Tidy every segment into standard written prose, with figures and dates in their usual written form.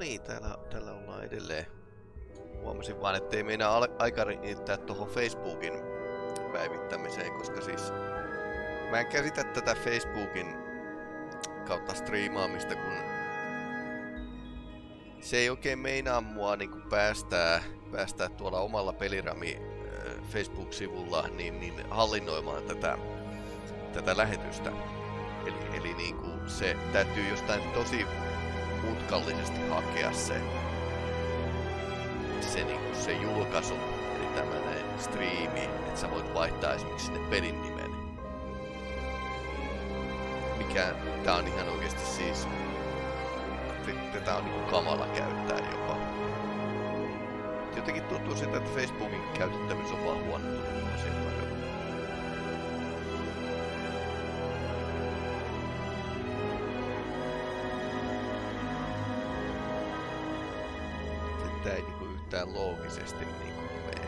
niin, täällä ollaan edelleen. Huomasin vaan, ettei meinaa aika riittää tuohon Facebookin päivittämiseen, koska siis mä en käsitä tätä Facebookin kautta striimaamista, kun se ei oikein meinaa mua niinku päästää tuolla omalla Peli-Rami Facebook-sivulla niin hallinnoimaan tätä lähetystä. Eli niinku se täytyy jostain tosi mutkallisesti hakea se julkaisu, eli tämmönen striimi, että sä voit vaihtaa esimerkiksi sinne pelin nimen. Tää on ihan oikeesti siis... Tätä on niinku kamala käyttää jopa. Jotenkin tuntuu siltä, että Facebookin käytettävyys on vaan huonontunut vuosien varrella. Tää ei niinku yhtään loogisesti niinku mene.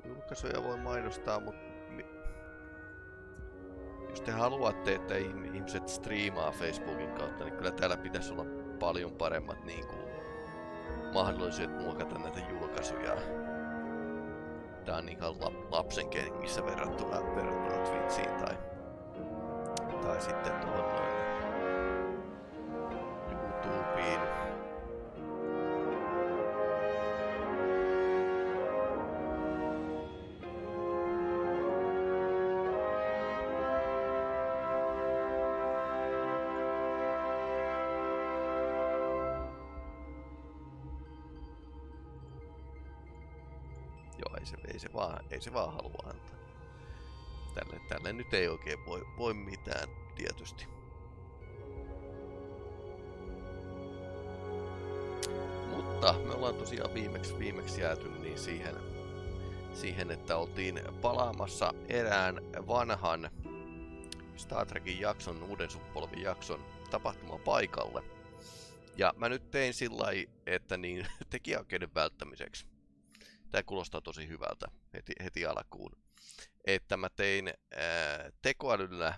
Julkaisuja voi mainostaa, mutta jos te haluatte, että ihmiset striimaa Facebookin kautta, niin kyllä täällä pitäisi olla paljon paremmat niinku mahdollisuudet muokata näitä julkaisuja. Tää on ihan lapsen kengissä verrattuna Twitchiin tai sitten tuohon noin YouTubeen. Ei se vaan halua antaa. Tälle nyt ei oikein voi mitään, tietysti. Mutta me ollaan tosiaan viimeksi jääty niin siihen, että oltiin palaamassa erään vanhan Star Trekin jakson, uuden sukupolven jakson tapahtumapaikalle. Ja mä nyt tein sillai, että niin tekijäoikeuden välttämiseksi. Tää kuulostaa tosi hyvältä heti alkuun. Että mä tein tekoälyllä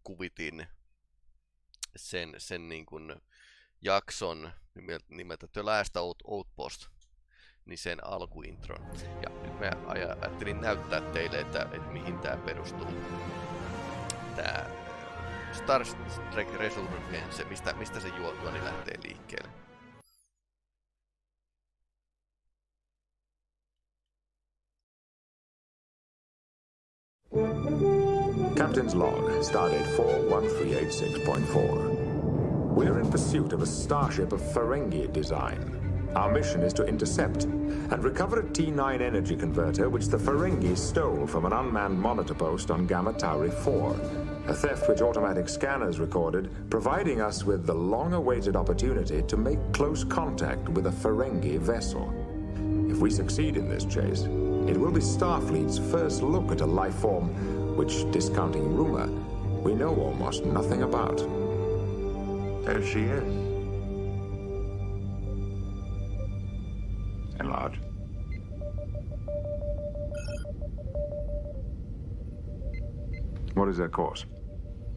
kuvitin sen niin kuin jakson nimeltä The Last Outpost, niin sen alkuintron. Ja nyt mä ajattelin näyttää teille, että mihin tää perustuu. Tää Star Trek Resurgence, mistä se juoni lähtee liikkeelle. Captain's log, stardate 41386.4. We're in pursuit of a starship of Ferengi design. Our mission is to intercept and recover a T9 energy converter which the Ferengi stole from an unmanned monitor post on Gamma Tauri 4. A theft which automatic scanners recorded, providing us with the long-awaited opportunity to make close contact with a Ferengi vessel. If we succeed in this chase, it will be Starfleet's first look at a life form which, discounting rumor, we know almost nothing about. There she is. Enlarge. What is their course?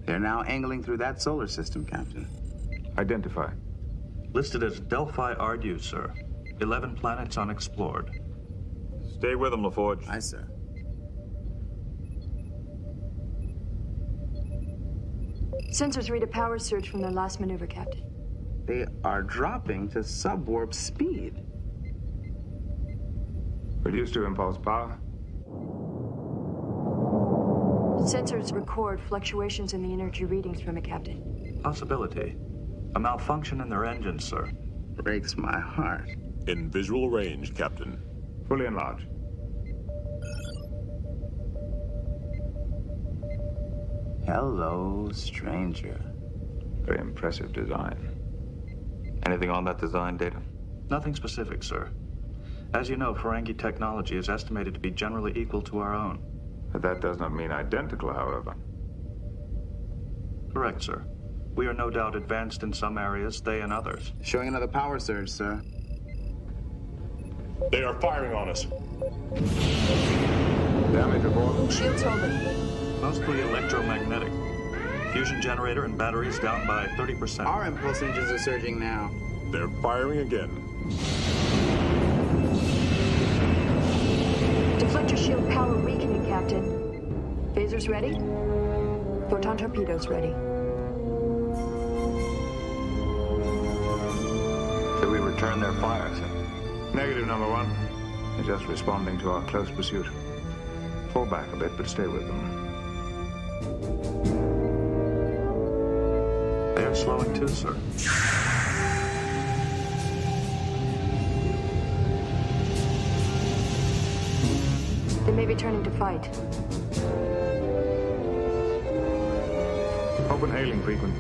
They're now angling through that solar system, Captain. Identify. Listed as Delphi Ardu, sir. 11 planets unexplored. Stay with them, LaForge. Aye, sir. Sensors read a power surge from their last maneuver, Captain. They are dropping to subwarp speed. Reduced to impulse power. Sensors record fluctuations in the energy readings from it, Captain. Possibility. A malfunction in their engines, sir. Breaks my heart. In visual range, Captain. Fully enlarged. Hello, stranger. Very impressive design. Anything on that design data? Nothing specific, sir. As you know, Ferengi technology is estimated to be generally equal to our own. But that does not mean identical, however. Correct, sir. We are no doubt advanced in some areas, they in others. Showing another power surge, sir. They are firing on us. Damage report. Shields holding. Mostly electromagnetic. Fusion generator and batteries down by 30%. Our impulse engines are surging now. They're firing again. Deflector shield power weakening, Captain. Phasers ready? Photon torpedoes ready. Shall we return their fire, sir? Negative, number one. They're just responding to our close pursuit. Fall back a bit, but stay with them. They are slowing too, sir. They may be turning to fight. Open hailing frequent.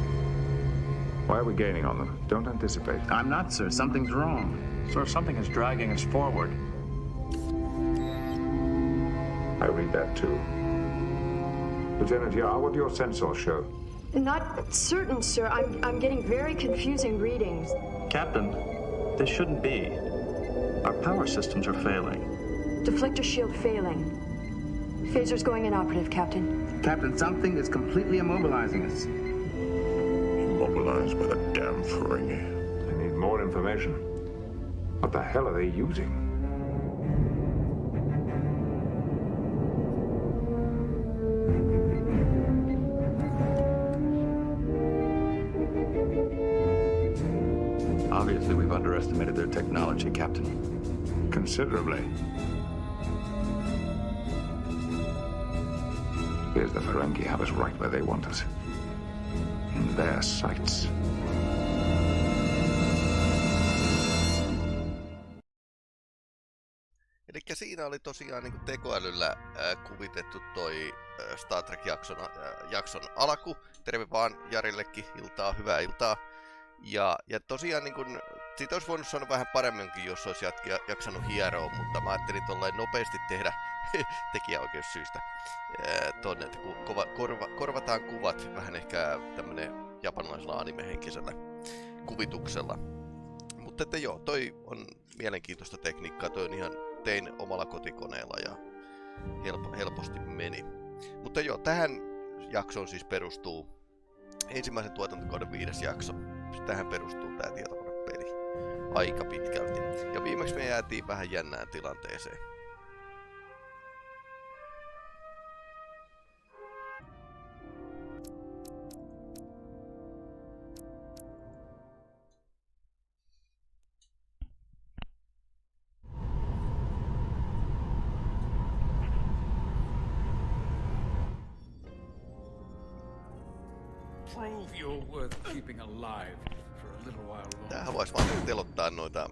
Why are we gaining on them? Don't anticipate. I'm not, sir. Something's wrong. Sir, something is dragging us forward. I read that too. Lieutenant Yar, what do your sensors show? Not certain, sir. I'm getting very confusing readings. Captain, this shouldn't be. Our power systems are failing. Deflector shield failing. Phasers going inoperative, Captain. Captain, something is completely immobilizing us. Immobilized by the damn Ferengi. I need more information. What the hell are they using? Obviously, we've underestimated their technology, Captain. Considerably. Here's the Ferengi have us right where they want us. In their sights. Elikkä siinä oli tosiaan niin kuin tekoälyllä kuvitettu toi Star Trek-jakson alku. Terve vaan Jarillekin, iltaa, hyvää iltaa. Ja tosiaan niin kun, siitä olisi voinut sanoa vähän paremminkin, jos olisi jaksanut hieroa, mutta mä ajattelin tollain nopeasti tehdä tekijäoikeussyistä tonne, että korvataan kuvat vähän ehkä tämmönen japanilaisella animehenkisellä kuvituksella. Mutta että joo, toi on mielenkiintoista tekniikkaa, toi on ihan tein omalla kotikoneella ja helposti meni. Mutta joo, tähän jaksoon siis perustuu ensimmäisen tuotantokauden 5. jakso. Tähän perustuu tää tietokonepeli aika pitkälti. Ja viimeksi me jäätiin vähän jännään tilanteeseen. Prove you're worth keeping alive for a little while longer. Tämähän vois vaan telottaa noita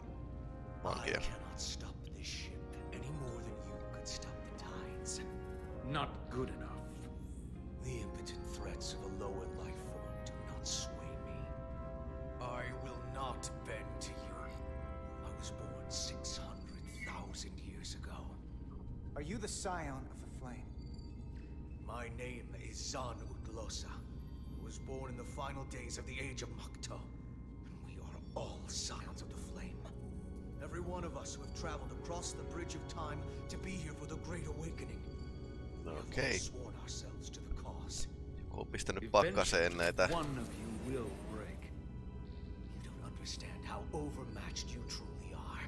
vankeja. I cannot stop this ship any more than you could stop the tides. Not good enough. The impotent threats of a lower life form do not sway me. I will not bend to you. I was born 600,000 years ago. Are you the scion of the flame? My name is Zan Utlosa. I was born in the final days of the Age of Makto. And we are all scions of the flame. Every one of us who have traveled across the bridge of time to be here for the Great Awakening. We have all sworn ourselves to the cause. Joku on pistänyt pakkaseen näitä. One of you will break. You don't understand how overmatched you truly are.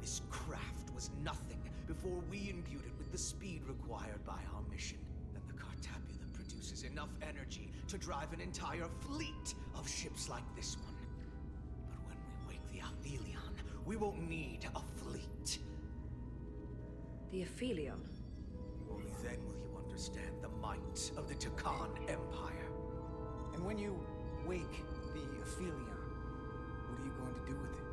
This craft was nothing before we imbued it with the speed required by our mission. And the Cartapula produces enough energy to drive an entire fleet of ships like this one. But when we wake the Aphelion, we won't need a fleet. The Aphelion? Only then will you understand the might of the Takan Empire. And when you wake the Aphelion, what are you going to do with it?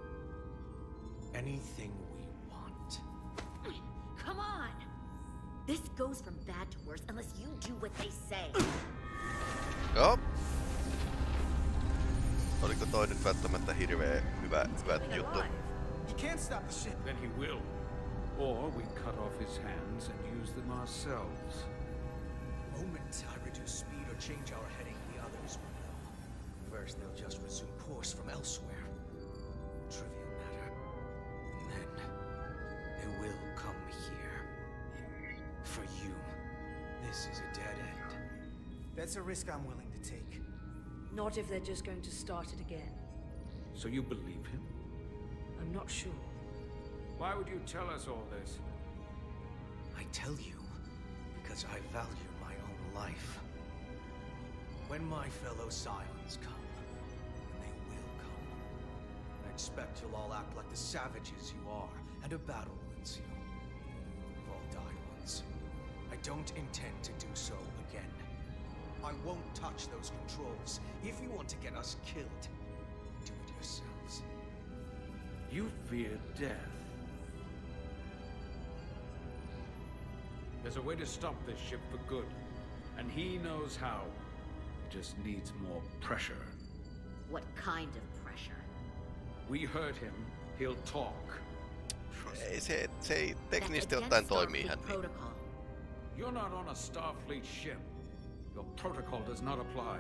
Anything we want. Come on! This goes from bad to worse unless you do what they say. Joo. Oliko toi nyt välttämättä hirveä hyvä juttu? He can't stop the ship. Then he will. Or we cut off his hands and use them ourselves. The moment I reduce speed or change our heading, the others will know. first, they'll just resume course from elsewhere. Trivial matter. And then they will come here. For you, this is a dead end. That's a risk I'm willing to take. Not if they're just going to start it again. So you believe him? I'm not sure. Why would you tell us all this? I tell you because I value my own life. When my fellow Scions come, and they will come, I expect you'll all act like the savages you are, and a battle will ensue. You've all died once. I don't intend to do so again. I won't touch those controls. If you want to get us killed, do it yourselves. You fear death. There's a way to stop this ship for good, and he knows how. It just needs more pressure. What kind of pressure? We hurt him, he'll talk. Ei se ei teknisesti ottaen toimi ihan niin. You're not on a Starfleet ship. Your protocol does not apply.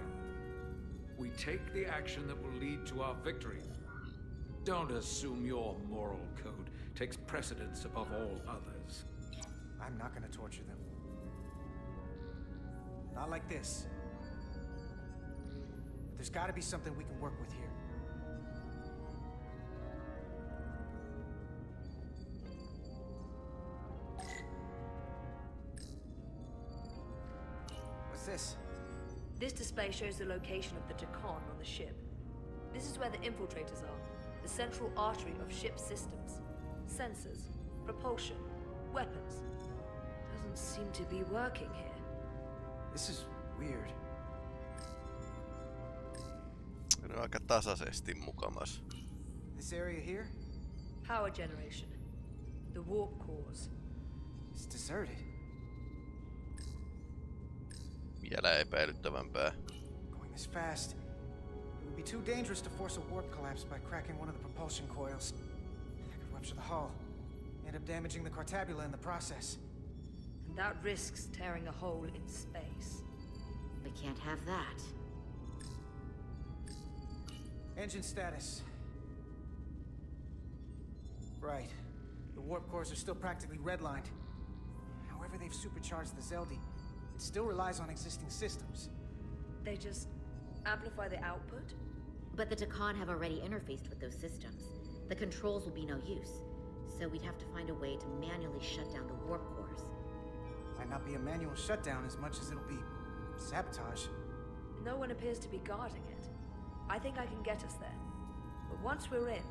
We take the action that will lead to our victory. Don't assume your moral code takes precedence above all others. I'm not gonna torture them. Not like this. But there's gotta be something we can work with here. What's this? This display shows the location of the Takan on the ship. This is where the infiltrators are, the central artery of ship systems. Sensors, propulsion, weapons. Doesn't seem to be working here. This is weird. Ne on aika tasaisesti mukamas. This area here? Power generation. The warp cores. It's deserted. Vielä epäilyttävämpää. Going this fast, it would be too dangerous to force a warp collapse by cracking one of the propulsion coils. I could rupture the hull, end up damaging the Cartabula in the process. And that risks tearing a hole in space. We can't have that. Engine status. Right. The warp cores are still practically redlined. However they've supercharged the Zeldi, it still relies on existing systems. They just amplify the output? But the Takan have already interfaced with those systems. The controls will be no use. So we'd have to find a way to manually shut down the warp cores. Might not be a manual shutdown as much as it'll be sabotage. No one appears to be guarding it. I think I can get us there. But once we're in,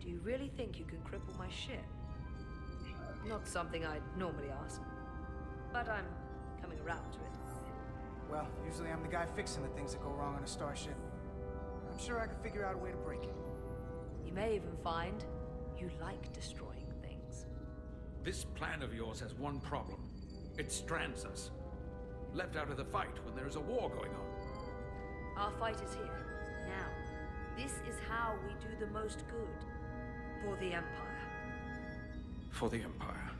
do you really think you can cripple my ship? Not something I'd normally ask. But I'm coming around to it. Well, usually I'm the guy fixing the things that go wrong on a starship. I'm sure I could figure out a way to break it. You may even find you like destroying things. This plan of yours has one problem. It strands us. Left out of the fight when there is a war going on. Our fight is here, now. This is how we do the most good. For the Empire. For the Empire.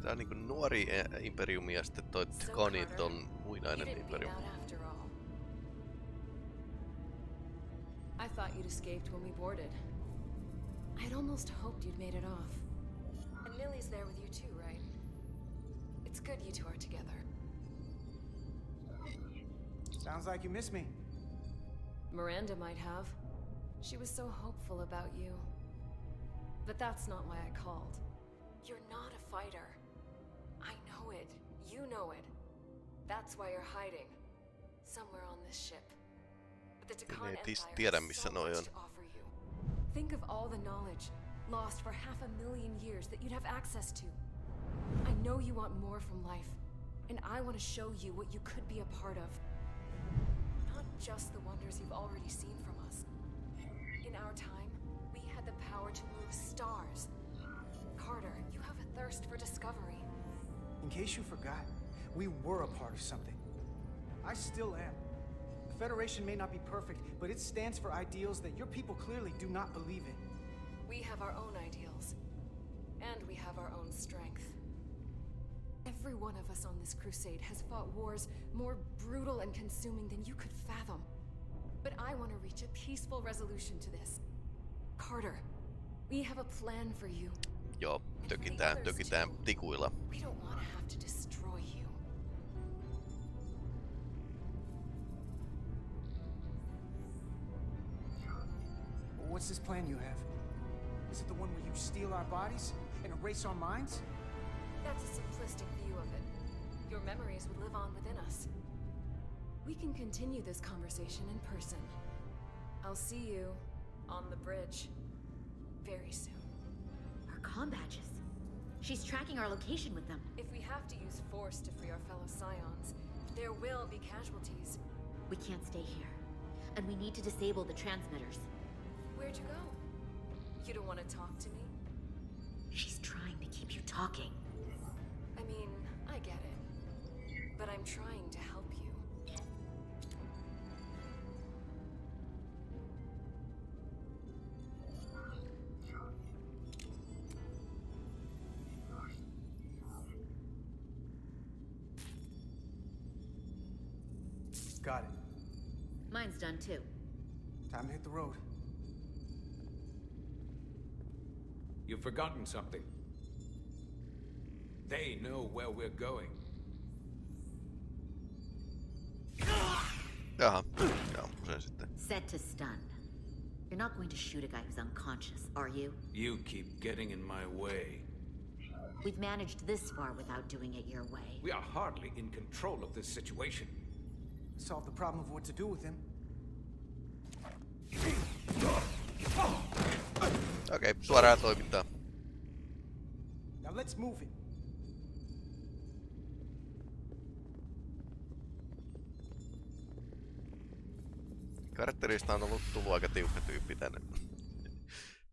Tää on niinku nuori imperiumi ja sitten toi Tkonit on muinainen imperiumi. I thought you'd escaped when we boarded. I'd almost hoped you'd made it off. And Millie's there with you too, right? It's good you two are together. Sounds like you miss me. Miranda might have. She was so hopeful about you. But that's not why I called. You're not a fighter. I know it. You know it. That's why you're hiding. Somewhere on this ship. But the Takan Empire has so much to offer you. Think of all the knowledge lost for 500,000 years that you'd have access to. I know you want more from life, and I want to show you what you could be a part of. Not just the wonders you've already seen from us. In our time, we had the power to move stars. Carter, you have a thirst for discovery. In case you forgot, we were a part of something. I still am. The Federation may not be perfect, but it stands for ideals that your people clearly do not believe in. We have our own ideals. And we have our own strength. Every one of us on this crusade has fought wars more brutal and consuming than you could fathom. But I want to reach a peaceful resolution to this. Carter, we have a plan for you. Joo, tökitään tikuilla. We don't want to have to destroy you. What's this plan you have? Is it the one where you steal our bodies and erase our minds? That's a simplistic view of it. Your memories would live on within us. We can continue this conversation in person. I'll see you on the bridge very soon. Our comm badges. She's tracking our location with them. If we have to use force to free our fellow Scions, there will be casualties. We can't stay here. And we need to disable the transmitters. Where'd you go? You don't want to talk to me? She's trying to keep you talking. I mean, I get it. But I'm trying to help you. Got it. Mine's done too. Time to hit the road. You've forgotten something. They know where we're going. Jaha, ampu sen sitten. Set to stun. You're not going to shoot a guy who's unconscious, are you? You keep getting in my way. We've managed this far without doing it your way. We are hardly in control of this situation. Solve the problem of what to do with him. Okei, suoraan toimintaa. Now let's move it. Karakterista on tullut aika tiukka tyyppi tänne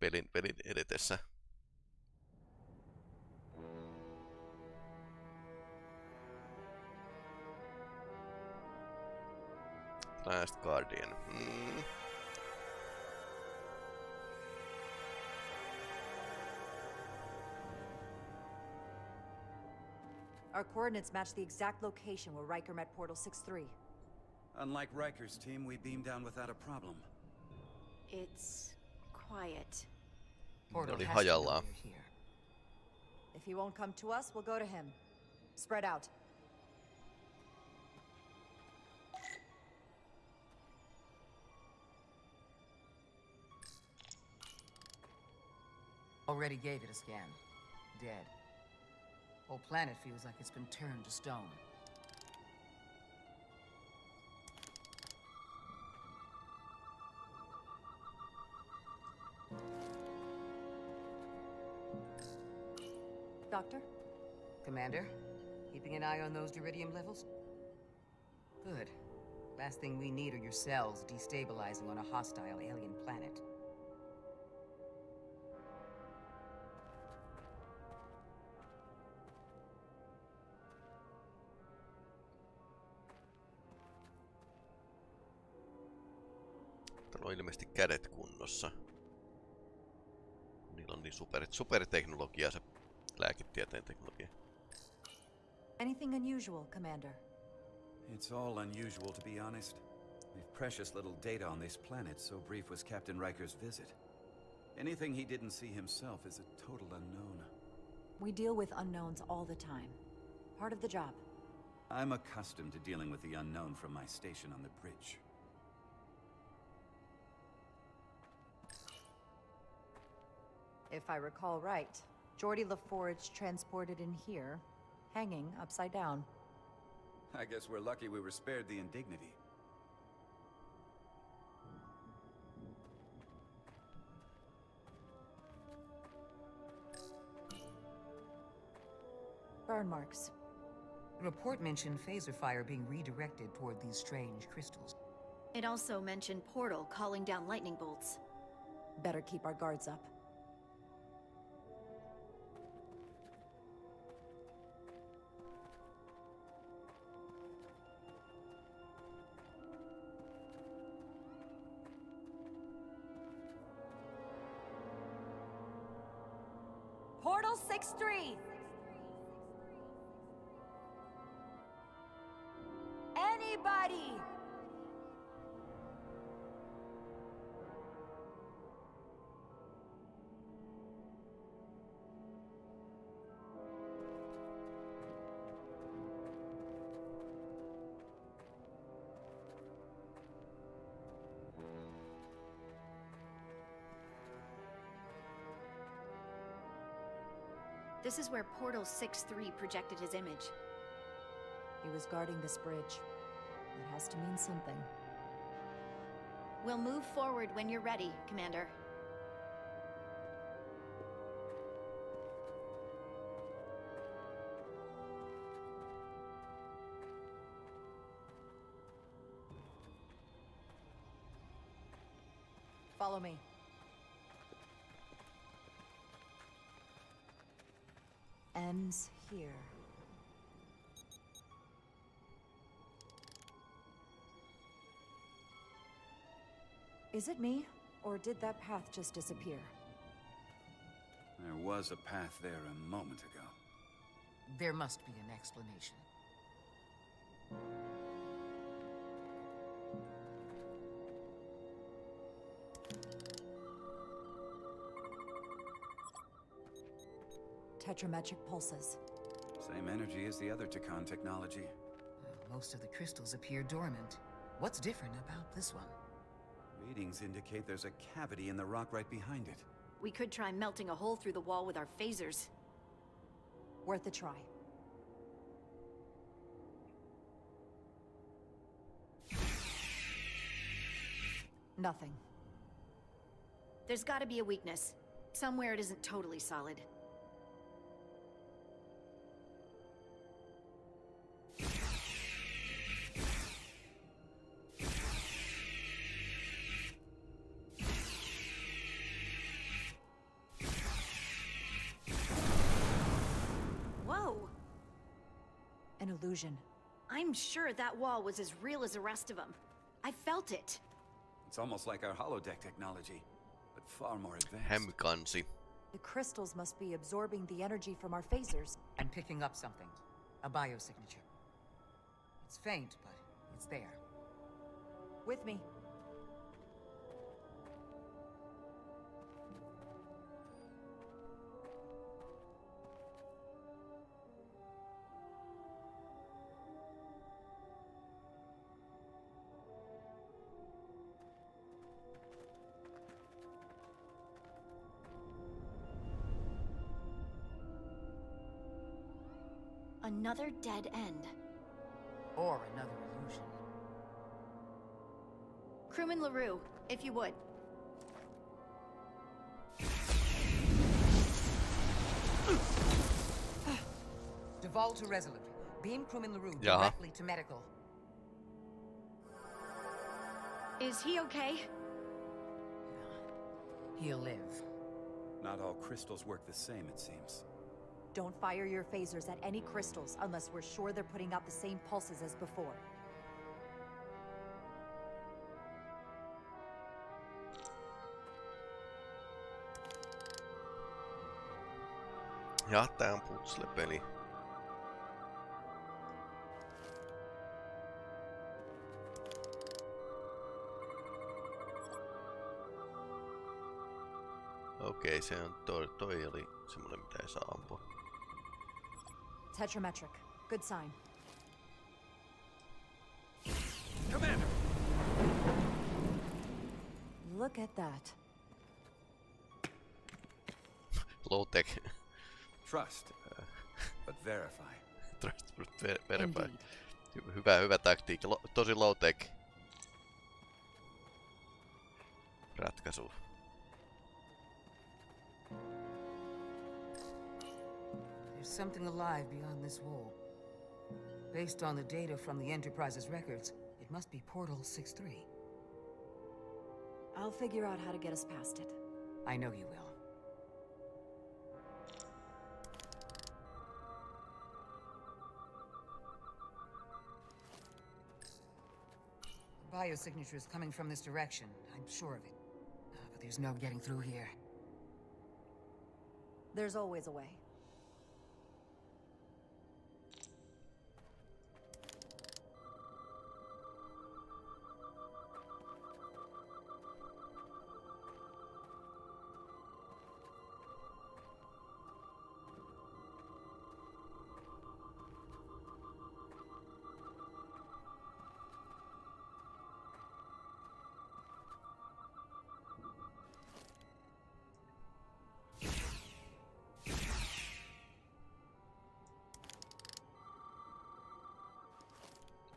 pelin edetessä. Last Guardian. Our coordinates match the exact location where Riker met Portal 6-3. Unlike Riker's team, we beamed down without a problem. It's quiet. Oli hajallaan. If he won't come to us, we'll go to him. Spread out. Already gave it a scan. Dead. Whole planet feels like it's been turned to stone. Doctor? Commander, keeping an eye on those uridium levels? Good. Last thing we need are your cells destabilizing on a hostile alien planet. Täällä on ilmeisesti kädet kunnossa. Niillä on niin superteknologia se lääketieteen teknologia. Anything unusual, Commander? It's all unusual, to be honest. We've precious little data on this planet, so brief was Captain Riker's visit. Anything he didn't see himself is a total unknown. We deal with unknowns all the time. Part of the job. I'm accustomed to dealing with the unknown from my station on the bridge. If I recall right, Geordi LaForge transported in here, hanging upside down. I guess we're lucky we were spared the indignity. Burn marks. The report mentioned phaser fire being redirected toward these strange crystals. It also mentioned Portal calling down lightning bolts. Better keep our guards up. Portal 6-3! Anybody! This is where Portal 6-3 projected his image. He was guarding this bridge. That has to mean something. We'll move forward when you're ready, Commander. Follow me. Ends here. Is it me, or did that path just disappear? There was a path there a moment ago. There must be an explanation. Tetrametric pulses. Same energy as the other Takan technology. Most of the crystals appear dormant. What's different about this one? Readings indicate there's a cavity in the rock right behind it. We could try melting a hole through the wall with our phasers. Worth a try. Nothing. There's gotta be a weakness. Somewhere it isn't totally solid. Whoa! An illusion. I'm sure that wall was as real as the rest of them. I felt it. It's almost like our holodeck technology, but far more advanced. Hemkansi. The crystals must be absorbing the energy from our phasers. I'm picking up something. A biosignature. It's faint, but it's there. With me. Another dead end. Or another illusion. Crewman LaRue, if you would. Devolve to Resolute. Beam Crewman LaRue Yeah. directly to medical. Is he okay? He'll live. Not all crystals work the same, it seems. Don't fire your phasers at any crystals unless we're sure they're putting out the same pulses as before. Ja, tää on puzzle-peli. Okei, se on toi oli semmonen mitä ei saa ampua. Tetrametric. Good sign. Commander! Look at that. Low-tech. Trust, but verify. Trust but verify. Hyvä taktiikka. Tosi low-tech ratkaisu. There's something alive beyond this wall. Based on the data from the Enterprise's records, it must be Portal 6-3. I'll figure out how to get us past it. I know you will. The biosignature is coming from this direction. I'm sure of it. But there's no getting through here. There's always a way.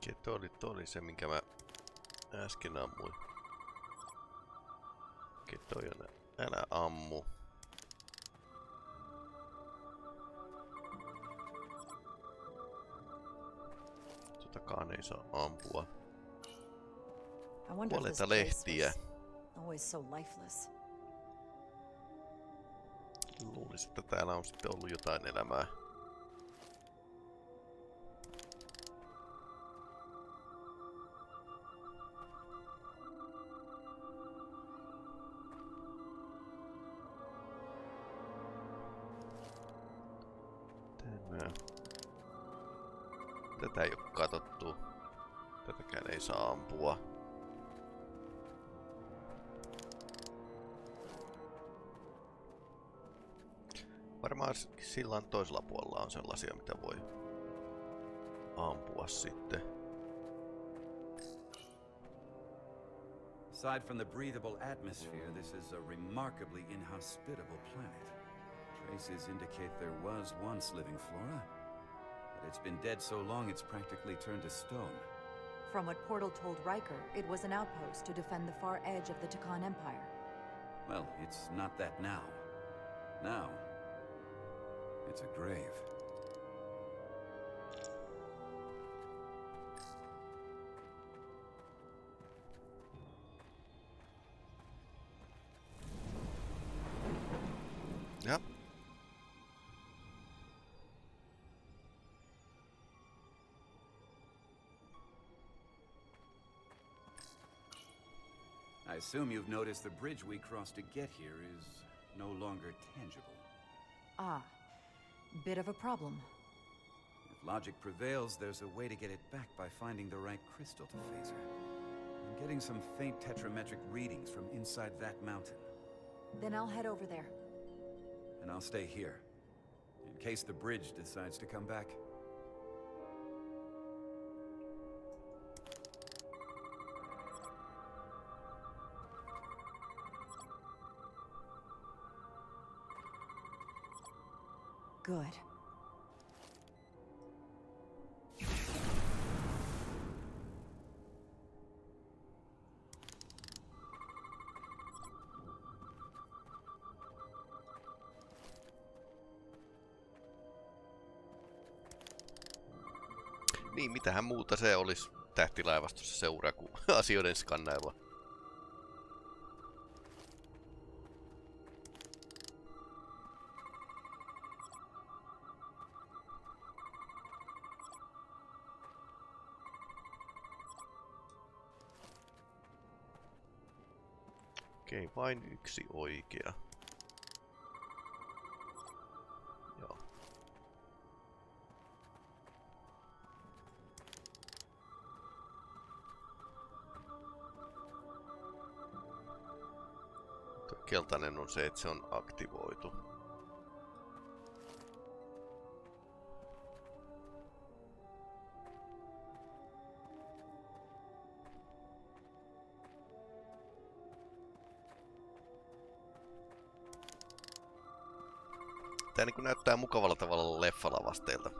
Okei, toi oli se, minkä mä äsken ammuin. Okei, toi on älä ammu. Totakaan ei saa ampua. Kuolleita lehtiä. Always so lifeless. Luulisin, että täällä on sitten ollut jotain elämää. Tätä ei oo katsottu. Tätäkään ei saa ampua. Varmaan sillan toisella puolella on sellaisia, mitä voi ampua sitten. Aside from the breathable atmosphere, this is a remarkably inhospitable planet. Traces indicate there was once living flora, but it's been dead so long it's practically turned to stone. From what Portal told Riker, it was an outpost to defend the far edge of the Takan Empire. Well, it's not that now. Now, it's a grave. Yep. I assume you've noticed the bridge we crossed to get here is no longer tangible. Ah, bit of a problem. If logic prevails, there's a way to get it back by finding the right crystal to phaser. I'm getting some faint tetrametric readings from inside that mountain. Then I'll head over there. And I'll stay here, in case the bridge decides to come back. Good. Niin, mitähän muuta se olisi tähtilaivastossa seuraa kuin asioiden skannailua. Okei, vain yksi oikea. Joo. Tuo keltainen on se, että se on aktivoitu. Tää niinku näyttää mukavalla tavalla leffalavasteilta.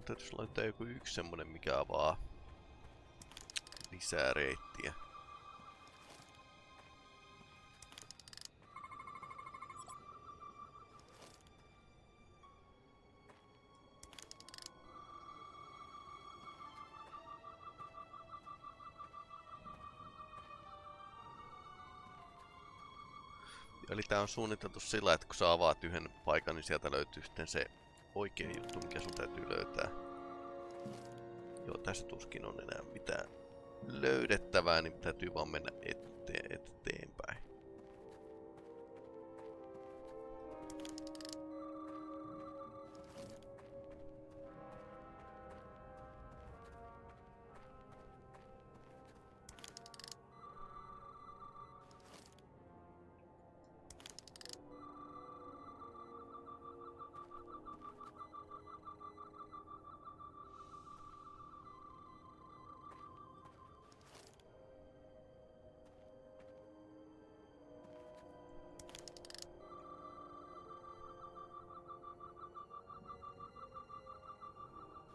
Täytyisi laittaa joku yksi semmonen, mikä avaa lisää reittiä. Eli tää on suunniteltu sillä, että kun sä avaat yhden paikan, niin sieltä löytyy sitten se oikea juttu, mikä sun täytyy löytää. Joo, tässä tuskin on enää mitään löydettävää, niin täytyy vaan mennä eteenpäin.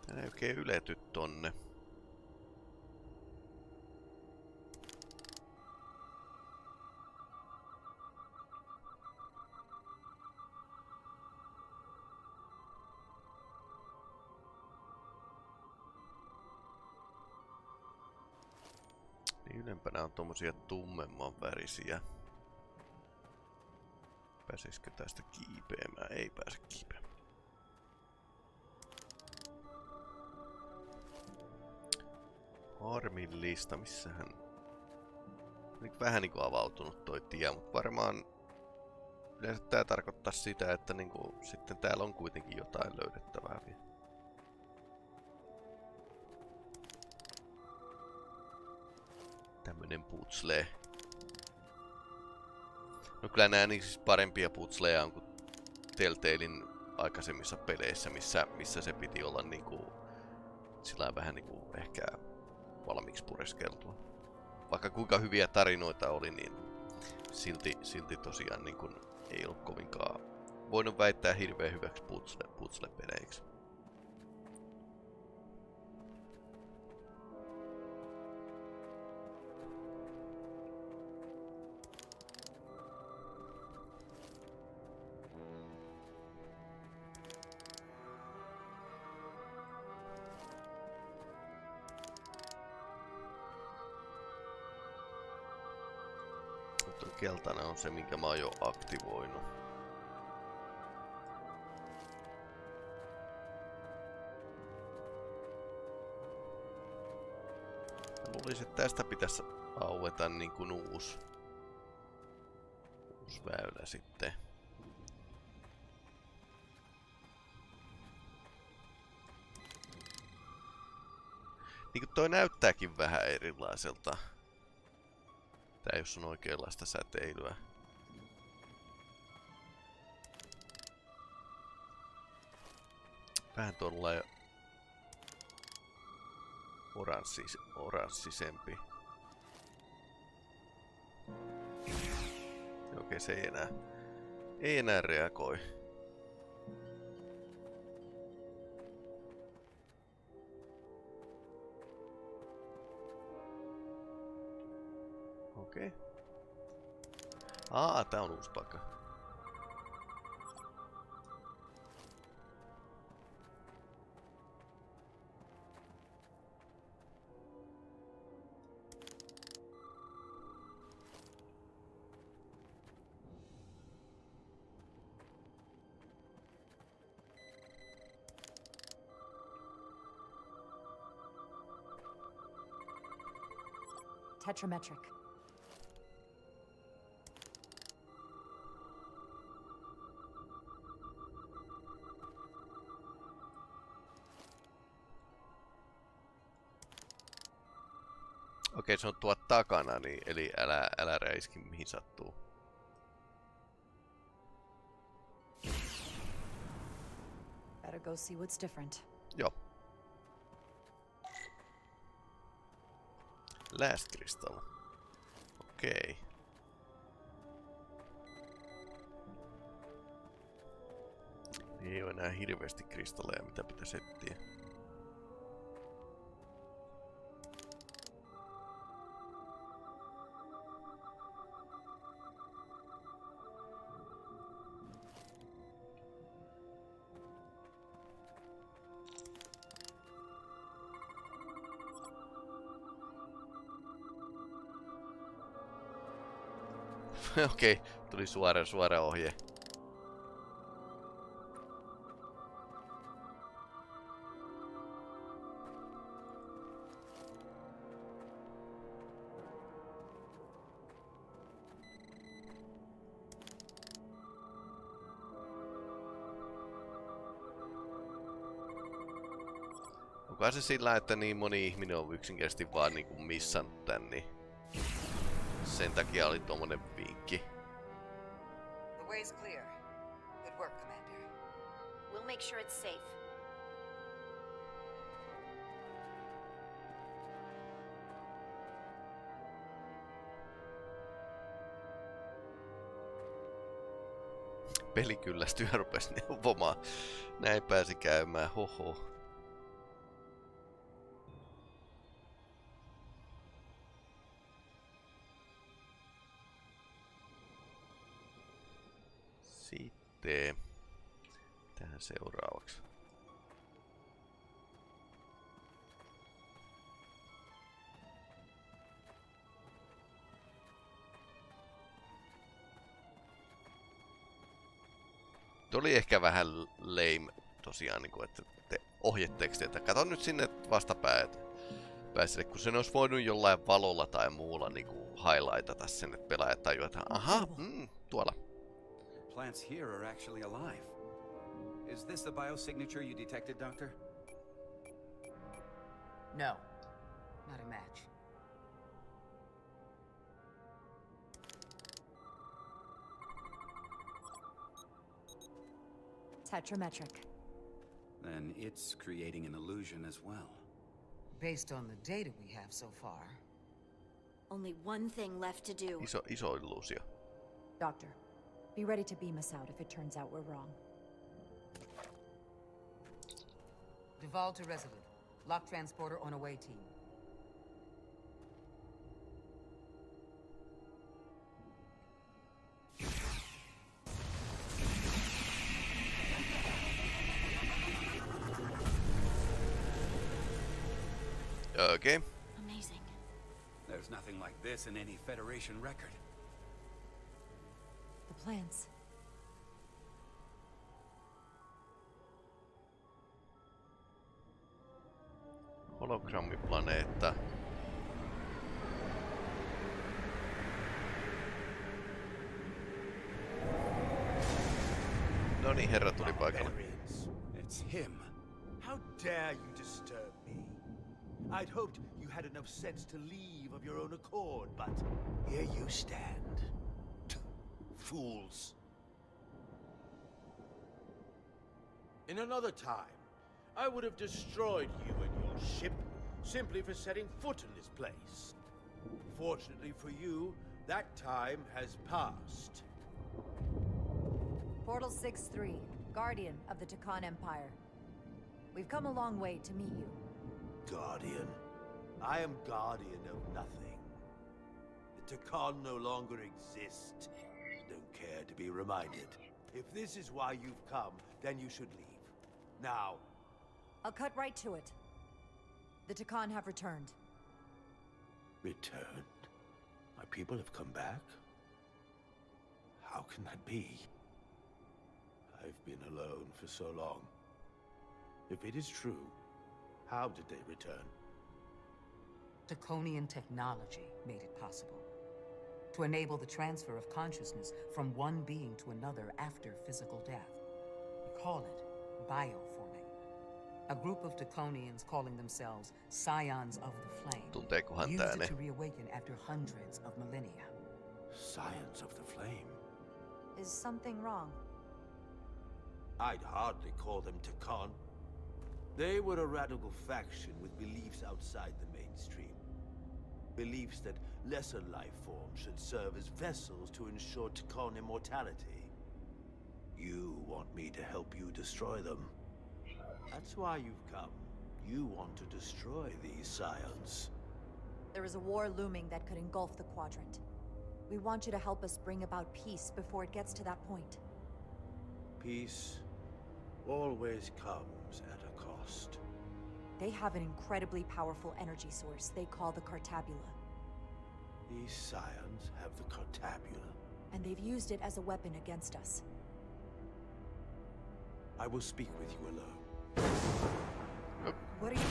Tää ei oikein ylety tonne. Niin ylempänä on tommosia tummemman värisiä. Pääsisikö tästä kiipeämään? Ei pääse kiipeämään. Harmillista, missähän... Nyt vähän niinku avautunut toi tie, mutta varmaan... Yleensä tää tarkoittaa sitä, että niinku sitten täällä on kuitenkin jotain löydettävää vielä. Tämmönen putsle. No kyllä nää niin siis parempia putsleja on kuin Telltalein aikaisemmissa peleissä, missä se piti olla niinku... Sillä vähän niinku ehkä... valmiiksi pureskeltua. Vaikka kuinka hyviä tarinoita oli, niin silti tosiaan niin kun ei ollut kovinkaan voinut väittää hirveän hyväksi putsle-peleiksi. Keltainen on se, minkä mä oon jo aktivoinut. Luulisin, että tästä pitäisi aueta niin kuin uusi väylä sitten. Niin kuin toi näyttääkin vähän erilaiselta. Tää jos on oikeanlaista säteilyä. Vähän tuolla oranssisempi. Okei, se ei enää reagoi. Okei. Tää on uusi paikka. Tetrametric. Okei, se on tuolla takana, niin, eli älä räiski mihin sattuu. Better go see what's different. Joo. Last crystal. Okei. Ei oo enää hirveästi kristalleja, mitä pitäisi etsiä. Okei, tuli suora ohje. Onko se sillä, että niin moni ihminen on yksinkertaisesti vaan niinku missannut tän, niin sen takia oli tommonen vinkki. The way's clear. Good work, Commander. We'll make sure it's safe. Peli kyllästyy ja rupesi neuvomaan. Näin pääsi käymään, hoho. Sitten tähän seuraavaksi. Tuo oli ehkä vähän lame tosiaan, niin kuin, että ohjeteksti, että kato nyt sinne vastapääsille, kun sen olisi voinut jollain valolla tai muulla niin kuin highlightata sen, että pelaajat tajuu, että aha, tuolla. Plants here are actually alive. Is this the biosignature you detected, Doctor? No, not a match. Tetrametric. Then it's creating an illusion as well. Based on the data we have so far. Only one thing left to do. Iso illuusio. Doctor, be ready to beam us out if it turns out we're wrong. Duval to Resolute. Lock transporter on away team. Okay. Amazing. There's nothing like this in any Federation record. The plans. Hologrammiplaneetta. No niin, herra tuli paikalle. It's him. How dare you disturb me? I'd hoped you had enough sense to leave of your own accord, but here you stand. Fools. In another time, I would have destroyed you and your ship simply for setting foot in this place. Fortunately for you, that time has passed. Portal 6-3, Guardian of the Takan Empire. We've come a long way to meet you. Guardian. I am guardian of nothing. The Takan no longer exist. Don't care to be reminded. If this is why you've come, then you should leave. Now. I'll cut right to it. The Takan have returned. Returned? My people have come back? How can that be? I've been alone for so long. If it is true, how did they return? Draconian technology made it possible. To enable the transfer of consciousness from one being to another after physical death. We call it bioforming. A group of Draconians calling themselves Scions of the Flame used it to reawaken after hundreds of millennia. Scions of the Flame? Is something wrong? I'd hardly call them Takan. They were a radical faction with beliefs outside the mainstream. Beliefs that lesser life forms should serve as vessels to ensure Takan immortality. You want me to help you destroy them. That's why you've come. You want to destroy these scions. There is a war looming that could engulf the Quadrant. We want you to help us bring about peace before it gets to that point. Peace always comes at a cost. They have an incredibly powerful energy source they call the Cartabula. These scions have the Cartabula. and they've used it as a weapon against us. I will speak with you alone. What are you...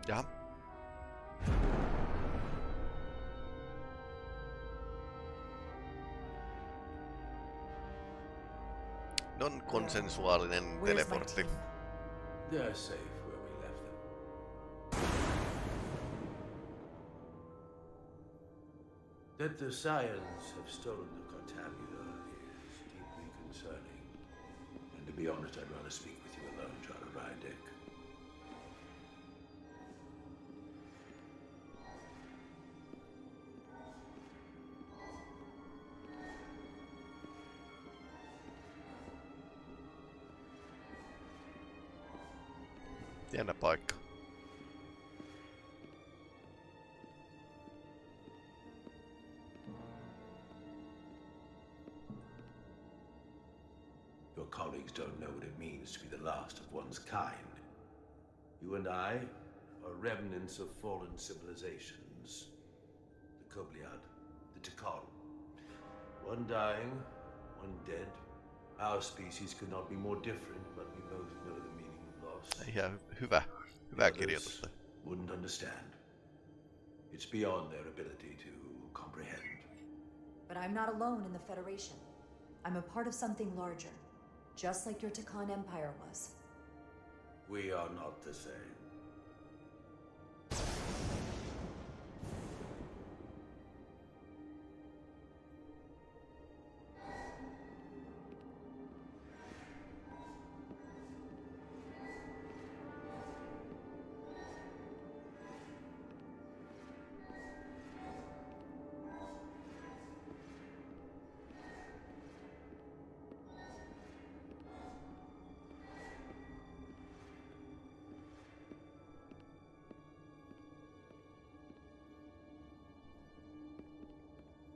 Jaha. Non-konsensuaalinen teleportti. They're safe where we left them. That the Scions have stolen the Cartabula is deeply concerning. And to be honest, I'd rather speak with you alone, John Rydick. Jännä paikka. Your colleagues don't know what it means to be the last of one's kind. You and I are remnants of fallen civilizations. The Kobliad, the Tekon. One dying, one dead. Our species could not be more different, but we both know the meaning of loss. Ihan hyvä kirjoitusta. Wouldn't understand. It's beyond their ability to comprehend. But I'm not alone in the Federation. I'm a part of something larger, just like your Tekon Empire was. We are not the same.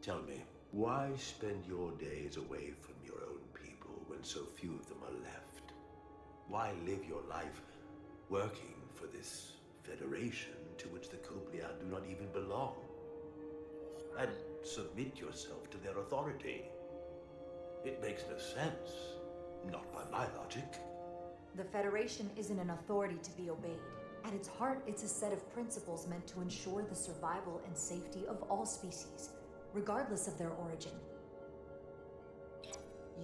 Tell me, why spend your days away from your own people when so few of them are left? Why live your life working for this federation to which the Kobliad do not even belong? And submit yourself to their authority? It makes no sense, not by my logic. The Federation isn't an authority to be obeyed. At its heart, it's a set of principles meant to ensure the survival and safety of all species, regardless of their origin.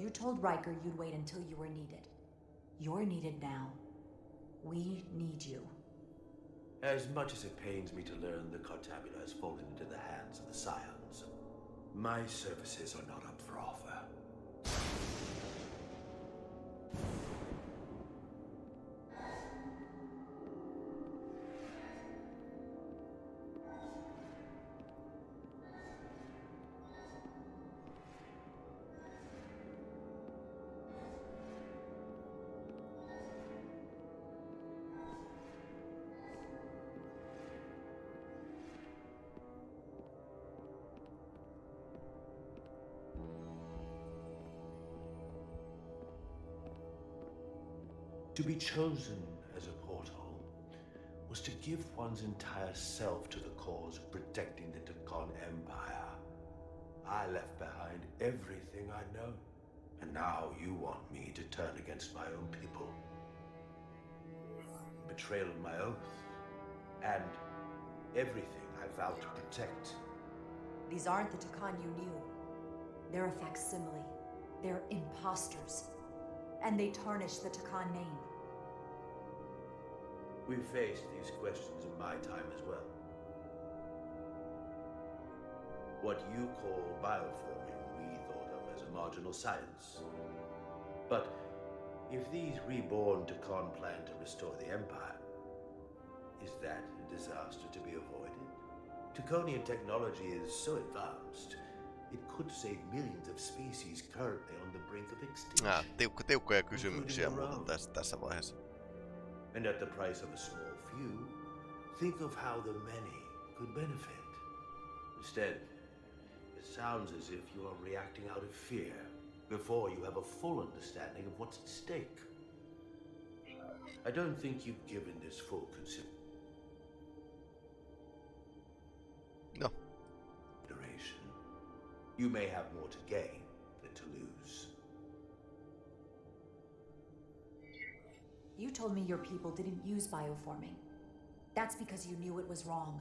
You told Riker you'd wait until you were needed. You're needed now. We need you. As much as it pains me to learn the Cartabula has fallen into the hands of the Scions, my services are not up for offer. To be chosen as a portal was to give one's entire self to the cause of protecting the Tekon Empire. I left behind everything I know, and now you want me to turn against my own people. Betrayal of my oath, and everything I vowed to protect. These aren't the Tekon you knew. They're a facsimile. They're imposters. And they tarnish the Tekon name. We've faced these questions in my time as well. What you call bioforming, we thought of as a marginal science. But if these reborn Tekon plan to restore the Empire, is that a disaster to be avoided? Tekonian technology is so advanced, it could save millions of species currently on the brink of extinction. Tiukkoja kysymyksiä muuten tässä vaiheessa. And at the price of a small few, think of how the many could benefit. Instead, it sounds as if you are reacting out of fear before you have a full understanding of what's at stake. I don't think you've given this full consideration. No. You may have more to gain than to lose. You told me your people didn't use bioforming. That's because you knew it was wrong.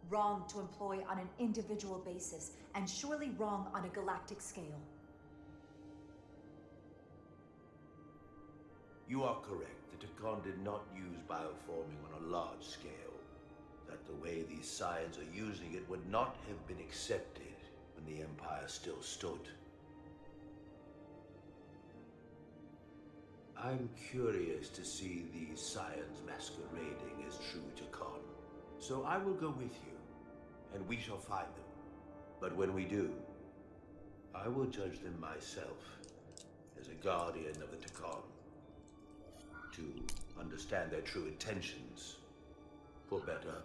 Wrong to employ on an individual basis, and surely wrong on a galactic scale. You are correct. The Takan did not use bioforming on a large scale. That the way these scions are using it would not have been accepted when the Empire still stood. I'm curious to see these scions masquerading as true Takan. So I will go with you, and we shall find them. But when we do, I will judge them myself as a guardian of the Takan, to understand their true intentions, for better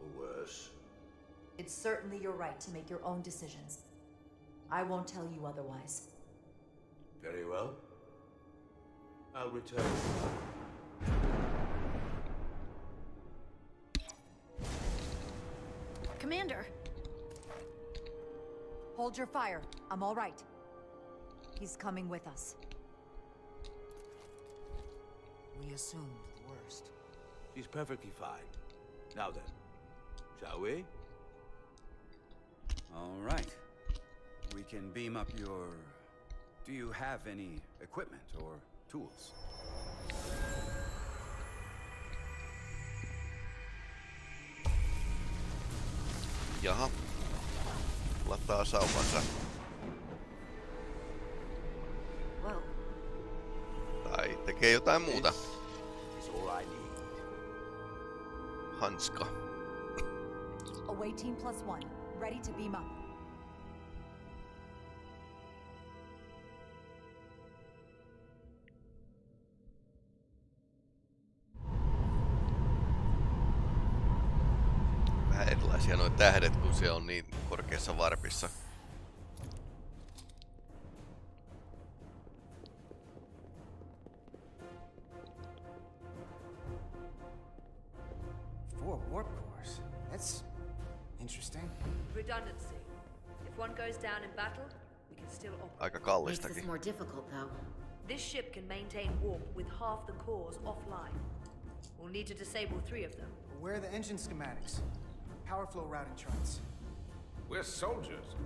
or worse. It's certainly your right to make your own decisions. I won't tell you otherwise. Very well. I'll return. Commander! Hold your fire. I'm all right. He's coming with us. We assumed the worst. She's perfectly fine. Now then, shall we? All right. We can beam up your... Do you have any equipment or tools? Jaha. Lataa sauvansa. Whoa. Tai tekee jotain muuta. Is all I need. Hanska. Away team +1. Ready to beam up. Vähän erilaisia nuo tähdet, kun se on niin korkeassa varpissa. Four warp cores. That's interesting. Redundancy. If one goes down in battle, we can still operate. Aika Makes kallistakin. this more difficult, though. This ship can maintain warp with half the cores offline. We'll need to disable 3 of them. Where are the engine schematics? Power flow routing charts. We're soldiers,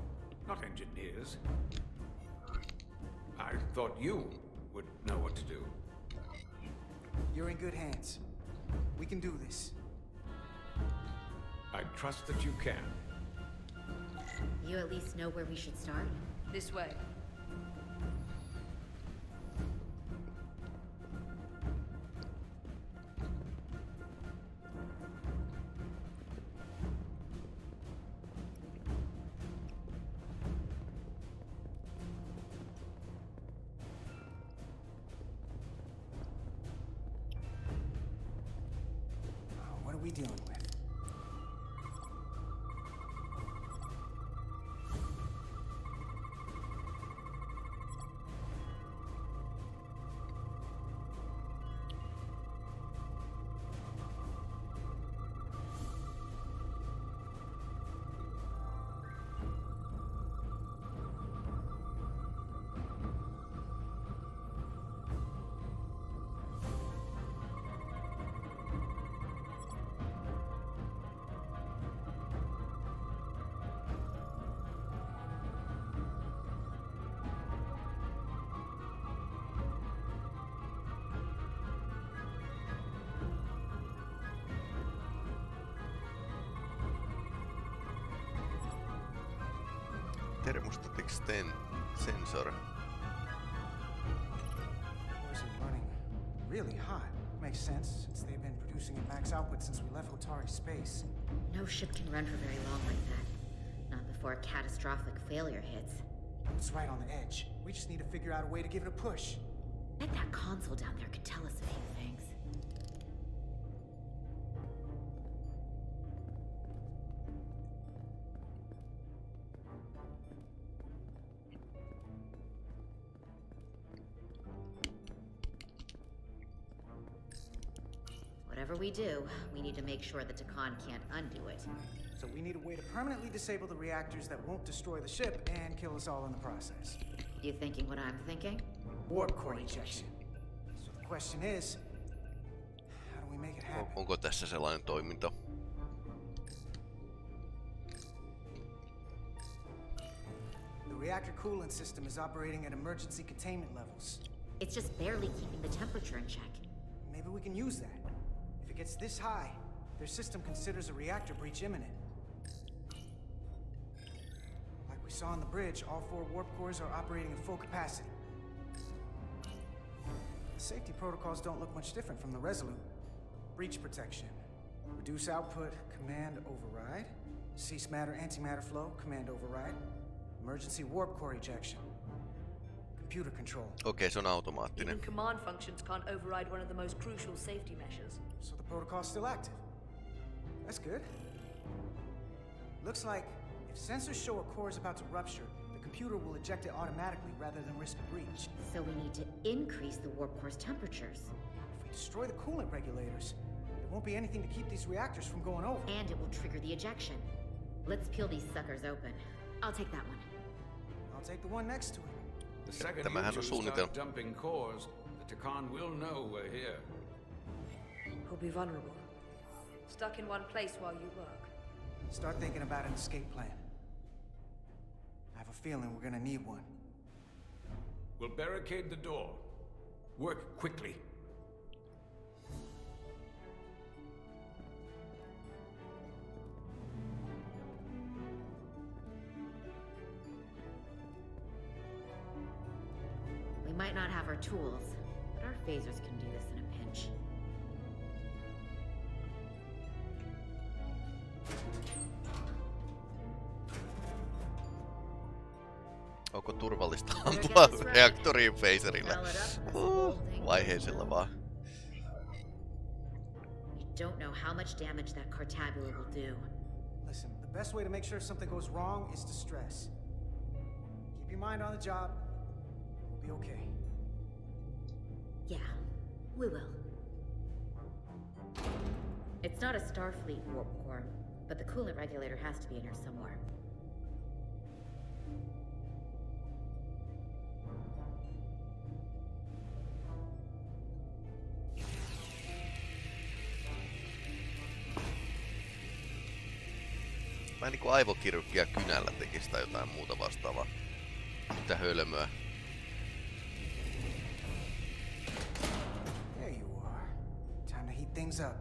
not engineers. I thought you would know what to do. You're in good hands. We can do this. I trust that you can. You at least know where we should start? This way. What are we dealing with? Thermostatic sensor. Cores are running really hot. Makes sense, since they've been producing at max output since we left Hotari space. No ship can run for very long like that. Not before a catastrophic failure hits. It's right on the edge. We just need to figure out a way to give it a push. Bet that console down there could tell us a few things. Whatever we do, we need to make sure the Takan can't undo it. So we need a way to permanently disable the reactors that won't destroy the ship and kill us all in the process. You thinking what I'm thinking? Warp core ejection. So the question is, how do we make it happen? Onko tässä sellainen toiminto? The reactor coolant system is operating at emergency containment levels. It's just barely keeping the temperature in check. Maybe we can use that. If it gets this high, their system considers a reactor breach imminent. Like we saw on the bridge, all 4 warp cores are operating at full capacity. The safety protocols don't look much different from the Resolute. Breach protection. Reduce output, command override. Cease matter, antimatter flow, command override. Emergency warp core ejection. Computer control. Okei, se on automaattinen. Even command functions can't override one of the most crucial safety measures. So the protocol's still active. That's good. Looks like if sensors show a core is about to rupture, the computer will eject it automatically rather than risk a breach. So we need to increase the warp core's temperatures. If we destroy the coolant regulators, there won't be anything to keep these reactors from going over. And it will trigger the ejection. Let's peel these suckers open. I'll take that one. I'll take the one next to it. The second you two start dumping cores, the Takan will know we're here. We'll be vulnerable. Stuck in one place while you work. Start thinking about an escape plan. I have a feeling we're gonna need one. We'll barricade the door. Work quickly. We might not have our tools, but our phasers can do this in a pinch. Onko turvallista ampua reaktoriin phaserilla? Vaiheisella vaan. You don't know how much damage that Cartabula will do. Listen, the best way to make sure something goes wrong is to stress. Keep your mind on the job. We'll be okay. Yeah, we will. It's not a Starfleet warp core, but the coolant regulator has to be in here somewhere. Mä niinku aivokirurgia kynällä tekis tai jotain muuta vastaavaa. Mitä hölmöä. There you are. Time to heat things up.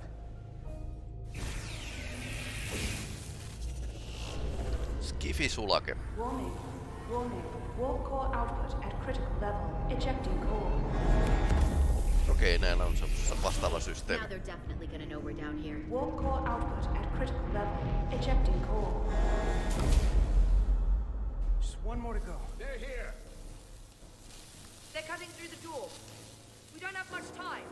Skifi-sulake. Warning. Warning. Warp core output at critical level. Ejecting core. Okei, näillä on semmoisessa vastaava systeemi. Now they're definitely gonna know we're down here. Warp core output at critical level. Ejecting core. Just one more to go. They're here. They're cutting through the door. We don't have much time.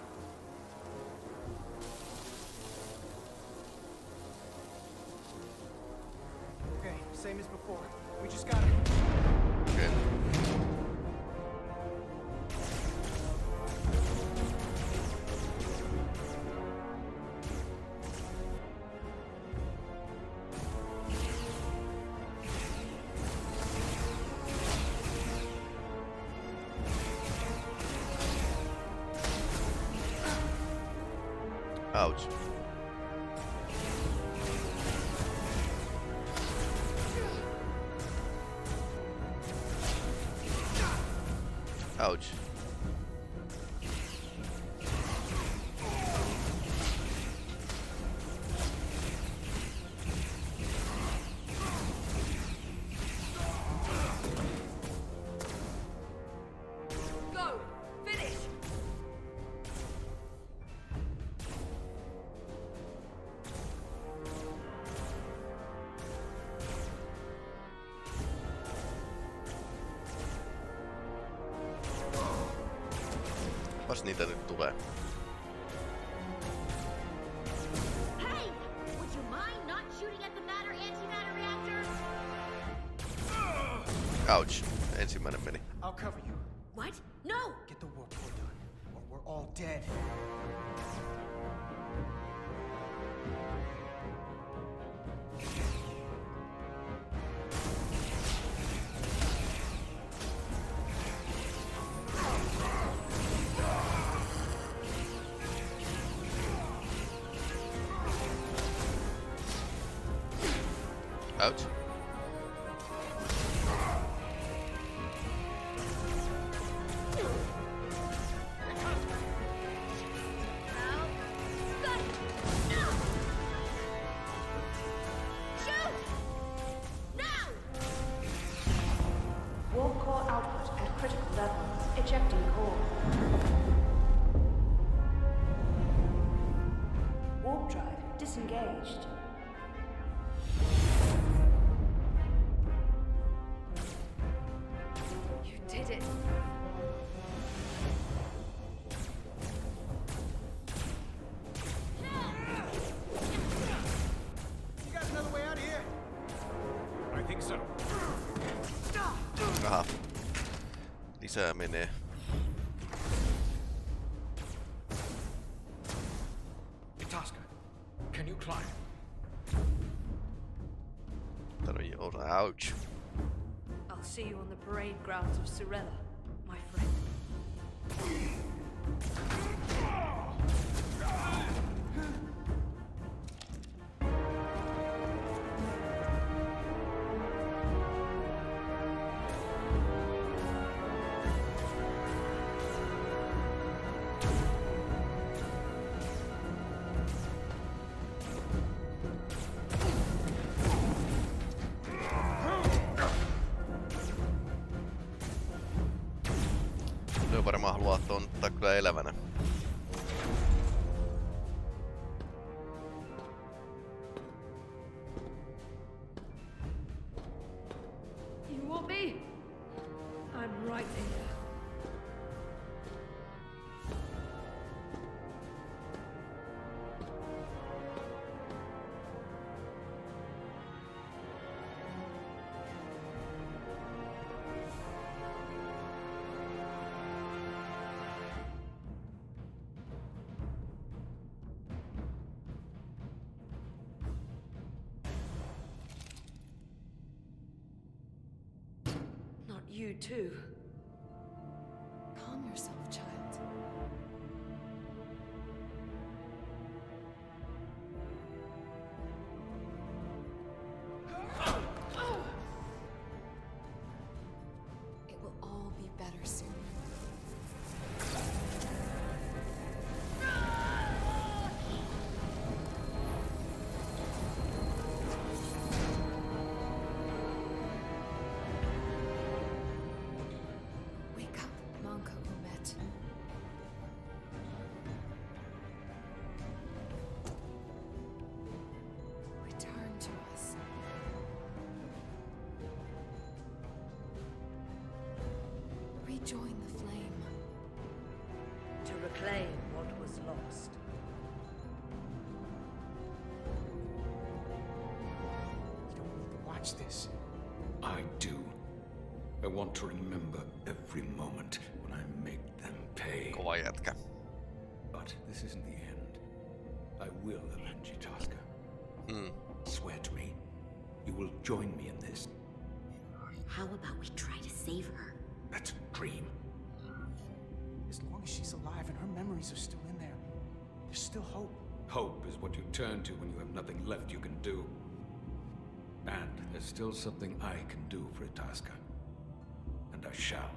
Okay, same as before. We just gotta... Okay. Ouch. Ouch. Go! Finish! Kas niitä nyt tulee. Hey! Would you mind not shooting at the matter-antimatter reactors? Ouch. Ensimmäinen meni. I'll cover you. What? No! Get the warp core done, or we're all dead. Ouch. Warp core output at critical level. Ejecting core. Warp drive disengaged. You did it. You got another way out of here? I think so. Aha. Lisää menee. Itasca, can you climb? Ouch. I'll see you on the parade grounds of Sorella, my friend. Ne varmaan haluaa ton ottaa kyllä elävänä. You want me? I'm right here. Not you too. Calm yourself, child. It will all be better soon. Wake up, Monko Umet. Return to us. Rejoin the flame. To reclaim what was lost. You don't need to watch this. I do. I want to remember every moment when I make them pay. Kova jätkä. But this isn't the end. I will avenge Itasca. Swear to me, you will join me in this. How about we try to save her? That's a dream. As long as she's alive and her memories are still in there, there's still hope. Hope is what you turn to when you have nothing left you can do. And there's still something I can do for Itasca. And I shall.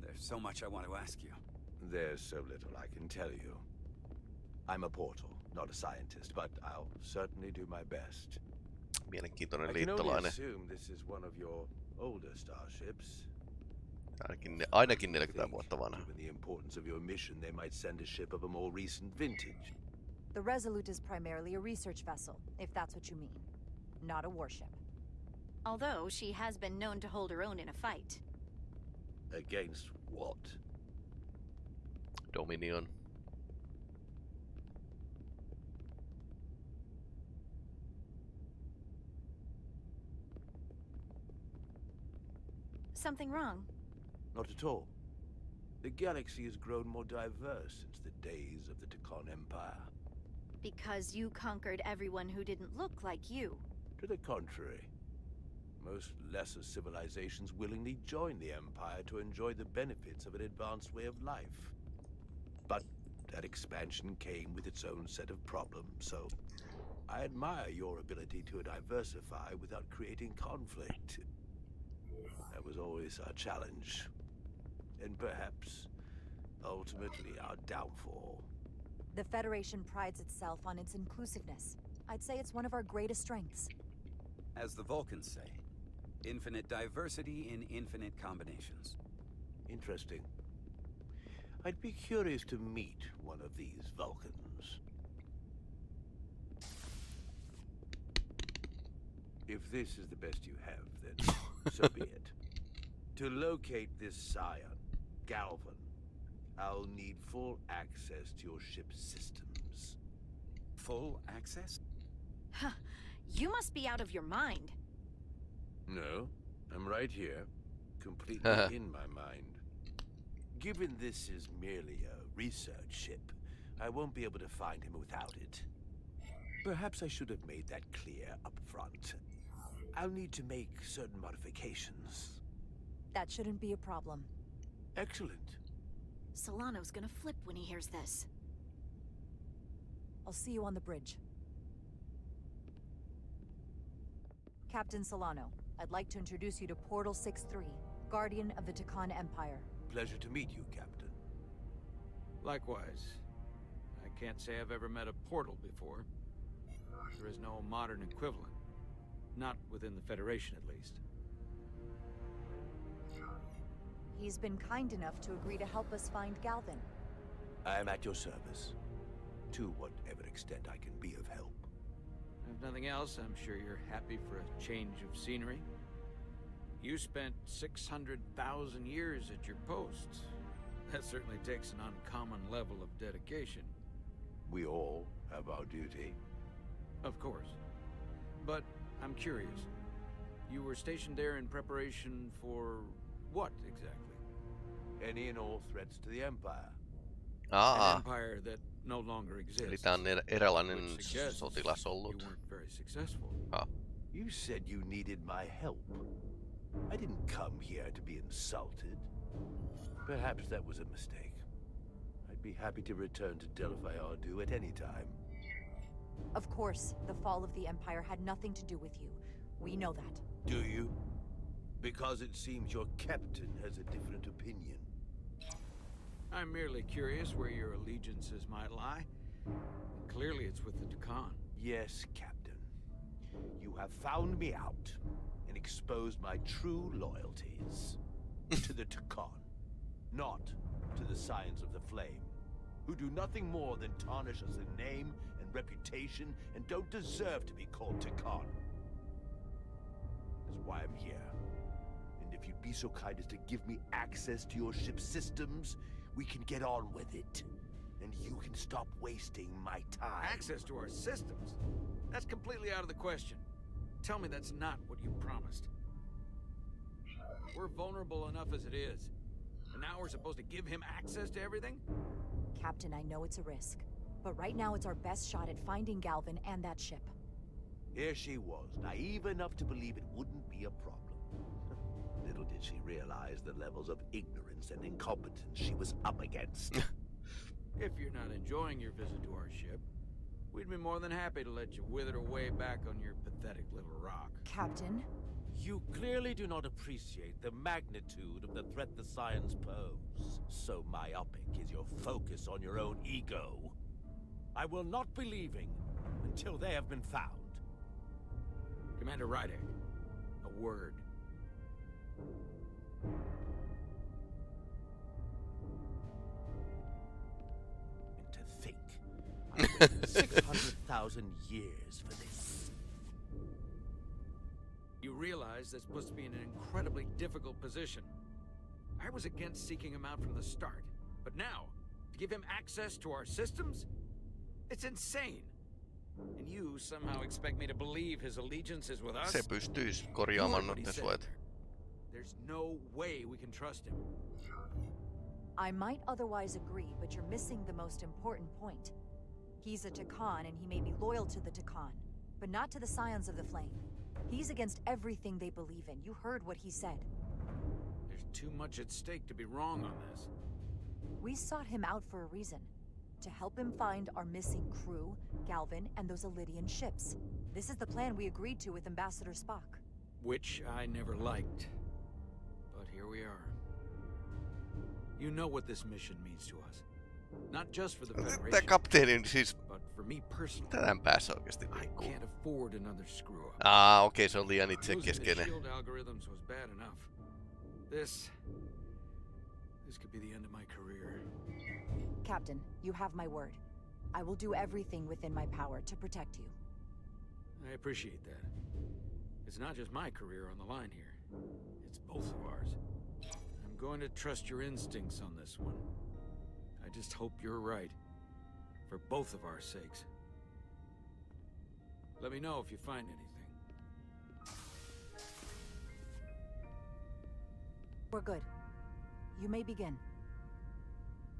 There's so much I want to ask you. There's so little I can tell you. I'm a portal, not a scientist, but I'll certainly do my best. Mielenkiintoinen I can only liittolainen. assume this is one of your older starships. Ainakin 40 vuotta vanha. Given the importance of your mission, they might send a ship of a more recent vintage. The Resolute is primarily a research vessel, if that's what you mean. Not a warship. Although she has been known to hold her own in a fight. Against what? Dominion. Something wrong? Not at all. The galaxy has grown more diverse since the days of the Tekon Empire. Because you conquered everyone who didn't look like you. To the contrary. Most lesser civilizations willingly join the Empire to enjoy the benefits of an advanced way of life. But that expansion came with its own set of problems, so I admire your ability to diversify without creating conflict. That was always our challenge. And perhaps, ultimately, our downfall. The Federation prides itself on its inclusiveness. I'd say it's one of our greatest strengths. As the Vulcans say, infinite diversity in infinite combinations. Interesting. I'd be curious to meet one of these Vulcans. If this is the best you have, then so be it. To locate this scion, Galvan, I'll need full access to your ship's systems. Full access? Huh. You must be out of your mind. No, I'm right here, completely in my mind. Given this is merely a research ship, I won't be able to find him without it. Perhaps I should have made that clear up front. I'll need to make certain modifications. That shouldn't be a problem. Excellent. Solano's gonna flip when he hears this. I'll see you on the bridge. Captain Solano, I'd like to introduce you to Portal 6-3, Guardian of the Tekon Empire. Pleasure to meet you, Captain. Likewise. I can't say I've ever met a portal before. There is no modern equivalent. Not within the Federation, at least. He's been kind enough to agree to help us find Galvan. I am at your service. To whatever extent I can be of help. If nothing else, I'm sure you're happy for a change of scenery. You spent 600,000 years at your post. That certainly takes an uncommon level of dedication. We all have our duty. Of course. But I'm curious. You were stationed there in preparation for what exactly? Any and all threats to the Empire. An empire that no longer exists. Eli tää on eräänlainen sotilas ollut. You weren't very successful. You said you needed my help. I didn't come here to be insulted. Perhaps that was a mistake. I'd be happy to return to Delphi Ardu at any time. Of course, the fall of the Empire had nothing to do with you. We know that. Do you? Because it seems your captain has a different opinion. I'm merely curious where your allegiances might lie. Clearly it's with the Tekon. Yes, Captain. You have found me out and exposed my true loyalties. To the Tekon, not to the Scions of the Flame, who do nothing more than tarnish us in name and reputation and don't deserve to be called Tekon. That's why I'm here. And if you'd be so kind as to give me access to your ship's systems, we can get on with it. And you can stop wasting my time. Access to our systems? That's completely out of the question. Tell me that's not what you promised. We're vulnerable enough as it is. And now we're supposed to give him access to everything? Captain, I know it's a risk. But right now it's our best shot at finding Galvan and that ship. Here she was, naive enough to believe it wouldn't be a problem. Little did she realize the levels of ignorance and incompetence she was up against. If you're not enjoying your visit to our ship, we'd be more than happy to let you wither away back on your pathetic little rock. Captain? You clearly do not appreciate the magnitude of the threat the Scions pose. So myopic is your focus on your own ego. I will not be leaving until they have been found. Commander Rydek, a word. And to think, I waited 600,000 years for this. You realize this puts me in an incredibly difficult position. I was against seeking him out from the start, but now, to give him access to our systems? It's insane. And you somehow expect me to believe his allegiance is with us? Se pystyis korjaamaan noiden suojat. There's no way we can trust him. I might otherwise agree, but you're missing the most important point. He's a Takan, and he may be loyal to the Takan, but not to the Scions of the Flame. He's against everything they believe in. You heard what he said. There's too much at stake to be wrong on this. We sought him out for a reason. To help him find our missing crew, Galvin, and those Elydian ships. This is the plan we agreed to with Ambassador Spock. Which I never liked. But here we are. You know what this mission means to us. Not just for the Federation, Tää kapteeni siis... but for me personally. Tänään päässä oikeesti I can't afford another screw up. Okei, se on liian itsekeskeinen. Losing the shield algorithms was bad enough. This could be the end of my career. Captain, you have my word. I will do everything within my power to protect you. I appreciate that. It's not just my career on the line here. It's both of ours. I'm going to trust your instincts on this one. I just hope you're right. For both of our sakes. Let me know if you find anything. We're good. You may begin.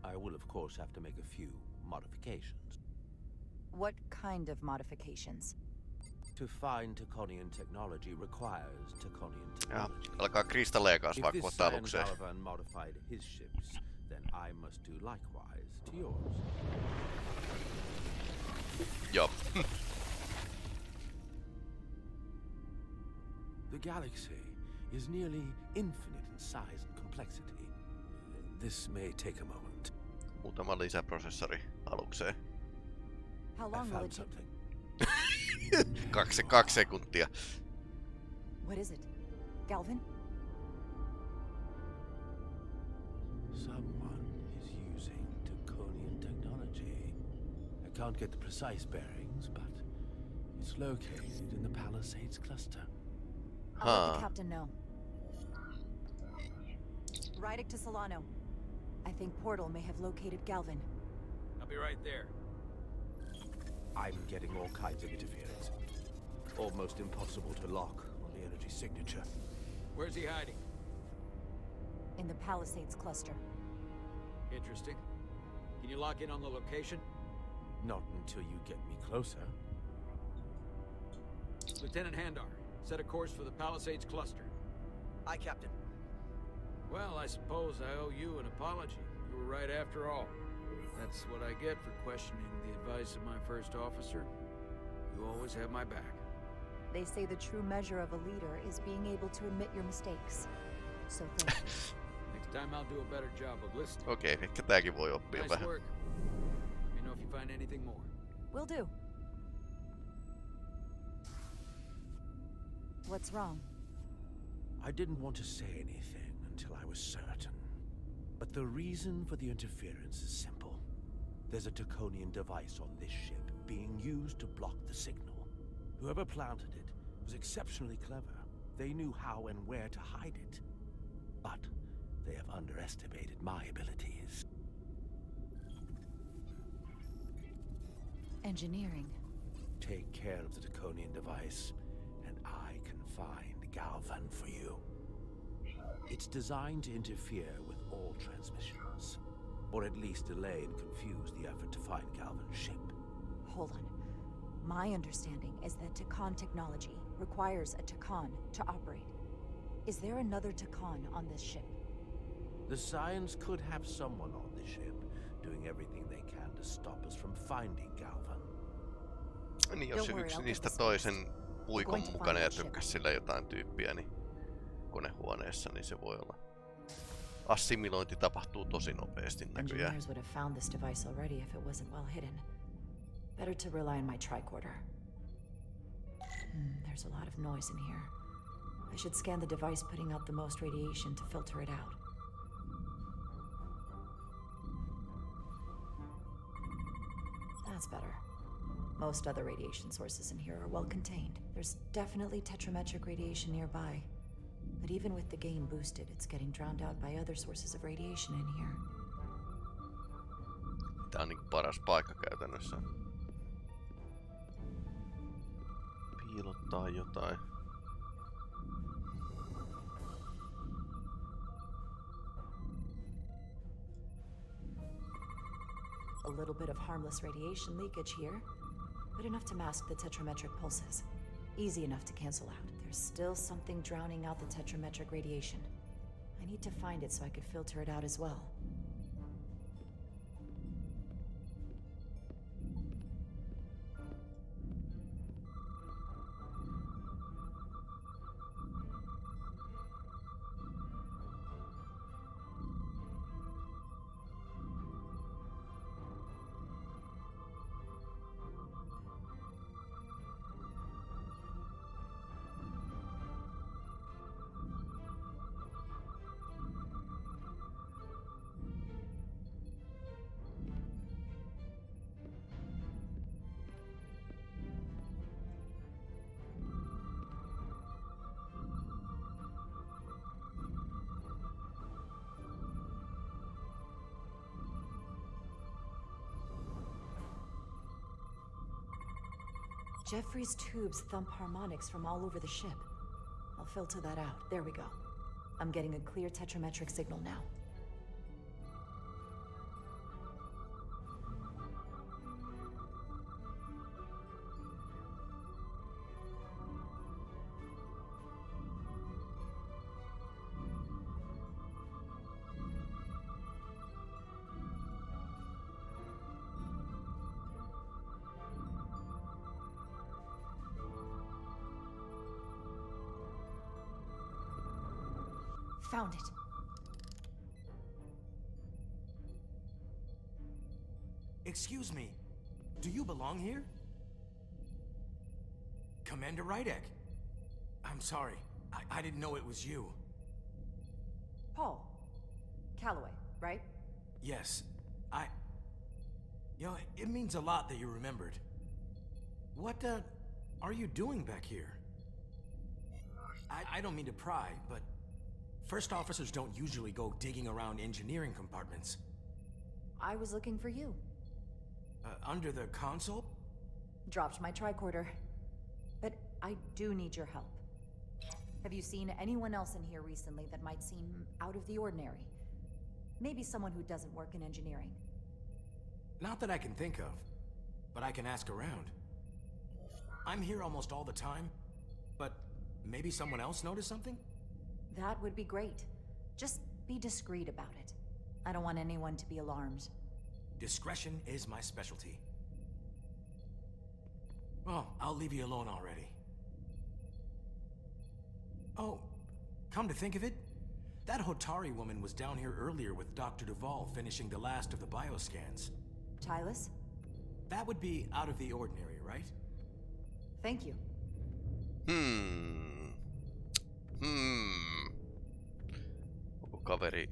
I will, of course, have to make a few modifications. What kind of modifications? To find Taconian technology requires Taconian technology. Alkaa kristalleja kasvaa If this kohta Scion alukseen. Galvan modified his ships, then I must do likewise to yours. Joo. The galaxy is nearly infinite in size and complexity. This may take a moment. Muutama lisäprosessori alukseen. How long will it take? Something. 2 sekuntia. What is it? Galvin? Someone is using Taconian technology. I can't get the precise bearings, but it's located in the Palisades cluster. I'll let the captain know. Riding to Solano. I think Portal may have located Galvin. I'll be right there. I'm getting all kinds of interference. Almost impossible to lock on the energy signature. Where's he hiding? In the Palisades cluster. Interesting. Can you lock in on the location? Not until you get me closer. Lieutenant Handar, set a course for the Palisades cluster. Aye, Captain. Well, I suppose I owe you an apology. You were right after all. That's what I get for questioning the advice of my first officer. You always have my back. They say the true measure of a leader is being able to admit your mistakes. So thank you. Next time I'll do a better job of listening. Okei, ehkä tääkin voi oppia Nice vähän. work. Let me know if you find anything more. Will do. What's wrong? I didn't want to say anything until I was certain. But the reason for the interference is simple. There's a Taconian device on this ship being used to block the signal. Whoever planted it was exceptionally clever. They knew how and where to hide it. But they have underestimated my abilities. Engineering. Take care of the Taconian device, and I can find Galvan for you. It's designed to interfere with all transmissions, or at least delay and confuse the effort to find Galvan's ship. Hold on. My understanding is that Takan technology requires a Takan to operate. Is there another Takan on this ship? The Scions could have someone on the ship, doing everything they can to stop us from finding Galvan. Niin jos yksi niistä toisen puikon mukana ja tykkäs sillä jotain tyyppiä, niin konehuoneessa, niin se voi olla. Assimilointi tapahtuu tosi nopeasti näköjään. Engineers would have found this device already if it wasn't well hidden. Better to rely on my tricorder. There's a lot of noise in here. I should scan the device putting out the most radiation to filter it out. That's better. Most other radiation sources in here are well contained. There's definitely tetrametric radiation nearby. But even with the gain boosted, it's getting drowned out by other sources of radiation in here. Tää on niinku paras paikka käytännössä. Piilottaa jotain. A little bit of harmless radiation leakage here, but enough to mask the tetrametric pulses. Easy enough to cancel out. There's still something drowning out the tetrametric radiation. I need to find it so I could filter it out as well. Jeffrey's tubes thump harmonics from all over the ship. I'll filter that out. There we go. I'm getting a clear tetrametric signal now. Found it. Excuse me. Do you belong here? Commander Rydek. I'm sorry. I didn't know it was you. Paul. Calloway, right? Yes. You know, it means a lot that you remembered. What, are you doing back here? I don't mean to pry, but first officers don't usually go digging around engineering compartments. I was looking for you. Under the console? Dropped my tricorder. But I do need your help. Have you seen anyone else in here recently that might seem out of the ordinary? Maybe someone who doesn't work in engineering. Not that I can think of, but I can ask around. I'm here almost all the time, but maybe someone else noticed something? That would be great. Just be discreet about it. I don't want anyone to be alarmed. Discretion is my specialty. Well, I'll leave you alone already. Oh, come to think of it, that Hotari woman was down here earlier with Dr. Duvall finishing the last of the bioscans. Tylus? That would be out of the ordinary, right? Thank you. Onko kaveri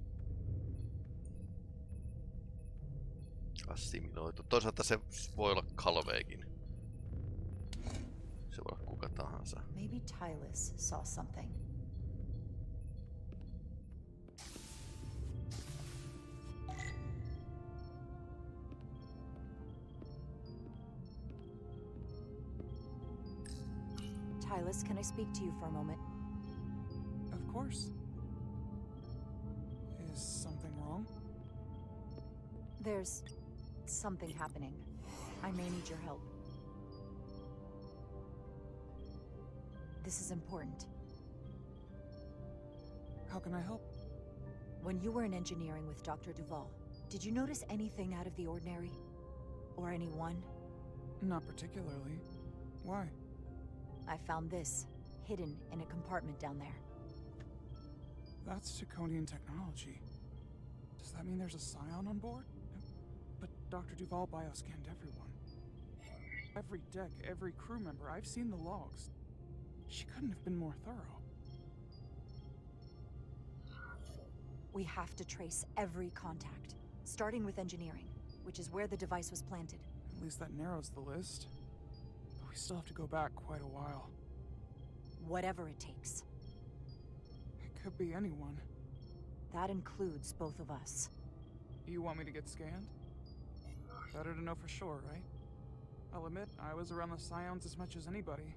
assimiloitu? Toisaalta se voi olla Calveykin. Se voi olla kuka tahansa. Maybe Tylus saw something. Tylus, can I speak to you for a moment? Of course. Is something wrong? There's something happening. I may need your help. This is important. How can I help? When you were in engineering with Dr. Duvall, did you notice anything out of the ordinary? Or anyone? Not particularly. Why? I found this, hidden in a compartment down there. That's Draconian technology. Does that mean there's a scion on board? But Dr. Duvall bioscanned everyone. Every deck, every crew member. I've seen the logs. She couldn't have been more thorough. We have to trace every contact, starting with engineering, which is where the device was planted. At least that narrows the list. But we still have to go back quite a while. Whatever it takes. It could be anyone. That includes both of us. You want me to get scanned? Better to know for sure, right? I'll admit, I was around the Scions as much as anybody.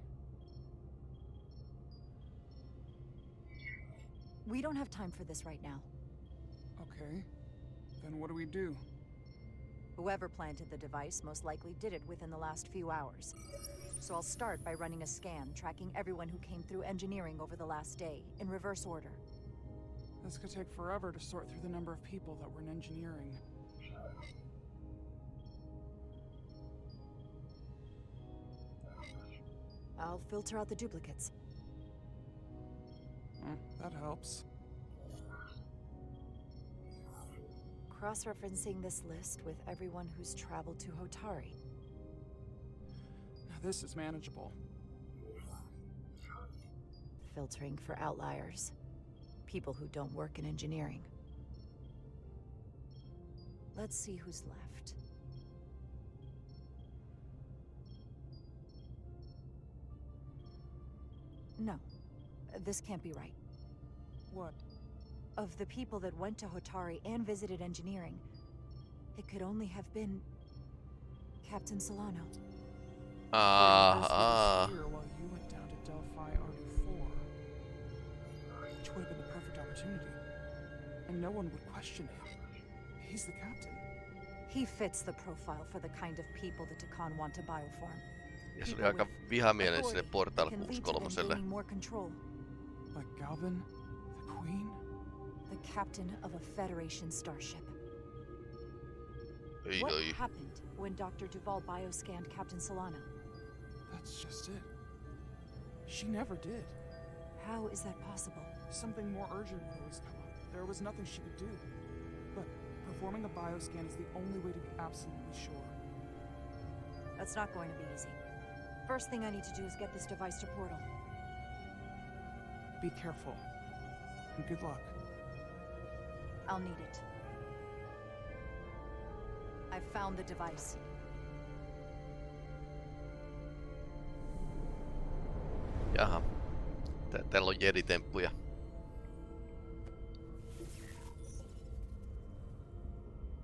We don't have time for this right now. Okay. Then what do we do? Whoever planted the device most likely did it within the last few hours. So I'll start by running a scan, tracking everyone who came through engineering over the last day, in reverse order. This could take forever to sort through the number of people that were in engineering. I'll filter out the duplicates. That helps. Cross-referencing this list with everyone who's traveled to Hotari. Now this is manageable. Filtering for outliers. People who don't work in engineering. Let's see who's left. No, this can't be right. What? Of the people that went to Hotari and visited engineering, it could only have been Captain Solano. Here while you went down to Delphi RD4, which would have been the perfect opportunity, and no one would question him. He's the captain. He fits the profile for the kind of people the Takan want to bioform. Ja se oli aika vihamielinen sille Portal 6-3:lle. Like Galvin, the Queen? The captain of a Federation starship. Oi, What oi. happened when Dr. Duval bioscanned Captain Solano? That's just it. She never did. How is that possible? Something more urgent would always come up. There was nothing she could do. But performing a bioscan is the only way to be absolutely sure. That's not going to be easy. First thing I need to do is get this device to Portal. Be careful. And good luck. I'll need it. I found the device. Jaha. Täällä on jeditemppuja.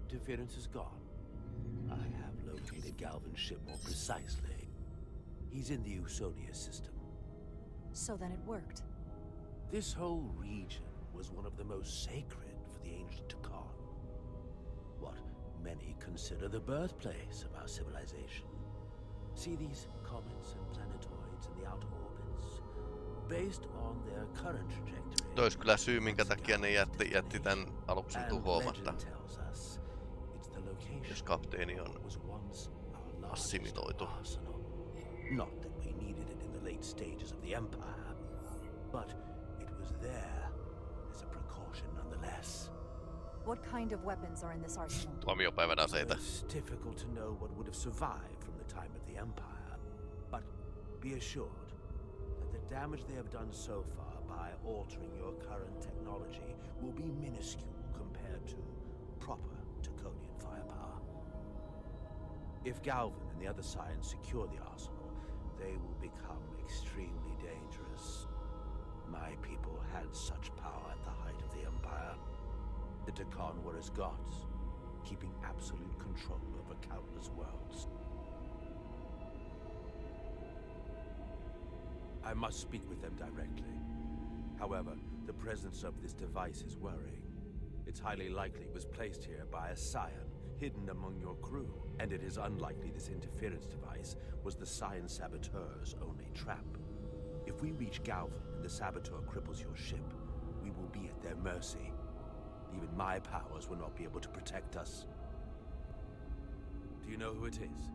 Interference is gone. I have located Galvin's ship more precisely. He's in the Usonia system. So then it worked. This whole region was one of the most sacred for the ancient Takan. What many consider the birthplace of our civilization. See these comets and planetoids in the outer orbits? Based on their current trajectory. Toi olisi kyllä syy, minkä takia ne jätti tän aluksen tuhoamatta. Jos kapteeni on assimiloitu. Not that we needed it in the late stages of the Empire, but it was there as a precaution nonetheless. What kind of weapons are in this arsenal? Tuomiopäivän aseita. It's difficult to know what would have survived from the time of the Empire, but be assured that the damage they have done so far by altering your current technology will be minuscule compared to proper Taconian firepower. If Galvin and the other Scions secure the arsenal, they will become extremely dangerous. My people had such power at the height of the Empire. The Takan were as gods, keeping absolute control over countless worlds. I must speak with them directly. However, the presence of this device is worrying. It's highly likely it was placed here by a Scion, hidden among your crew, and it is unlikely this interference device was the Scion Saboteur's only trap. If we reach Galvin and the Saboteur cripples your ship, we will be at their mercy. Even my powers will not be able to protect us. Do you know who it is?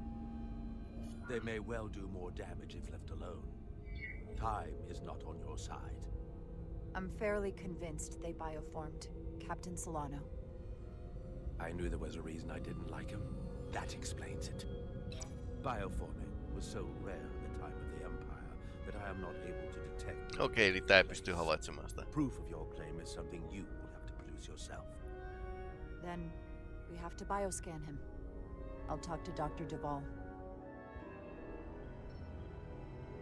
They may well do more damage if left alone. Time is not on your side. I'm fairly convinced they bioformed Captain Solano. I knew there was a reason I didn't like him. That explains it. Bioforming was so rare at the time of the Empire that I am not able to detect. Okei, eli tää ei pysty havaitsemaan sitä. Proof of your claim is something you will have to produce yourself. Then we have to bioscan him. I'll talk to Dr. Duval.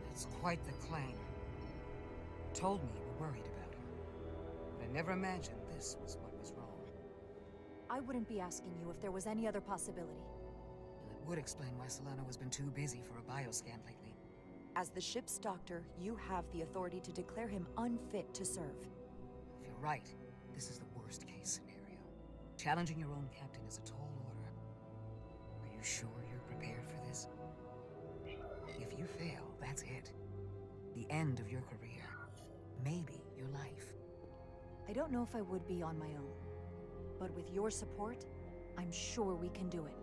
That's quite the claim. Told me you were worried about him. But I never imagined this was what was wrong. I wouldn't be asking you if there was any other possibility. Well, it would explain why Solano has been too busy for a bioscan lately. As the ship's doctor, you have the authority to declare him unfit to serve. If you're right, this is the worst case scenario. Challenging your own captain is a tall order. sure you're prepared for this? If you fail, that's it. The end of your career. Maybe your life. I don't know if I would be on my own, but with your support, I'm sure we can do it.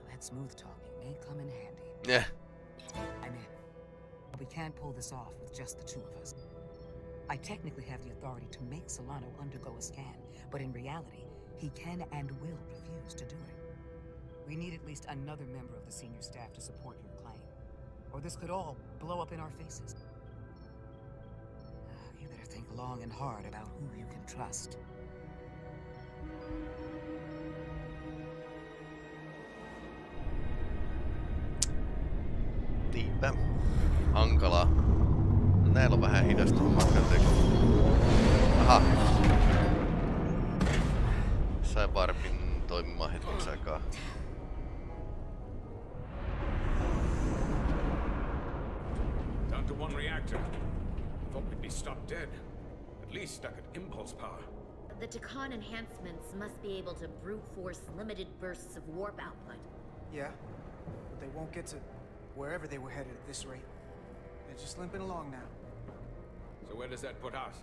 That smooth talking may come in handy. Yeah. I'm in. We can't pull this off with just the two of us. I technically have the authority to make Solano undergo a scan, but in reality, he can and will refuse to do it. We need at least another member of the senior staff to support your claim, or this could all blow up in our faces. You better think long and hard about who you can trust. Niinpä. Hankalaa. Näillä on vähän hidastunut matkanteko. Aha. Sain varpin toimimaan hetkeksi aikaa. Down to one reactor. Thought we'd be stopped dead. At least stuck at impulse power. The Takan enhancements must be able to brute force limited bursts of warp output. Yeah, but they won't get to wherever they were headed at this rate. They're just limping along now. So where does that put us?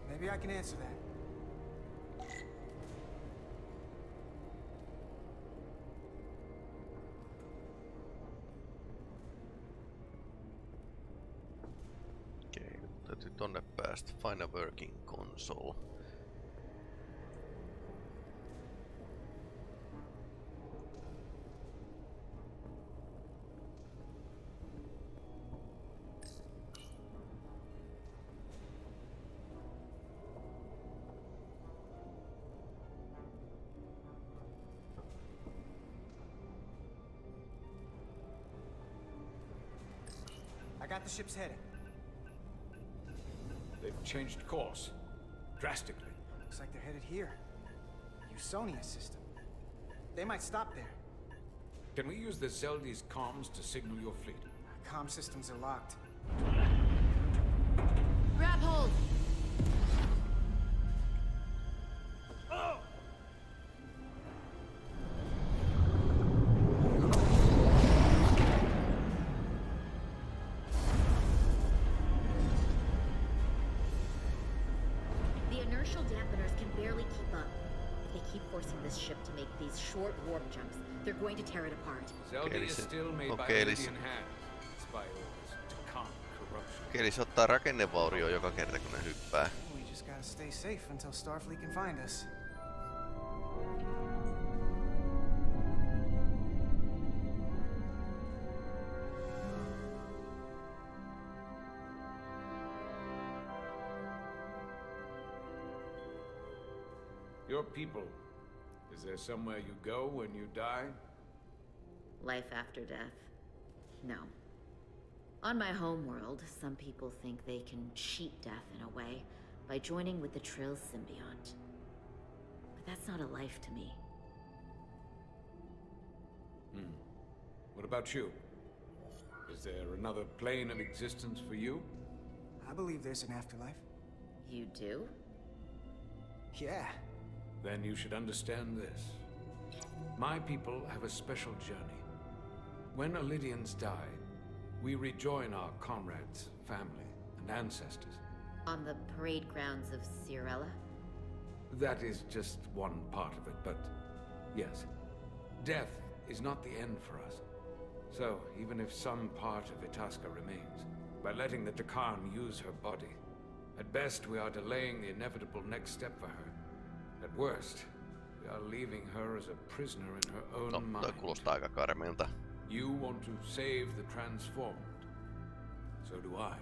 Maybe I can answer that. Okei, täytyy tonne päästä. Find a working console. I got the ship's heading. They've changed course. Drastically. Looks like they're headed here. Usonia system. They might stop there. Can we use the Zeldi's comms to signal your fleet? Comm systems are locked. Grab hold! Oh! The inertial dampeners can barely keep up. If they keep forcing this ship to make these short warp jumps, they're going to tear it apart. Zelda is still made by Indian hands. It's by orders to calm corruption. Okei, eli se ottaa rakennevaurio joka kerta kun ne hyppää. We just gotta stay safe until Starfleet can find us. Your people. Is there somewhere you go when you die? Life after death? No. On my homeworld, some people think they can cheat death in a way by joining with the Trill symbiont. But that's not a life to me. What about you? Is there another plane of existence for you? I believe there's an afterlife. You do? Yeah. Then you should understand this. My people have a special journey. When Illydians die, we rejoin our comrades, family, and ancestors. On the parade grounds of Cirella? That is just one part of it, but yes. Death is not the end for us. So, even if some part of Itasca remains, by letting the Takan use her body, at best we are delaying the inevitable next step for her. At worst, we are leaving her as a prisoner in her own mind. Toi kuulostaa aika karmeelta. You want to save the transformed. So do I.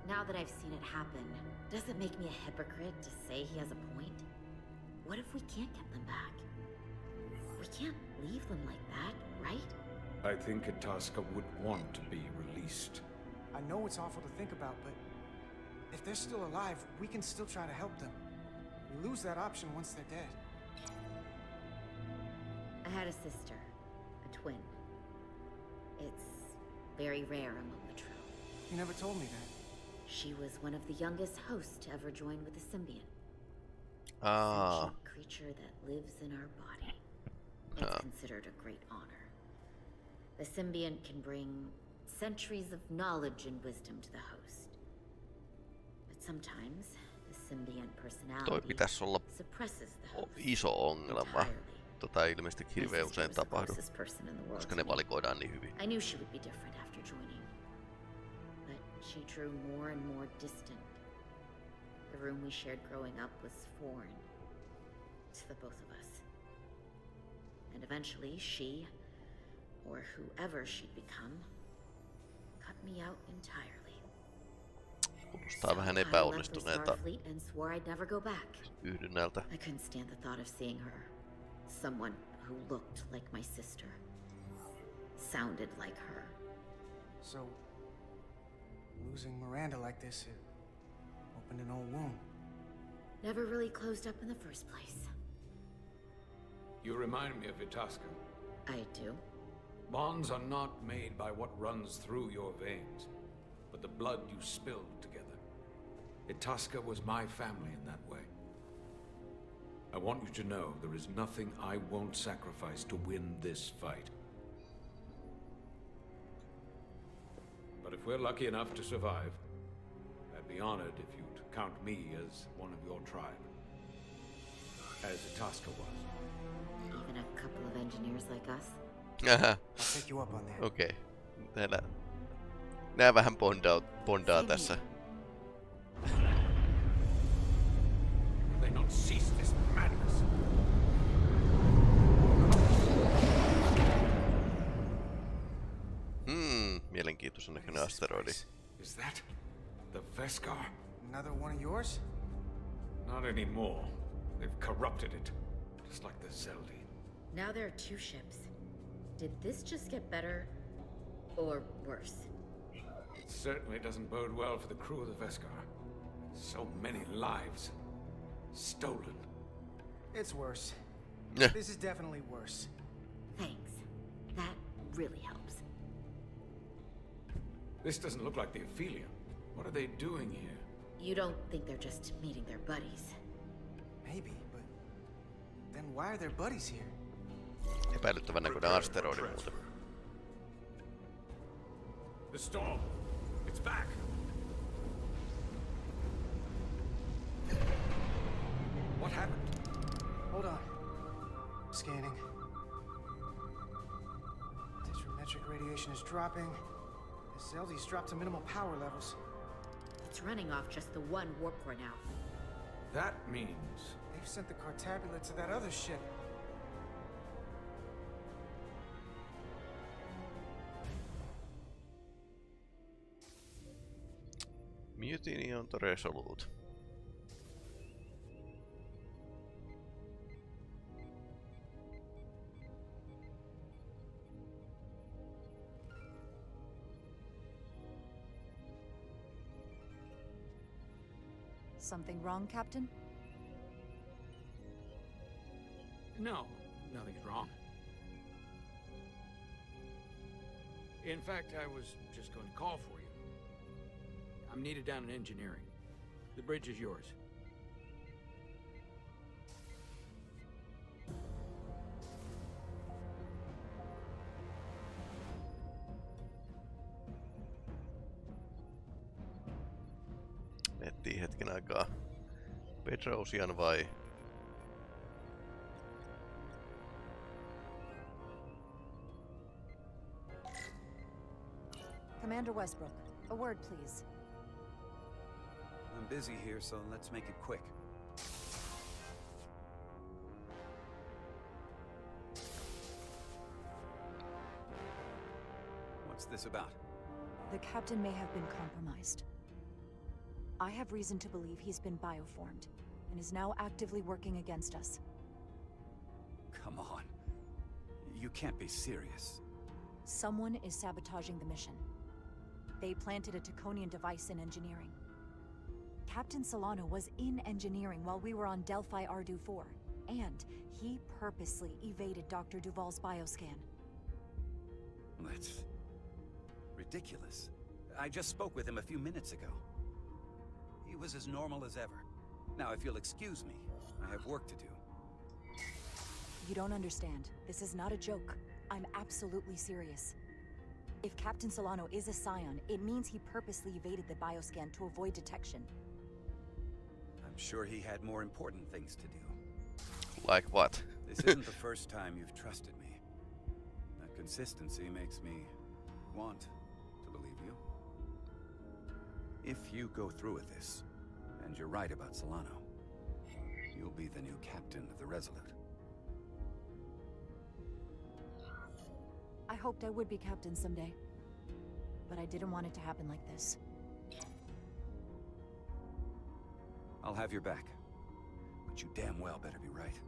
Now that I've seen it happen, does it make me a hypocrite to say he has a point? What if we can't get them back? We can't leave them like that, right? I think Itasca would want to be released. I know it's awful to think about, but if they're still alive, we can still try to help them. We lose that option once they're dead. I had a sister, a twin. It's very rare among the Trill. You never told me that. She was one of the youngest hosts to ever join with the symbiont. Ah. Sentient creature that lives in our body. It's considered a great honor. The symbiont can bring centuries of knowledge and wisdom to the host. But sometimes the symbiont Toi personality pitäisi olla suppresses the host iso ongelma. Tota ei ilmeisesti hirveän usein tapahdu, koska ne valikoidaan niin hyvin. I knew she would be different after joining. But she drew more and more distant. The room we shared growing up was foreign to the both of us. And eventually she, or whoever she'd become, cut me out entirely. Kuulostaa vähän epäonnistuneelta and swore I'd never go back. yhdynnältä. I couldn't stand the thought of seeing her. Someone who looked like my sister. Sounded like her. So, losing Miranda like this, it opened an old wound. Never really closed up in the first place. You remind me of Itasca. I do. Bonds are not made by what runs through your veins, but the blood you spilled together. Itasca was my family in that way. I want you to know there is nothing I won't sacrifice to win this fight. But if we're lucky enough to survive, I'd be honored if you'd count me as one of your tribe. As Itasca was. Even a couple of engineers like us? I'll take you up on that. Okei. Nää vähän bondaa tässä. They not cease this madness. Mielenkiintoisen näköinen asteroidi. Is that the Veskar? Another one of yours? Not anymore. They've corrupted it, just like the Zeldi. Now there are 2 ships. Did this just get better or worse? It certainly doesn't bode well for the crew of the Veskar. So many lives stolen. It's worse. Yeah. This is definitely worse. Thanks. That really helps. This doesn't look like the Ophelia. What are they doing here? You don't think they're just meeting their buddies? Maybe, but then why are their buddies here? Epäilyttävän näköinen asteroidi muuten. The storm. It's back. What happened? Hold on. Scanning. Tetrametric radiation is dropping. The Zeldi's dropped to minimal power levels. It's running off just the one warp core now. That means... They've sent the Cartabula to that other ship. Mutiny on the Resolute. Something wrong, Captain? No, nothing's wrong. In fact, I was just going to call for you. I'm needed down in engineering. The bridge is yours. Miettii hetken aikaa. Petrosian vai? Commander Westbrook, a word, please. I'm busy here, so let's make it quick. What's this about? The captain may have been compromised. I have reason to believe he's been bioformed, and is now actively working against us. Come on. You can't be serious. Someone is sabotaging the mission. They planted a Taconian device in engineering. Captain Solano was in engineering while we were on Delphi Ardu-4, and he purposely evaded Dr. Duval's bioscan. That's ridiculous. I just spoke with him a few minutes ago. He was as normal as ever. Now, if you'll excuse me, I have work to do. You don't understand. This is not a joke. I'm absolutely serious. If Captain Solano is a Scion, it means he purposely evaded the bioscan to avoid detection. I'm sure he had more important things to do. Like what? This isn't the first time you've trusted me. That consistency makes me want to believe you. If you go through with this, and you're right about Solano, you'll be the new captain of the Resolute. I hoped I would be captain someday. But I didn't want it to happen like this. I'll have your back. But you damn well better be right.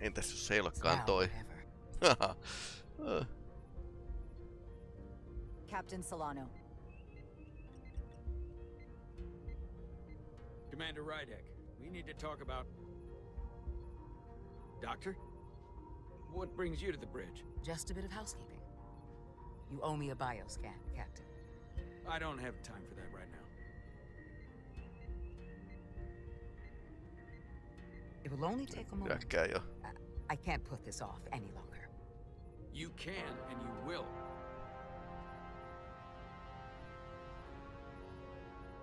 Entäs jos se ei olekaan toi? Captain Solano. Commander Rydek, we need to talk about... Doctor? What brings you to the bridge? Just a bit of housekeeping. You owe me a bioscan, Captain. I don't have time for that right now. It will only take a moment. I can't put this off any longer. You can, and you will.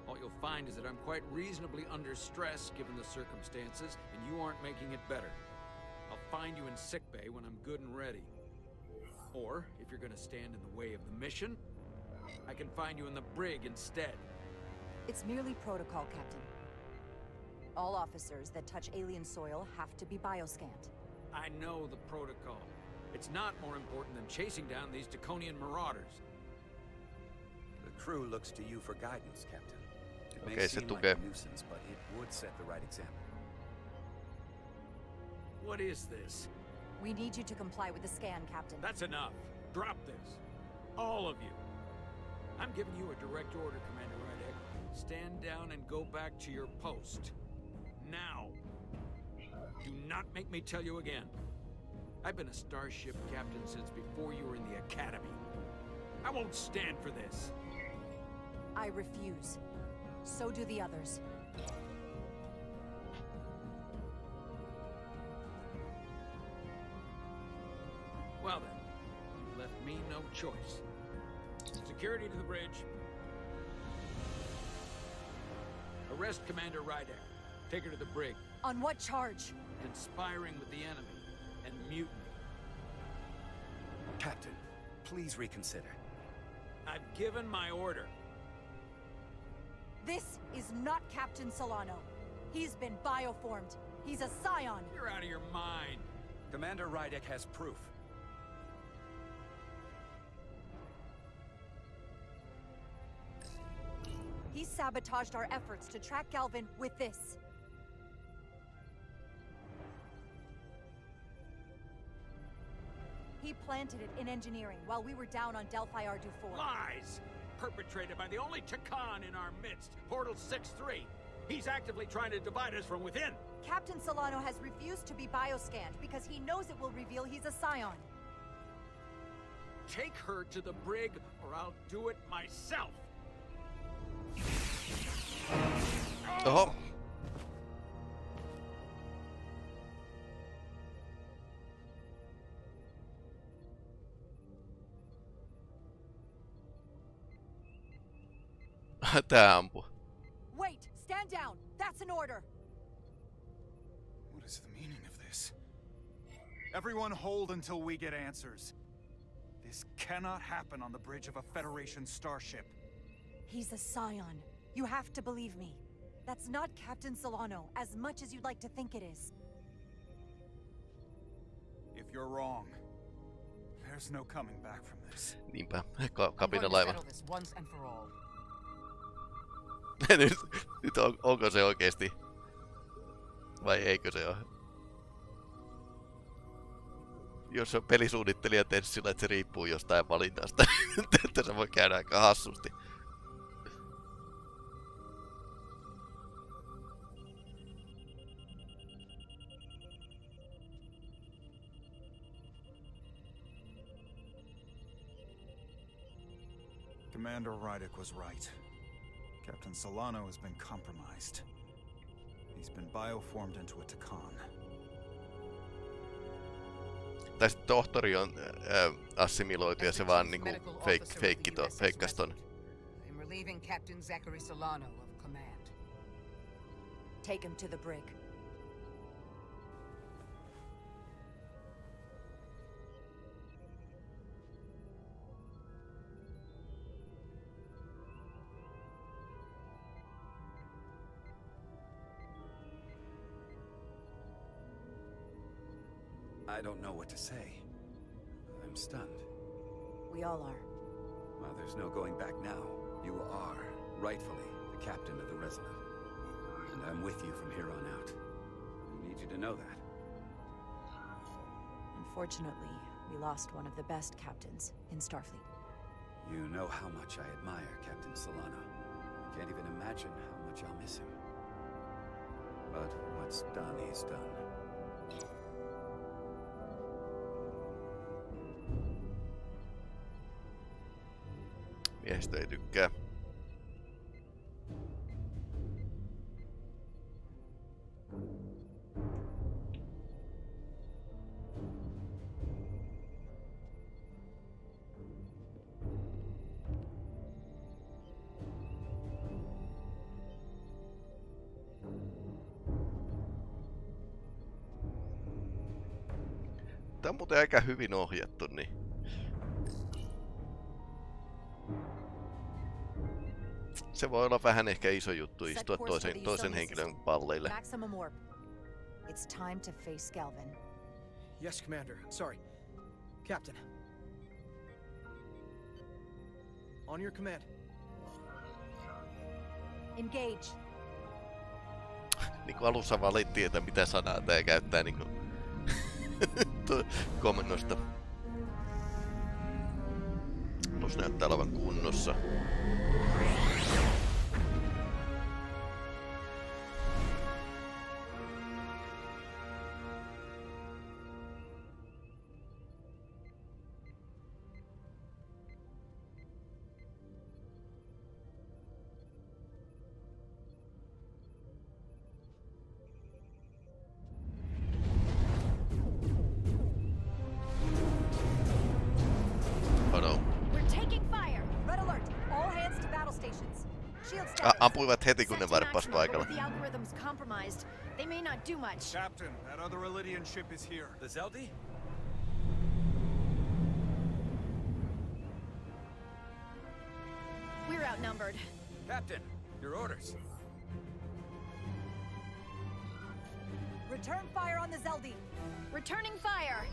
All you'll find is that I'm quite reasonably under stress given the circumstances, and you aren't making it better. I'll find you in sickbay when I'm good and ready. Or, if you're gonna stand in the way of the mission, I can find you in the brig instead. It's merely protocol, Captain. All officers that touch alien soil have to be bioscanned. I know the protocol. It's not more important than chasing down these Draconian marauders. The crew looks to you for guidance, Captain. It may Okay, seem se like tukee. a nuisance, but it would set the right example. What is this? We need you to comply with the scan, Captain. That's enough. Drop this. All of you. I'm giving you a direct order, Commander Rydek. Stand down and go back to your post. Now. Do not make me tell you again. I've been a starship captain since before you were in the academy. I won't stand for this. I refuse. So do the others. Well then, you left me no choice. Security to the bridge. Arrest Commander Rydek. Take her to the brig. On what charge? Conspiring with the enemy and mutiny. Captain, please reconsider. I've given my order. This is not Captain Solano. He's been bioformed. He's a Scion. You're out of your mind. Commander Rydek has proof. He sabotaged our efforts to track Galvin with this. He planted it in engineering while we were down on Delphi Ardu 4. Lies! Perpetrated by the only Takan in our midst, Portal 6-3. He's actively trying to divide us from within. Captain Solano has refused to be bioscanned because he knows it will reveal he's a Scion. Take her to the brig, or I'll do it myself. Oho. Tää ampuu. Wait! Stand down! That's an order! What is the meaning of this? Everyone hold until we get answers. This cannot happen on the bridge of a Federation starship. He's a Scion. You have to believe me. That's not Captain Solano, as much as you'd like to think it is. If you're wrong, there's no coming back from this. Niinpä, kapinalaiva. Once and for all. nyt onko se oikeesti? Vai eikö se ole? jos on pelisuunnittelija tehnyt sillä, että se riippuu jostain valinnasta, että se voi käydä aika hassusti. Commander Rydick was right. Captain Solano has been compromised. He's been bioformed into a Takan. Tai sitten tohtori on assimiloitu ja se vaan niinku feikkas ton. I'm relieving Captain Zachary Solano of command. Take him to the brig. I don't know what to say. I'm stunned. We all are. Well, there's no going back now. You are, rightfully, the captain of the Resolute. And I'm with you from here on out. I need you to know that. Unfortunately, we lost one of the best captains in Starfleet. You know how much I admire Captain Solano. I can't even imagine how much I'll miss him. But what's done is done. Miehistä ei tykkää. Tää on muuten aika hyvin ohjattu, niin se voi olla vähän ehkä iso juttu istua toisen henkilön palleille. Maximum warp. It's time to face Galvin. Yes, Commander. Sorry. Captain. On your command. Engage. Niinku alussa valittiin, että mitä sanaa tää käyttää niinku komennosta. Alus näyttää olevan kunnossa. Ampuivat heti kun ne varppas paikalla. Captain, that other Elydian ship is here. The Zeldi? We're outnumbered. Captain, your orders. Return fire on the Zeldi. Returning fire.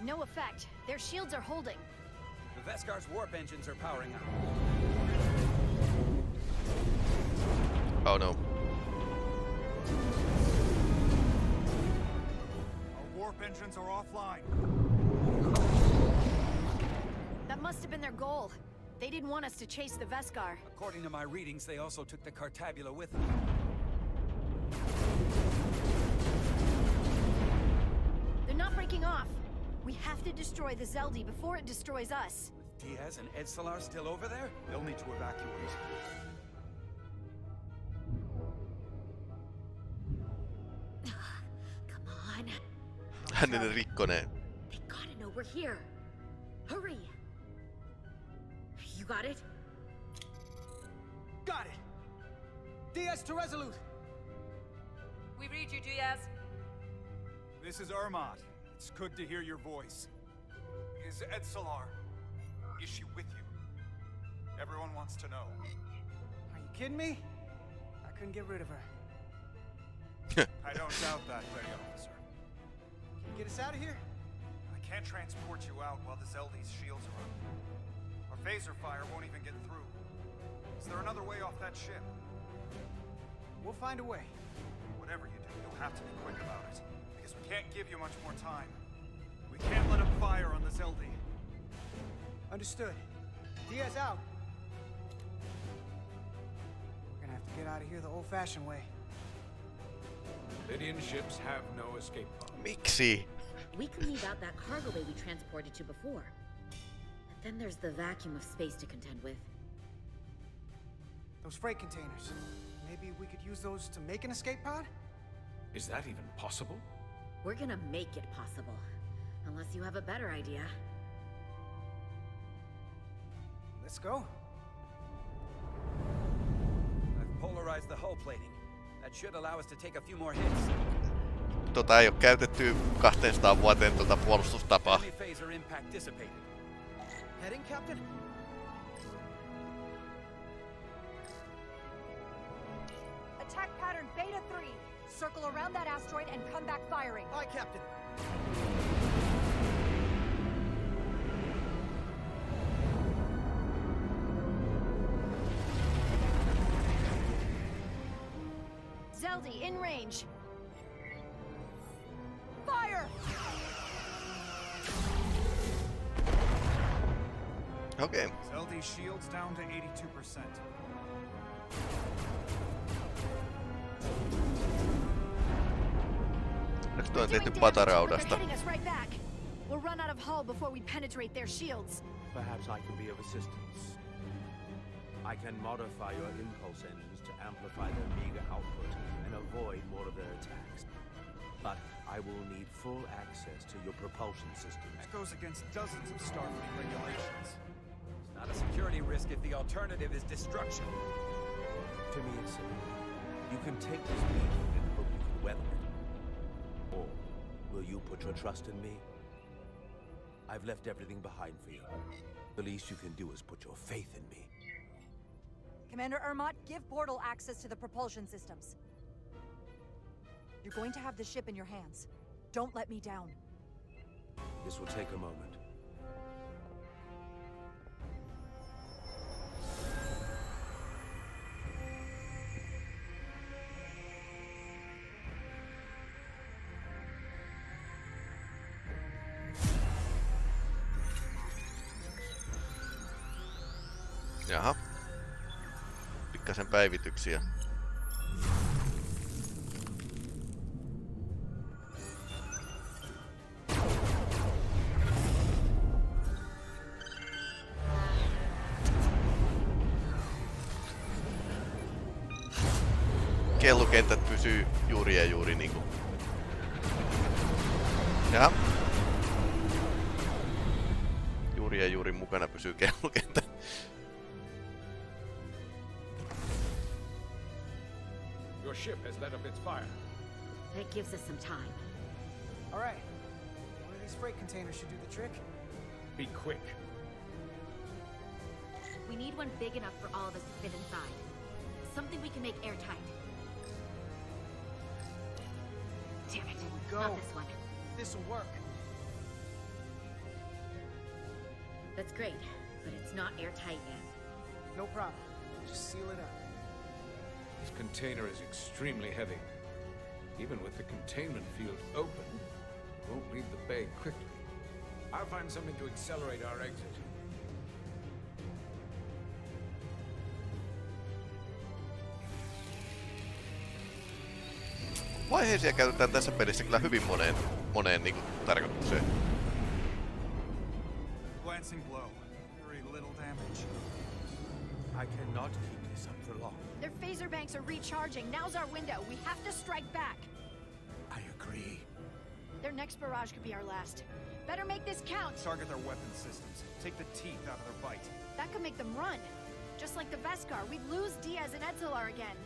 No effect. Their shields are holding. The Veskar's warp engines are powering up. Oh no. Our warp engines are offline. That must have been their goal. They didn't want us to chase the Veskar. According to my readings, they also took the Cartabula with them. They're not breaking off. We have to destroy the Zeldi before it destroys us. With Diaz and Edsalar still over there? They'll need to evacuate. Come on. Hänen rikkoneen. They gotta know we're here. Hurry. You got it? Got it. Diaz to Resolute. We read you, Diaz. This is Ermot. It's good to hear your voice. Is Edsalar? Is she with you? Everyone wants to know. Are you kidding me? I couldn't get rid of her. I don't doubt that, Petty Officer. Can you get us out of here? I can't transport you out while the Zeldi's shields are up. Our phaser fire won't even get through. Is there another way off that ship? We'll find a way. Whatever you do, you'll have to be quick about it. Because we can't give you much more time. We can't let him fire on the Zeldi. Understood. Diaz out. We're gonna have to get out of here the old-fashioned way. Lydian ships have no escape pod. Miksi? We can leave out that cargo bay we transported to before. But then there's the vacuum of space to contend with. Those freight containers. Maybe we could use those to make an escape pod? Is that even possible? We're gonna make it possible. Unless you have a better idea. Let's go. I've polarized the hull plating. That should allow us to take a few more hits. Tota ei oo käytetty 200 vuoteen puolustustapaa. Enemy phaser impact dissipated. Heading, Captain? Attack pattern Beta 3. Circle around that asteroid and come back firing. Aye, Captain. Zeldi, in range. Fire! Okei. Zeldi shields down to 82%. Onneksi toi on tehty pataraudasta. They're hitting us right back. We'll run out of hull before we penetrate their shields. Perhaps I can be of assistance. I can modify your impulse engines to amplify their meager output and avoid more of their attacks. But I will need full access to your propulsion systems. That goes against dozens of Starfleet regulations. It's not a security risk if the alternative is destruction. To me, it's simple. You can take this beam and hope you can weather it. Or will you put your trust in me? I've left everything behind for you. The least you can do is put your faith in me. Commander Ermot, give portal access to the propulsion systems. You're going to have the ship in your hands. Don't let me down. This will take a moment. Jaha. Pikkasen päivityksiä. Kellukentät pysyy juuri ja juuri niinku. Jaha. Juuri ja juuri mukana pysyy kellukenttä. Your ship has let up its fire. That gives us some time. All right. One of these freight containers should do the trick. Be quick. We need one big enough for all of us to fit inside. Something we can make airtight. Damn it. Here we go. Not this one. This'll work. That's great, but it's not airtight yet. No problem. Just seal it up. This container is extremely heavy. Even with the containment field open, it won't leave the bay quickly. I'll find something to accelerate our exit. Vaiheisia käytetään tässä pelissä kyllä hyvin moneen niinku tarkoitukseen. Glancing blow. Very little damage. I cannot keep this up for long. Their phaser banks are recharging. Now's our window. We have to strike back. I agree. Their next barrage could be our last. Better make this count. Target their weapon systems. Take the teeth out of their bite. That could make them run. Just like the Veskar, we'd lose Diaz and Etzelar again.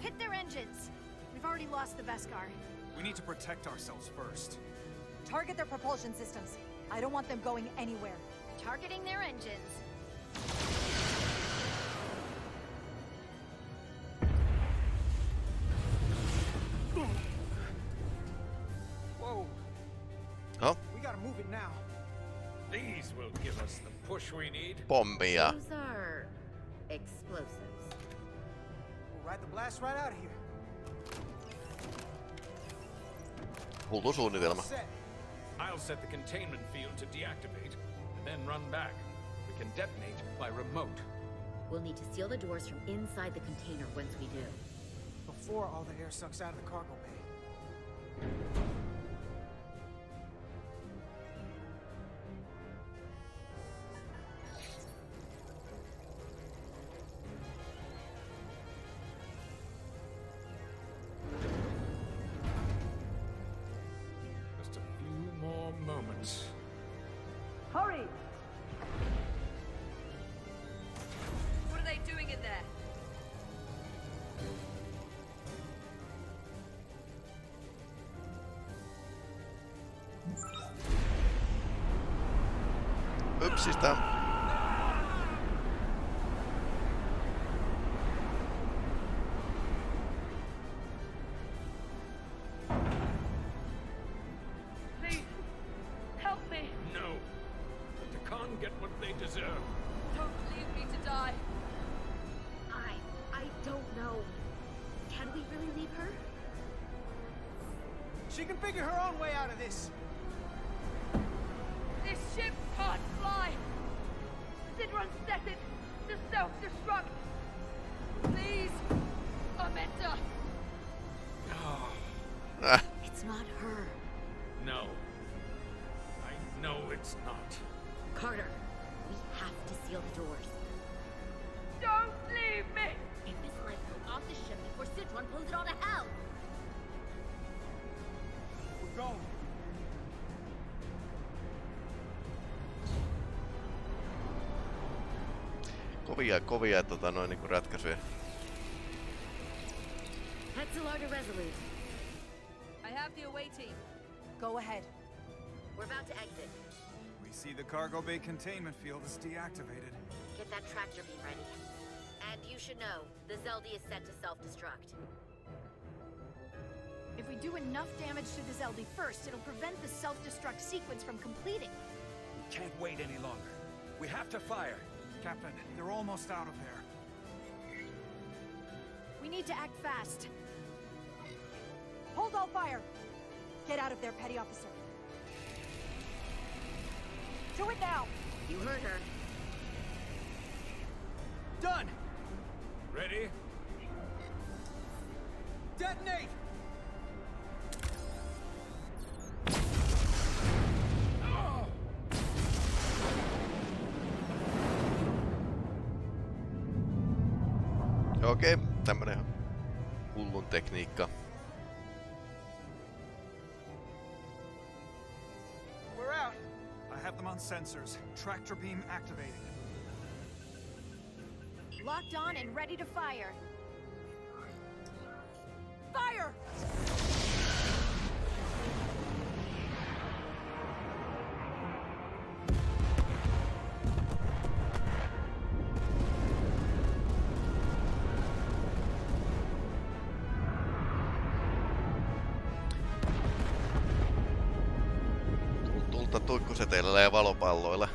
Hit their engines. We've already lost the Veskar. We need to protect ourselves first. Target their propulsion systems. I don't want them going anywhere. Targeting their engines. Whoa. Oh. We gotta move it now. These will give us the push we need. Pommia. Those are explosives. We'll ride the blast right out of here. Hullu suunnitelma. I'll set the containment field to deactivate, and then run back. We can detonate by remote. We'll need to seal the doors from inside the container once we do. Before all the air sucks out of the cargo bay. Just a few more moments. Hurry! What are they doing in there? Ypsistä. Please, help me. No. The Takan get what they deserve. Don't leave me to die. I don't know. Can we really leave her? She can figure her own way out of this. This ship can't fly. Sidron set it to self-destruct. Please, Amenta. It's not her. No. I know it's not. Carter, we have to seal the doors. Don't leave me. Get this lifeboat off the ship before Sidron blows it all to hell. We're going. Kovia niinku ratkaisuja. Hetzelar to Resolute. I have the away team. Go ahead. We're about to exit. We see the cargo bay containment field is deactivated. Get that tractor beam ready. And you should know, the Zeldy is set to self-destruct. If we do enough damage to the Zeldy first, it'll prevent the self-destruct sequence from completing. We can't wait any longer. We have to fire. Captain, they're almost out of there. We need to act fast. Hold all fire. Get out of there, Petty Officer. Do it now. You heard her. Done. Ready? Detonate. Okei, tämmönen hullun tekniikka. We're out. I have them on sensors. Tractor beam activating. Locked on and ready to fire. Fire! Tulta tuikkuseteillä ja valopalloilla.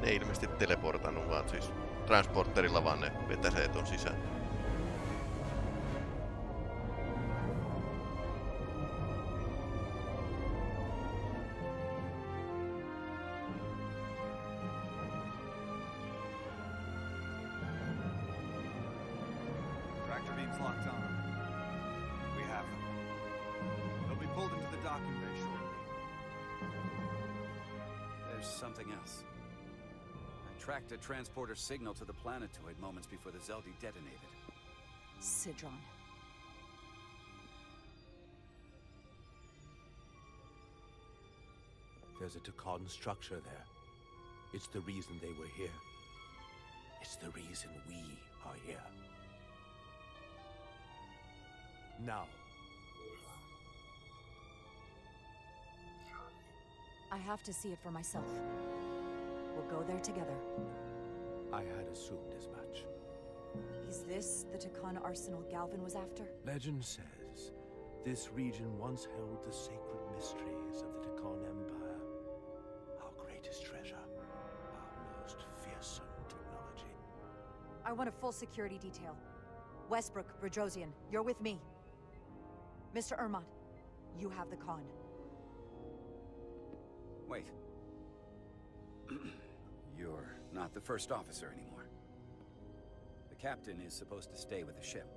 Ne ei ilmeisesti teleportannut, vaan siis transporterilla vaan ne vetäsee ton sisään. Tractor beam's locked on. We have them. They'll be pulled into the docking bay shortly. There's something else. I tracked a transporter signal to the planetoid moments before the Zeldy detonated. Sidron. There's a Takan structure there. It's the reason they were here. It's the reason we are here. Now. I have to see it for myself. We'll go there together. I had assumed as much. Is this the Takan arsenal Galvin was after? Legend says this region once held the sacred mysteries of the Takan Empire. Our greatest treasure. Our most fearsome technology. I want a full security detail. Westbrook, Brodrosian, you're with me. Mr. Ermont, you have the con. Wait. You're not the first officer anymore. The captain is supposed to stay with the ship.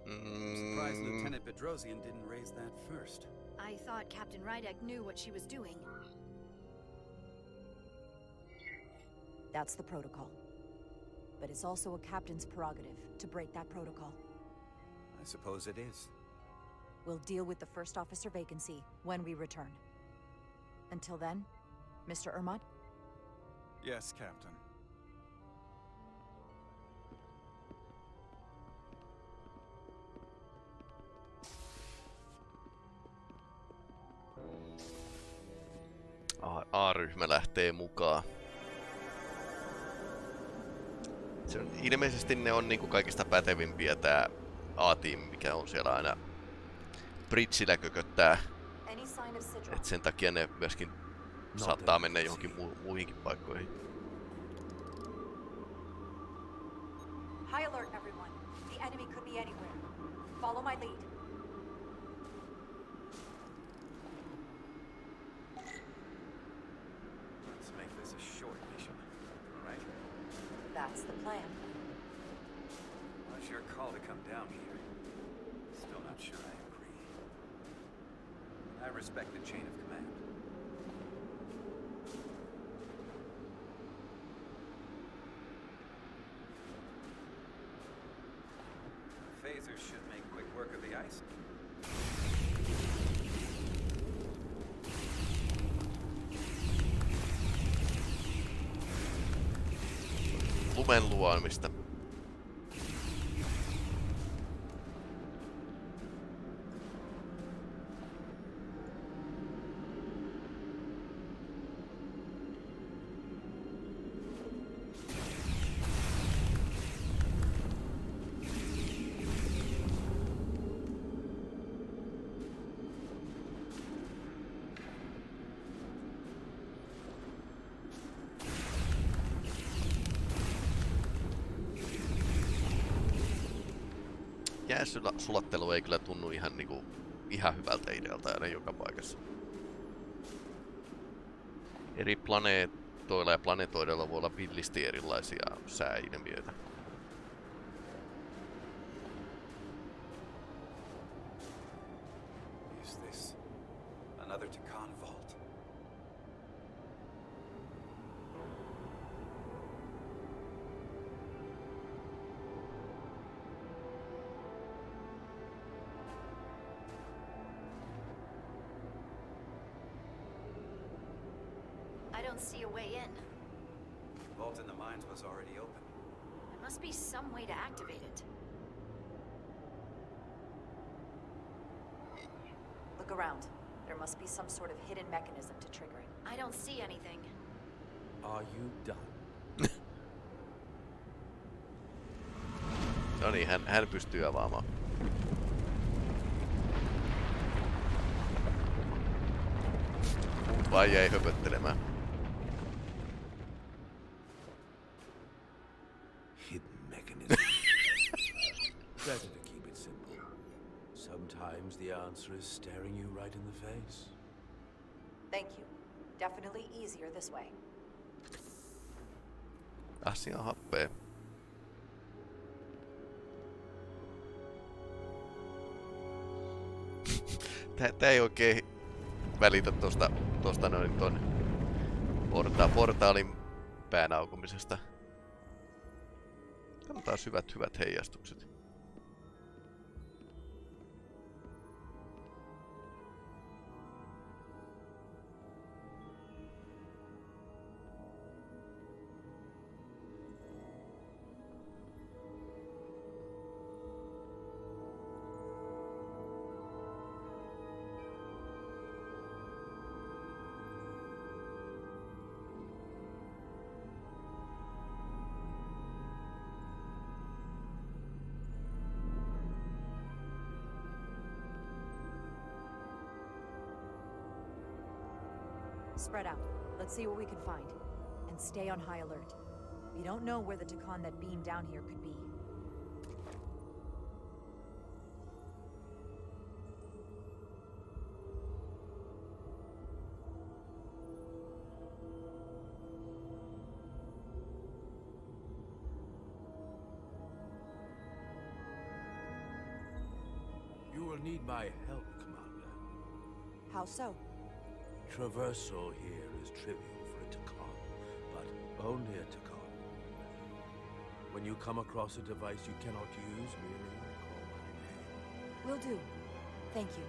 I'm surprised Lieutenant Bedrosian didn't raise that first. I thought Captain Rydek knew what she was doing. That's the protocol. But it's also a captain's prerogative to break that protocol. I suppose it is. We'll deal with the first officer vacancy when we return. Until then, Mr. Ermont? Yes, Captain. A-ryhmä lähtee mukaan. Se on, ilmeisesti ne on niinku kaikista pätevimpiä tää A-tiimi, mikä on siellä aina Bridgillä kököttää. Et sen takia ne myöskin saattaa mennä johonkin muihinkin paikkoihin. High alert, everyone. The enemy could be anywhere. Follow my lead. Let's make this a short mission, right? That's the plan. Was your call to come down here? Still not sure I agree. I respect the chain of command. Phasers should make quick work of the ice. Lumen luomista. Jääsulattelu ei kyllä tunnu ihan hyvältä idealta aina joka paikassa. Eri planeetoilla ja planetoidella voi olla villisti erilaisia sääilmiöitä. Is this another Takan vault? I don't see a way in. The vault in the mines was already open. There must be some way to activate it. Look around. There must be some sort of hidden mechanism to trigger it. I don't see anything. Are you done? No niin, hän pystyy avaamaan. Muut vaan jäi höpöttelemään. Hidden mechanism. Better to keep it simple. Sometimes the answer is staring you right in the face. Thank you. Definitely easier this way. Asia on happea. Tää ei oikein välitä tosta noin ton portaalin päänaukomisesta. Täällä on taas hyvät heijastukset. Spread out. Let's see what we can find. And stay on high alert. We don't know where the Takan that beamed down here could be. need my help, Commander. How so? Traversal here is trivial for a Takan, but only a Takan. When you come across a device you cannot use, merely call my name. Will do. Thank you.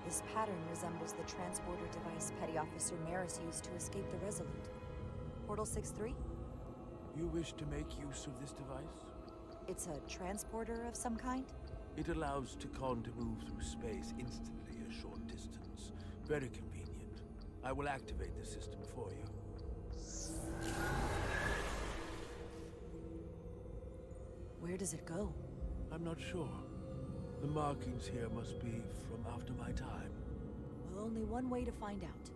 This pattern resembles the transporter device Petty Officer Maris used to escape the Resolute. Portal 6-3? You wish to make use of this device? It's a transporter of some kind? It allows Takan to move through space instantly a short distance. Very convenient. I will activate the system for you. Where does it go? I'm not sure. The markings here must be from after my time. Well, only one way to find out.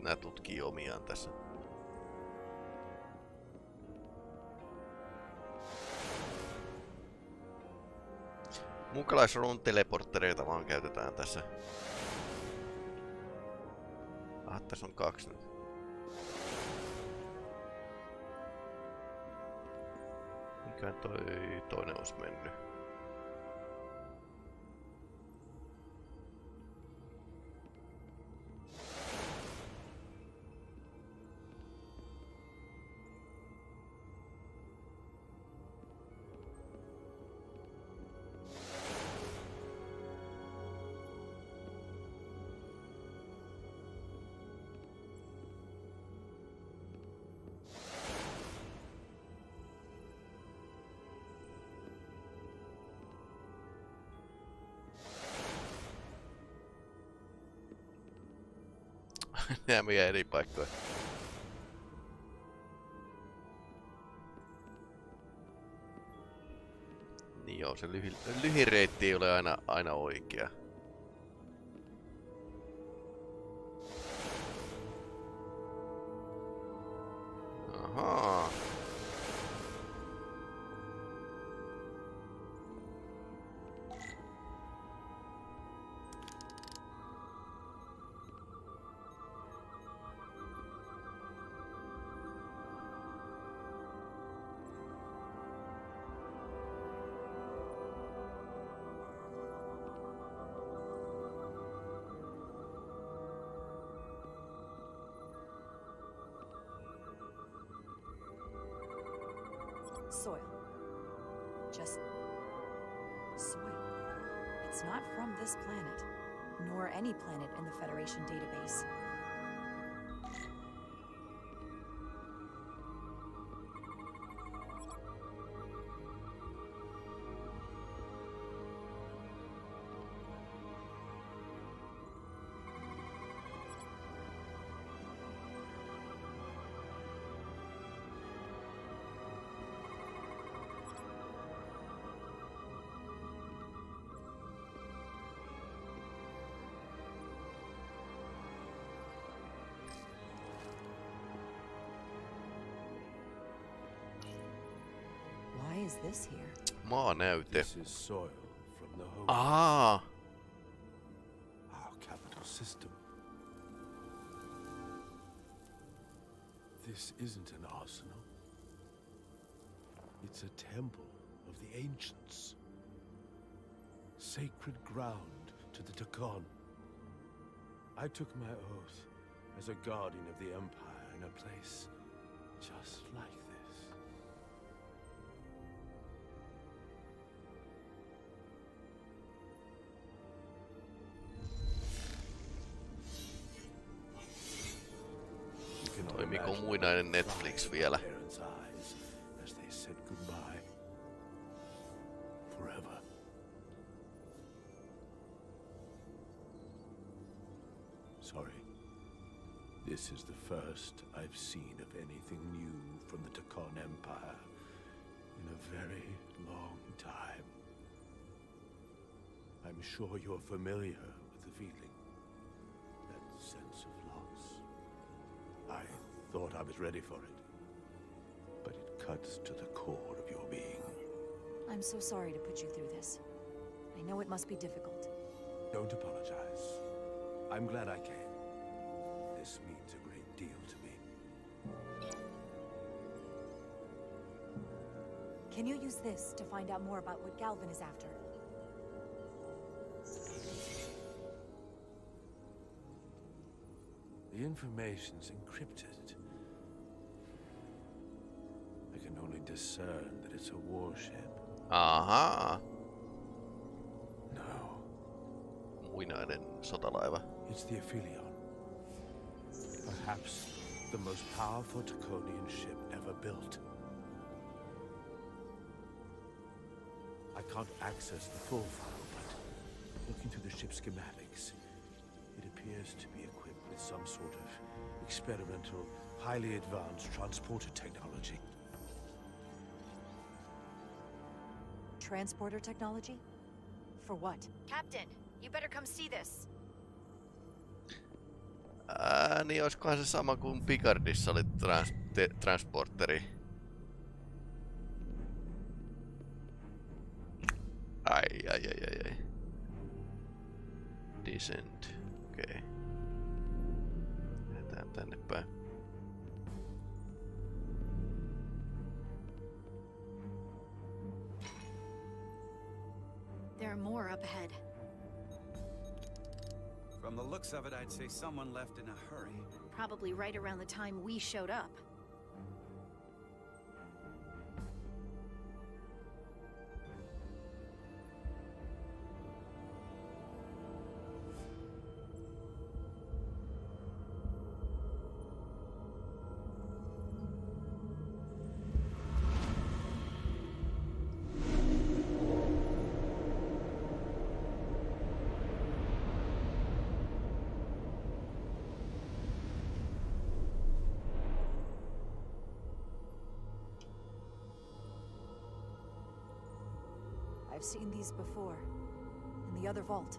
Nää tutkii omiaan tässä. Muukalaisruun teleporttereita vaan käytetään tässä. Tässä on 2 nyt. Mikä toinen olisi mennyt? Nää meidän eri paikkoja. Niin joo, se lyhin reitti ei ole aina oikea. Ahaa. Soil. Just soil. It's not from this planet, nor any planet in the Federation database. Why is this here? Maanäyte. This is soil from the home. Ah. Our capital system. This isn't an arsenal. It's a temple of the ancients. Sacred ground to the Takan. I took my oath as a guardian of the Empire in a place just like this. Toimiko muinainen Netflix vielä? As they said goodbye forever. Sorry. This is the first I've seen of anything new from the Takan Empire in a very long time. I'm sure you're familiar with the feeling. That sense of loss. I thought I was ready for it. But it cuts to the core of your being. I'm so sorry to put you through this. I know it must be difficult. Don't apologize. I'm glad I came. This means a great deal to me. Can you use this to find out more about what Galvin is after? The information's encrypted. I can only discern that it's a warship. Aha. No. Muinainen sotalaiva. It's the Aphelion. Perhaps the most powerful Draconian ship ever built. I can't access the full file, but looking through the ship's schematics, it appears to be equipped with some sort of experimental, highly advanced transporter technology. Transporter technology? For what? Captain, you better come see this. Niin olisikohan se sama kuin Picardissa oli transporteri. Ai. Descent. Okei. Lähdetään tänne päin. There are more up ahead. From the looks of it, I'd say someone left in a hurry. Probably right around the time we showed up. I've seen these before, in the other vault.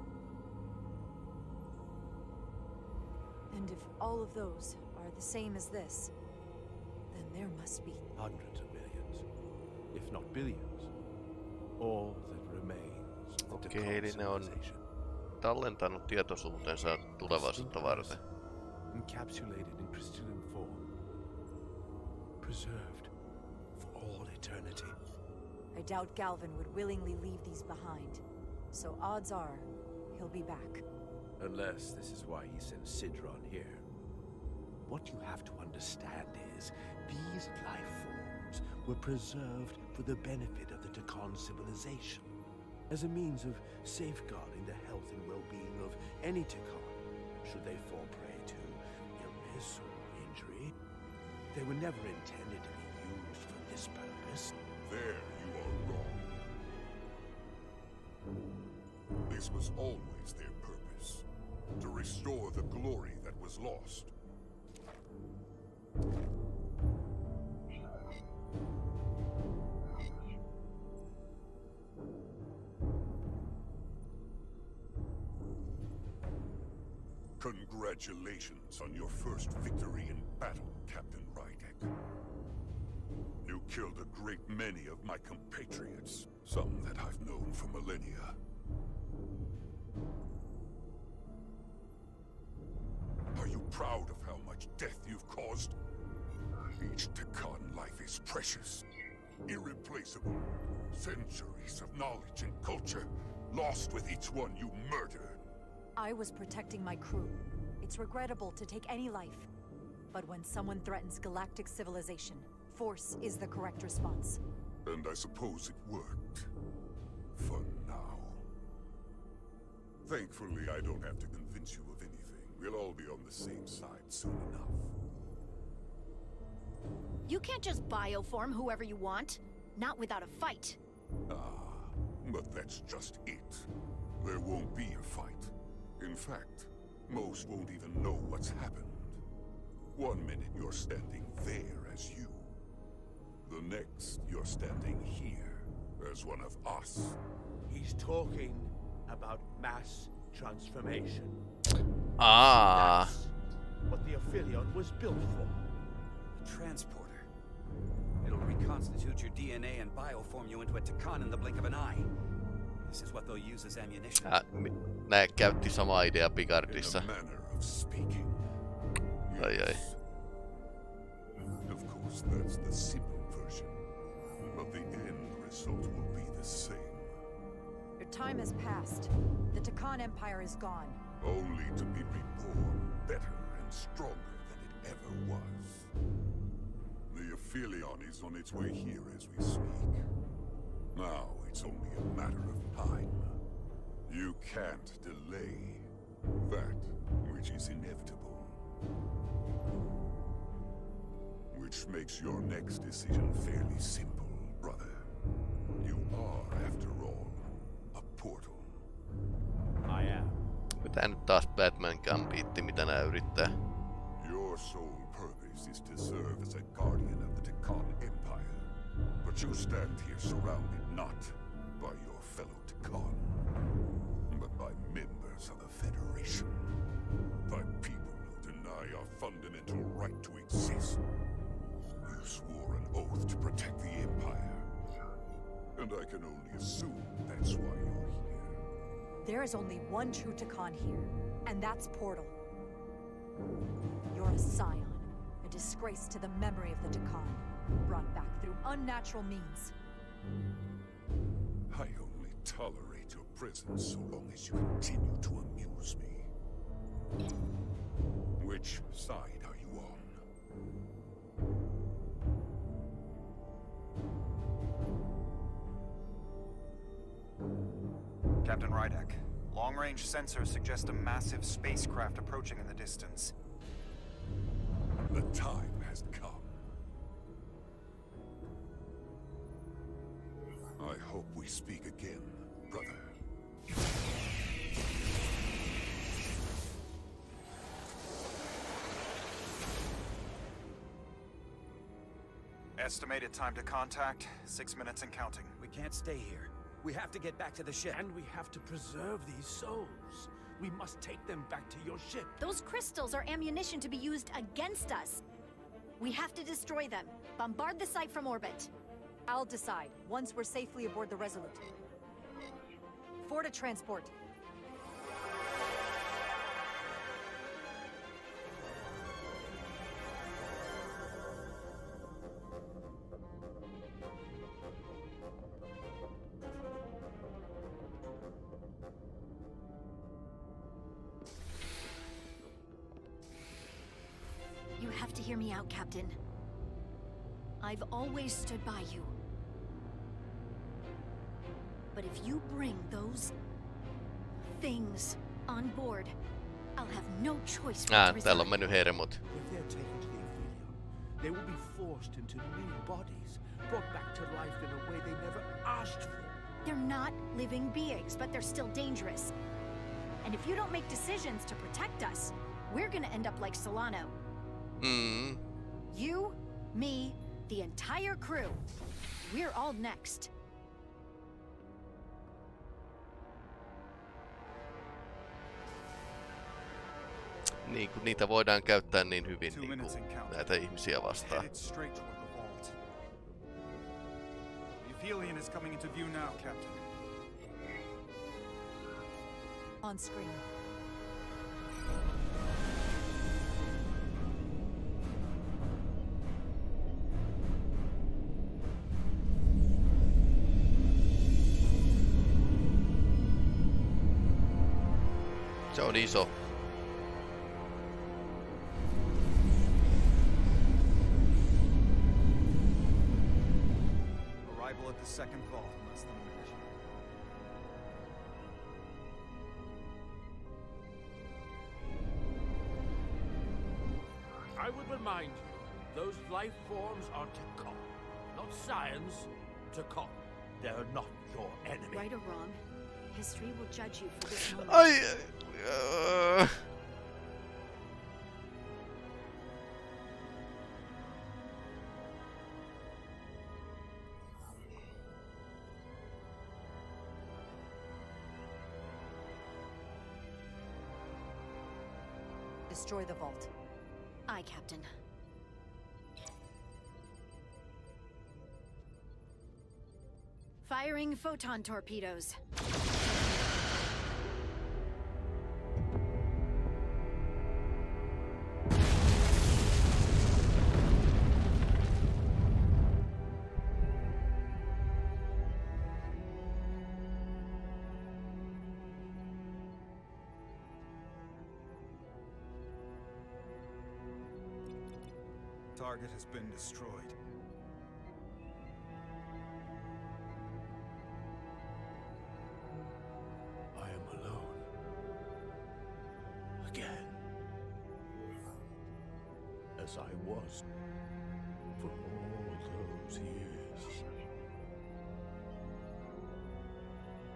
And if all of those are the same as this, then there must be hundreds of millions, if not billions. All that remains of the Okei, eli ne on civilization. tallentanut tietoisuutensa tulevaisuutta varten. Encapsulated in crystalline form. Preserved for all eternity. I doubt Galvin would willingly leave these behind. So odds are, he'll be back. Unless this is why he sent Sidron here. What you have to understand is, these life forms were preserved for the benefit of the Dakan civilization. As a means of safeguarding the health and well-being of any Dakan, should they fall prey to illness or injury. They were never intended to be used for this purpose. There you are wrong. This was always their purpose, to restore the glory that was lost. Congratulations on your first victory in battle, Captain Rydek. You killed a great many of my compatriots, some that I've known for millennia. Are you proud of how much death you've caused? Each Dakan life is precious, irreplaceable. Centuries of knowledge and culture, lost with each one you murdered. I was protecting my crew. It's regrettable to take any life. But when someone threatens galactic civilization, force is the correct response. And I suppose it worked. For now. Thankfully, I don't have to convince you of anything. We'll all be on the same side soon enough. You can't just bioform whoever you want. Not without a fight. But that's just it. There won't be a fight. In fact, most won't even know what's happened. 1 minute you're standing there as you. The next, you're standing here as one of us. He's talking about mass transformation. Ah. That's what the Aphelion was built for. A transporter. It'll reconstitute your DNA and bioform you into a Takan in the blink of an eye. This is what they'll use as ammunition. Nää käytti samaa idea Picardissa. Ai ai. Of course, that's the simple version. But the end result will be the same. Your time has passed. The Takan Empire is gone. Only to be reborn better and stronger than it ever was. The Aphelion is on its way here as we speak. Now it's only a matter of time. You can't delay that which is inevitable. Which makes your next decision fairly simple, brother. You are, after all, a portal. I am. Tää nyt taas Batman Gambiitti, mitä nää yrittää. Your sole purpose is to serve as a guardian of the Takan Empire. But you stand here surrounded not by your fellow Takan, but by members of the Federation. By people who deny our fundamental right to exist. You swore an oath to protect the Empire. And I can only assume that's why you're here. There is only one true Takan here, and that's Portal. You're a scion, a disgrace to the memory of the Takan, brought back through unnatural means. I only tolerate your presence so long as you continue to amuse me. Which side are you on? Captain Rydek, long-range sensors suggest a massive spacecraft approaching in the distance. The time has come. I hope we speak again, brother. Estimated time to contact, 6 minutes and counting. We can't stay here. We have to get back to the ship. And we have to preserve these souls. We must take them back to your ship. Those crystals are ammunition to be used against us. We have to destroy them. Bombard the site from orbit. I'll decide, once we're safely aboard the Resolute. Forward to transport. You have to hear me out, Captain. I've always stood by you. But if you bring those things on board, I'll have no choice but to resign. Täällä on mennyt hermot. If they're taken to the Aphelion, they will be forced into new bodies, brought back to life in a way they never asked for. They're not living beings, but they're still dangerous. And if you don't make decisions to protect us, we're gonna end up like Solano. You, me, the entire crew. We're all next. Niin, kun niitä voidaan käyttää niin hyvin niin kuin näitä ihmisiä vastaan. Aphelion is coming into view now, Captain. On screen. Se on iso. Arrival at the second vault in less than a minute. I would remind you, those life forms are Takan, not science. Takan. They're not your enemy. Right or wrong, history will judge you for this moment. destroy the vault. Aye, Captain. Firing photon torpedoes. Target has been destroyed. I am alone. Again. As I was for all those years.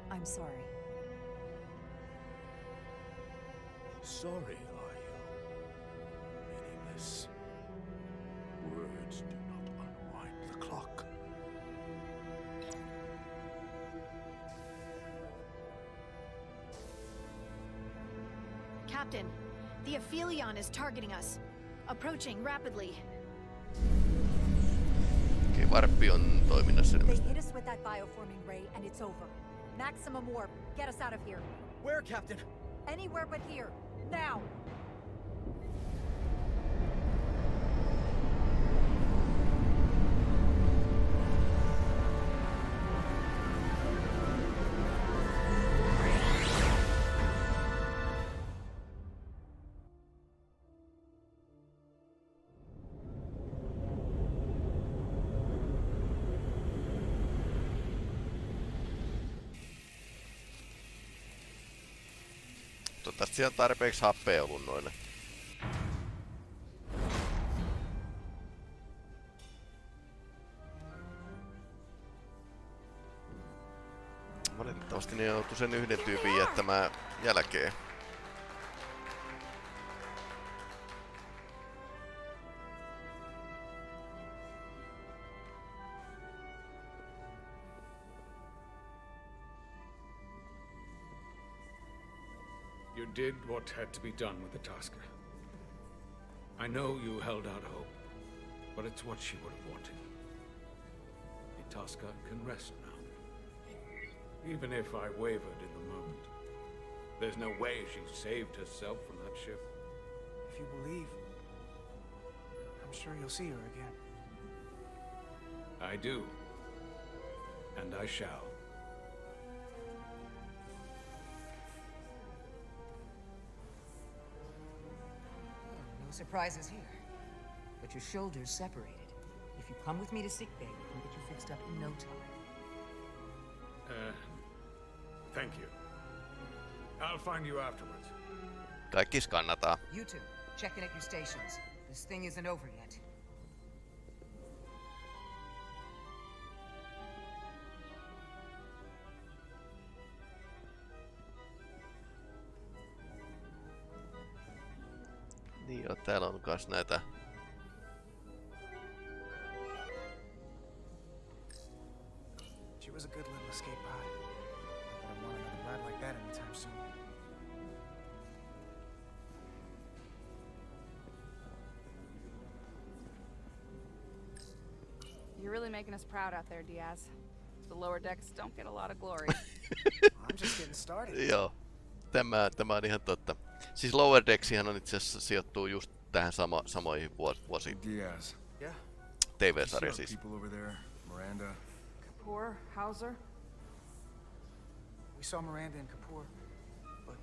I'm sorry. Sorry, are you? Meaningless. Words do not unwind the clock. Captain, the Aphelion is targeting us. Approaching rapidly. Okei, varppi on toiminnassa They ilmeisesti. hit us with that bioforming ray, and it's over. Maximum warp. Get us out of here. Where, Captain? Anywhere but here. Now! Tästä siellä on tarpeeksi happea ollut noille. Valitettavasti ne joutui sen yhden tyypin jättämään jälkeen. You did what had to be done with the Tasker. I know you held out hope, but it's what she would have wanted. The Tasker can rest now. Even if I wavered in the moment, there's no way she saved herself from that ship. If you believe, I'm sure you'll see her again. I do. And I shall. No surprises here. But your shoulders separated. If you come with me to sickbay, we can get you fixed up in no time. Thank you. I'll find you afterwards. Kaikki skannataan. You two, check in at your stations. This thing isn't over yet. Niin joo, täällä on kans näitä. She was a good little escape pod. I don't want another ride like that anytime soon. You're really making us proud out there, Diaz. The lower decks don't get a lot of glory. I'm just getting started. Joo, tämä on ihan totta. Siis Lower Decksihan on itse asiassa sijoittuu just tähän samoihin vuosiin. Diaz. Yeah. TV-sarja siis. People over there, Miranda. Kapoor, Hauser. We saw Miranda and Kapoor, but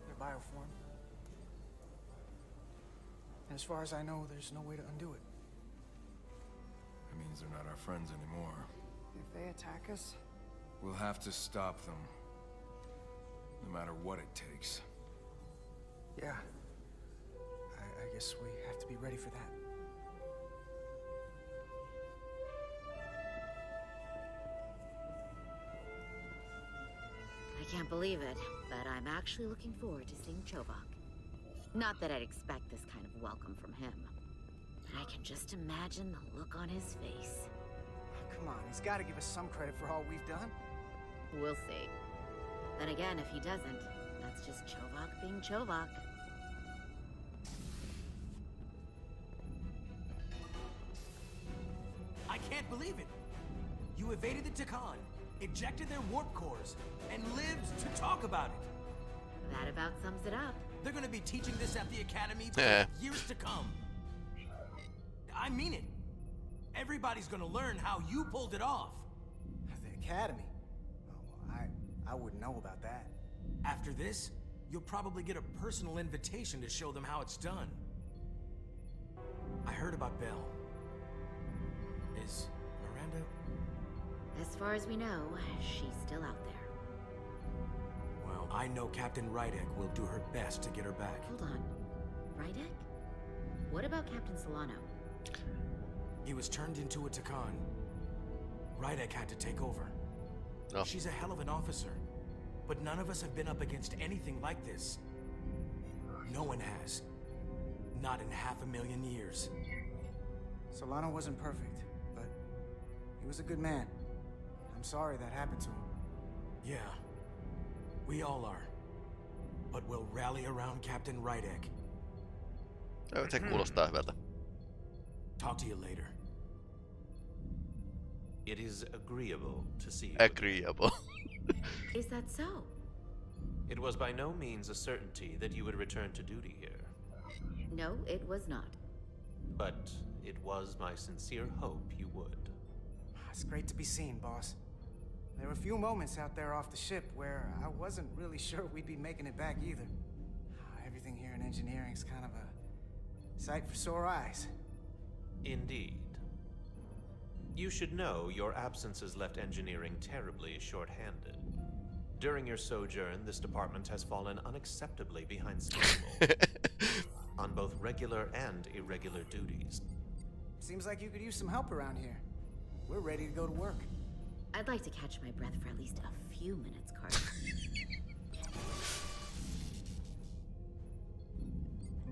they're bioformed. And as far as I know, there's no way to undo it. It means they're not our friends anymore. If they attack us, We'll have to stop them. No matter what it takes. Yeah. I guess we have to be ready for that. I can't believe it, but I'm actually looking forward to seeing Chovak. Not that I'd expect this kind of welcome from him, but I can just imagine the look on his face. Come on, he's got to give us some credit for all we've done. We'll see. Then again, if he doesn't, that's just Chovak being Chovak. can't believe it. You evaded the Takan, ejected their warp cores, and lived to talk about it. That about sums it up. They're gonna be teaching this at the Academy for years to come. I mean it. Everybody's gonna learn how you pulled it off. The Academy? Oh, well, I wouldn't know about that. After this, you'll probably get a personal invitation to show them how it's done. I heard about Belle. Is Miranda? As far as we know, she's still out there. Well, I know Captain Rydek will do her best to get her back. Hold on. Rydek? What about Captain Solano? He was turned into a Takan. Rydek had to take over. Oh. She's a hell of an officer, but none of us have been up against anything like this. No one has. Not in 500,000 years. Solano wasn't perfect, but he was a good man. I'm sorry that happened to him. Yeah, we all are. But we'll rally around Captain Rydek. Se kuulostaa hyvältä. Talk to you later. It is agreeable to see you. Agreeable. Is that so? It was by no means a certainty that you would return to duty here. No, it was not. But it was my sincere hope you would. It's great to be seen, boss. There were a few moments out there off the ship where I wasn't really sure we'd be making it back either. Everything here in engineering's kind of a sight for sore eyes. Indeed. You should know your absence has left engineering terribly short-handed. During your sojourn, this department has fallen unacceptably behind schedule on both regular and irregular duties. Seems like you could use some help around here. We're ready to go to work. I'd like to catch my breath for at least a few minutes, Carter.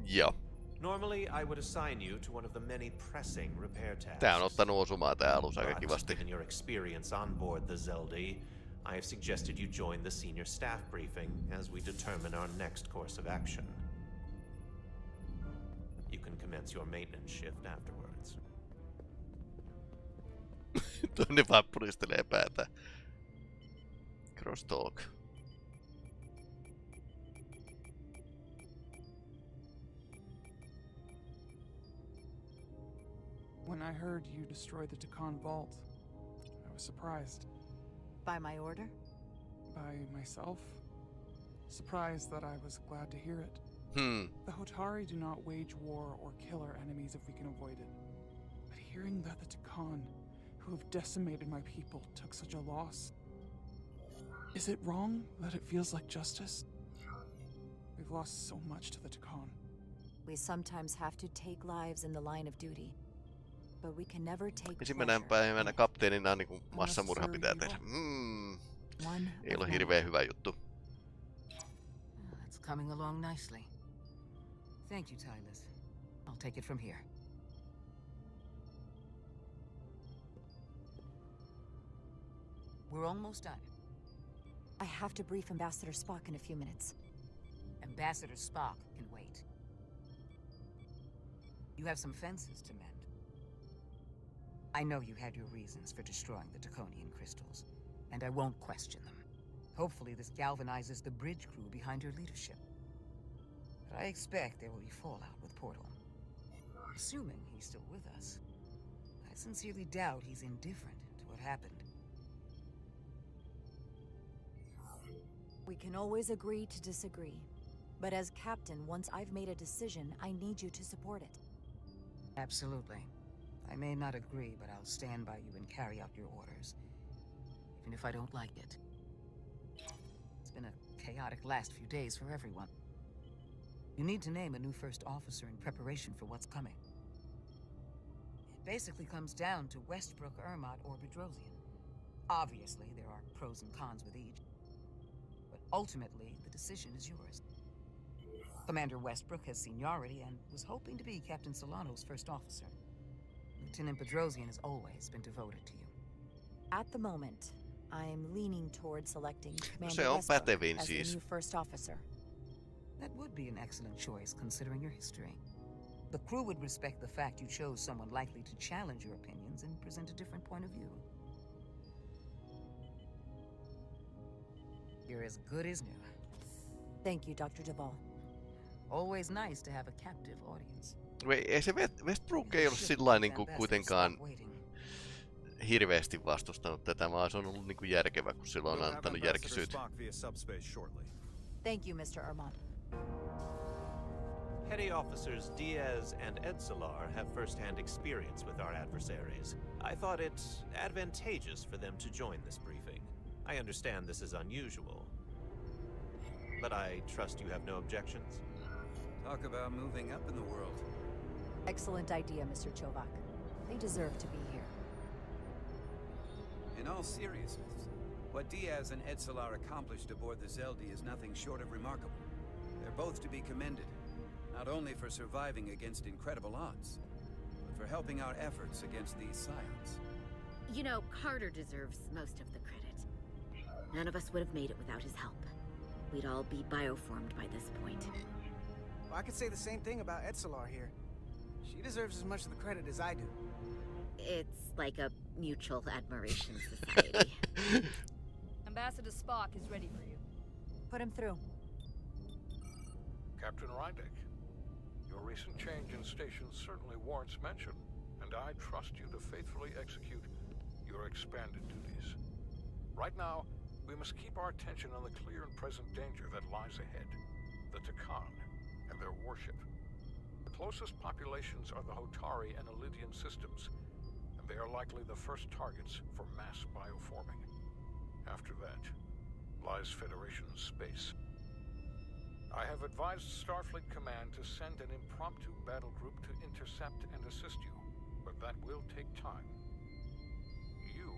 Joo. Normally, I would assign you to one of the many pressing repair tasks. Tää on ottanut osumaa tää alus aika kivasti. Given your experience on board the Zeldi, I have suggested you join the senior staff briefing as we determine our next course of action. You can commence your maintenance shift afterwards. Toni vaan puristelee päätä. Crosstalk. When I heard you destroyed the Takan vault, I was surprised. By my order? By myself? Surprised that I was glad to hear it. The Hotari do not wage war or kill our enemies if we can avoid it. But hearing that the Takan, who have decimated my people, took such a loss... Is it wrong that it feels like justice? We've lost so much to the Takan. We sometimes have to take lives in the line of duty. But we can never take Ensimmäinen päivänä kapteenina niin massamurha pitää tehdä. Ei ole hirveän hyvä juttu. It's coming along nicely. Thank you, Tylus. I'll take it from here. We're almost done. I have to brief Ambassador Spock in a few minutes. Ambassador Spock can wait. You have some fences to mend. I know you had your reasons for destroying the Draconian crystals, and I won't question them. Hopefully this galvanizes the bridge crew behind your leadership. But I expect there will be fallout with Portal. Assuming he's still with us, I sincerely doubt he's indifferent to what happened. We can always agree to disagree. But as captain, once I've made a decision, I need you to support it. Absolutely. I may not agree, but I'll stand by you and carry out your orders. Even if I don't like it. It's been a chaotic last few days for everyone. You need to name a new first officer in preparation for what's coming. It basically comes down to Westbrook, Ermot, or Bedrosian. Obviously, there are pros and cons with each. But ultimately, the decision is yours. Commander Westbrook has seniority and was hoping to be Captain Solano's first officer. Lieutenant Bedrosian has always been devoted to you. At the moment, I'm leaning towards selecting Commander Se on Westbrook pätevin as the siis. new first officer. That would be an excellent choice, considering your history. The crew would respect the fact you chose someone likely to challenge your opinions and present a different point of view. You're as good as new. Thank you, Dr. Duvall. Always nice to have a captive audience. Ei se Westbrook ei ole sillain niinku kuitenkaan hirveästi vastustanut tätä, vaan se on ollut niinku järkevä, kun silloin on antanut järkisyyt. Thank you, Mr. Armand. Petty Officers Diaz and Edsolar have first-hand experience with our adversaries. I thought it advantageous for them to join this briefing. I understand this is unusual, but I trust you have no objections? Talk about moving up in the world. Excellent idea, Mr. Chovak. They deserve to be here. In all seriousness, what Diaz and Edsolar accomplished aboard the Zeldi is nothing short of remarkable. They're both to be commended, not only for surviving against incredible odds, but for helping our efforts against these scions. You know, Carter deserves most of the credit. None of us would have made it without his help. We'd all be bioformed by this point. Well, I could say the same thing about Edsolar here. She deserves as much of the credit as I do. It's like a mutual admiration society. Ambassador Spock is ready for you. Put him through. Captain Rydek, your recent change in station certainly warrants mention, and I trust you to faithfully execute your expanded duties. Right now, we must keep our attention on the clear and present danger that lies ahead, the Takan and their warship. The closest populations are the Hotari and Elydian systems, and they are likely the first targets for mass bioforming. After that, lies Federation space. I have advised Starfleet Command to send an impromptu battle group to intercept and assist you, but that will take time. You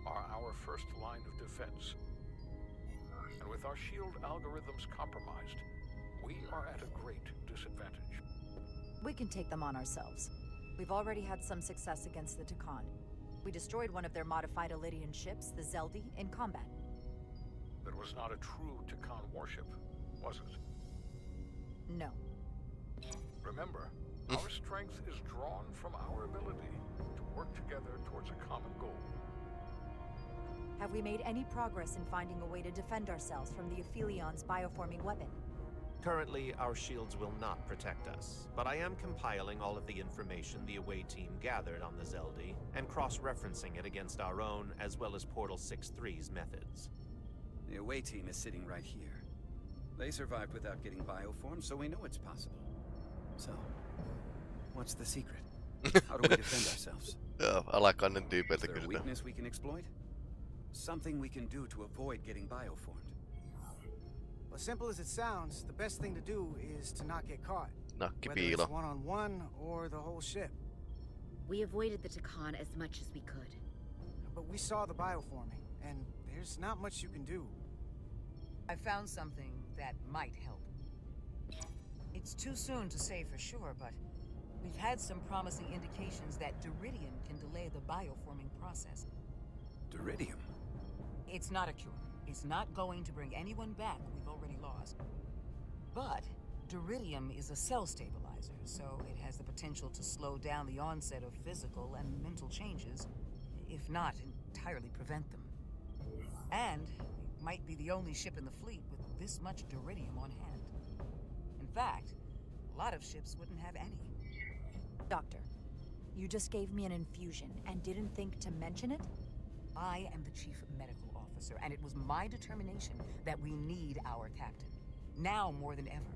are our first line of defense. And with our shield algorithms compromised, we are at a great disadvantage. We can take them on ourselves. We've already had some success against the Takan. We destroyed one of their modified Elydian ships, the Zeldi, in combat. That was not a true Takan warship, was it? No. Remember, our strength is drawn from our ability to work together towards a common goal. Have we made any progress in finding a way to defend ourselves from the Aphilion's bioforming weapon? Currently, our shields will not protect us, but I am compiling all of the information the away team gathered on the Zeldi and cross-referencing it against our own as well as Portal 6-3's methods. The away team is sitting right here. They survived without getting bioformed, so we know it's possible. So, what's the secret? How do we defend ourselves? Alakainen tyypeiltä Is there a kysytään. weakness we can exploit? Something we can do to avoid getting bioformed? Well, as simple as it sounds, the best thing to do is to not get caught. Whether Nakkipiilo. it's one-on-one or the whole ship. We avoided the Takan as much as we could. But we saw the bioforming, and there's not much you can do. I found something that might help. It's too soon to say for sure, but we've had some promising indications that Duridium can delay the bioforming process. Duridium? It's not a cure. It's not going to bring anyone back we've already lost. But Duridium is a cell stabilizer, so it has the potential to slow down the onset of physical and mental changes, if not entirely prevent them. And it might be the only ship in the fleet with this much Duridium on hand. In fact, a lot of ships wouldn't have any. Doctor, you just gave me an infusion and didn't think to mention it? I am the chief medical officer, and it was my determination that we need our captain. Now more than ever.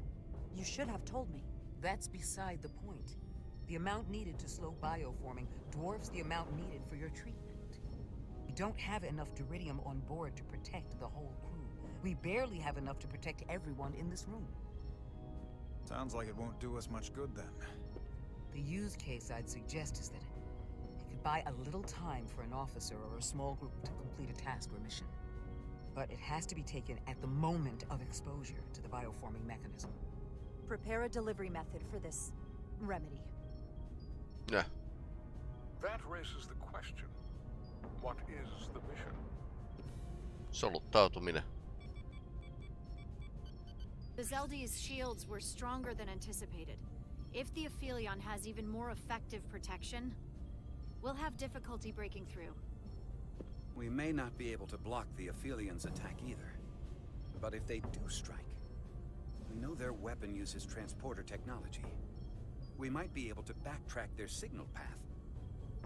You should have told me. That's beside the point. The amount needed to slow bioforming dwarfs the amount needed for your treatment. We don't have enough Duridium on board to protect the whole crew. We barely have enough to protect everyone in this room. Sounds like it won't do us much good then. The use case I'd suggest is that it could buy a little time for an officer or a small group to complete a task or mission. But it has to be taken at the moment of exposure to the bioforming mechanism. Prepare a delivery method for this remedy. Yeah. That raises the question. What is the mission? Soluttautuminen. The Zeldi's shields were stronger than anticipated. If the Aphelion has even more effective protection, we'll have difficulty breaking through. We may not be able to block the Aphelions' attack either. But if they do strike, we know their weapon uses transporter technology. We might be able to backtrack their signal path.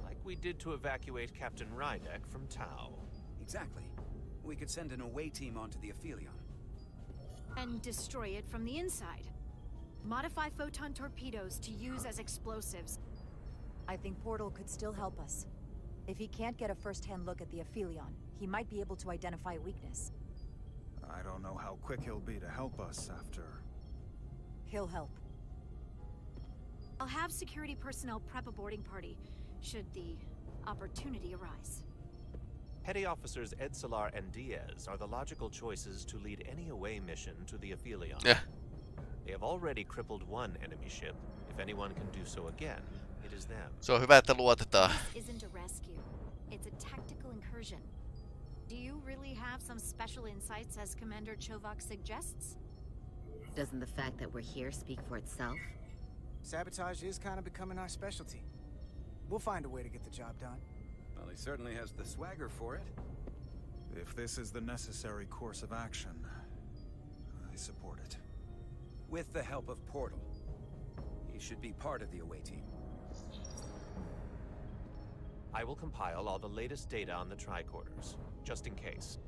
Like we did to evacuate Captain Rydek from Tau. Exactly. We could send an away team onto the Aphelion. And destroy it from the inside. Modify photon torpedoes to use as explosives. I think Portal could still help us. If he can't get a first-hand look at the Aphelion, he might be able to identify a weakness. I don't know how quick he'll be to help us after... He'll help. I'll have security personnel prep a boarding party, should the opportunity arise. Petty Officers Edsolar and Diaz are the logical choices to lead any away mission to the Aphelion. Yeah. They have already crippled one enemy ship. If anyone can do so again, it is them. Se on hyvä, että luotetaan. This isn't a rescue. It's a tactical incursion. Do you really have some special insights as Commander Chovak suggests? Doesn't the fact that we're here speak for itself? Sabotage is kind of becoming our specialty. We'll find a way to get the job done. Well, he certainly has the swagger for it. If this is the necessary course of action, I support it. With the help of Portal, he should be part of the away team. I will compile all the latest data on the tricorders, just in case.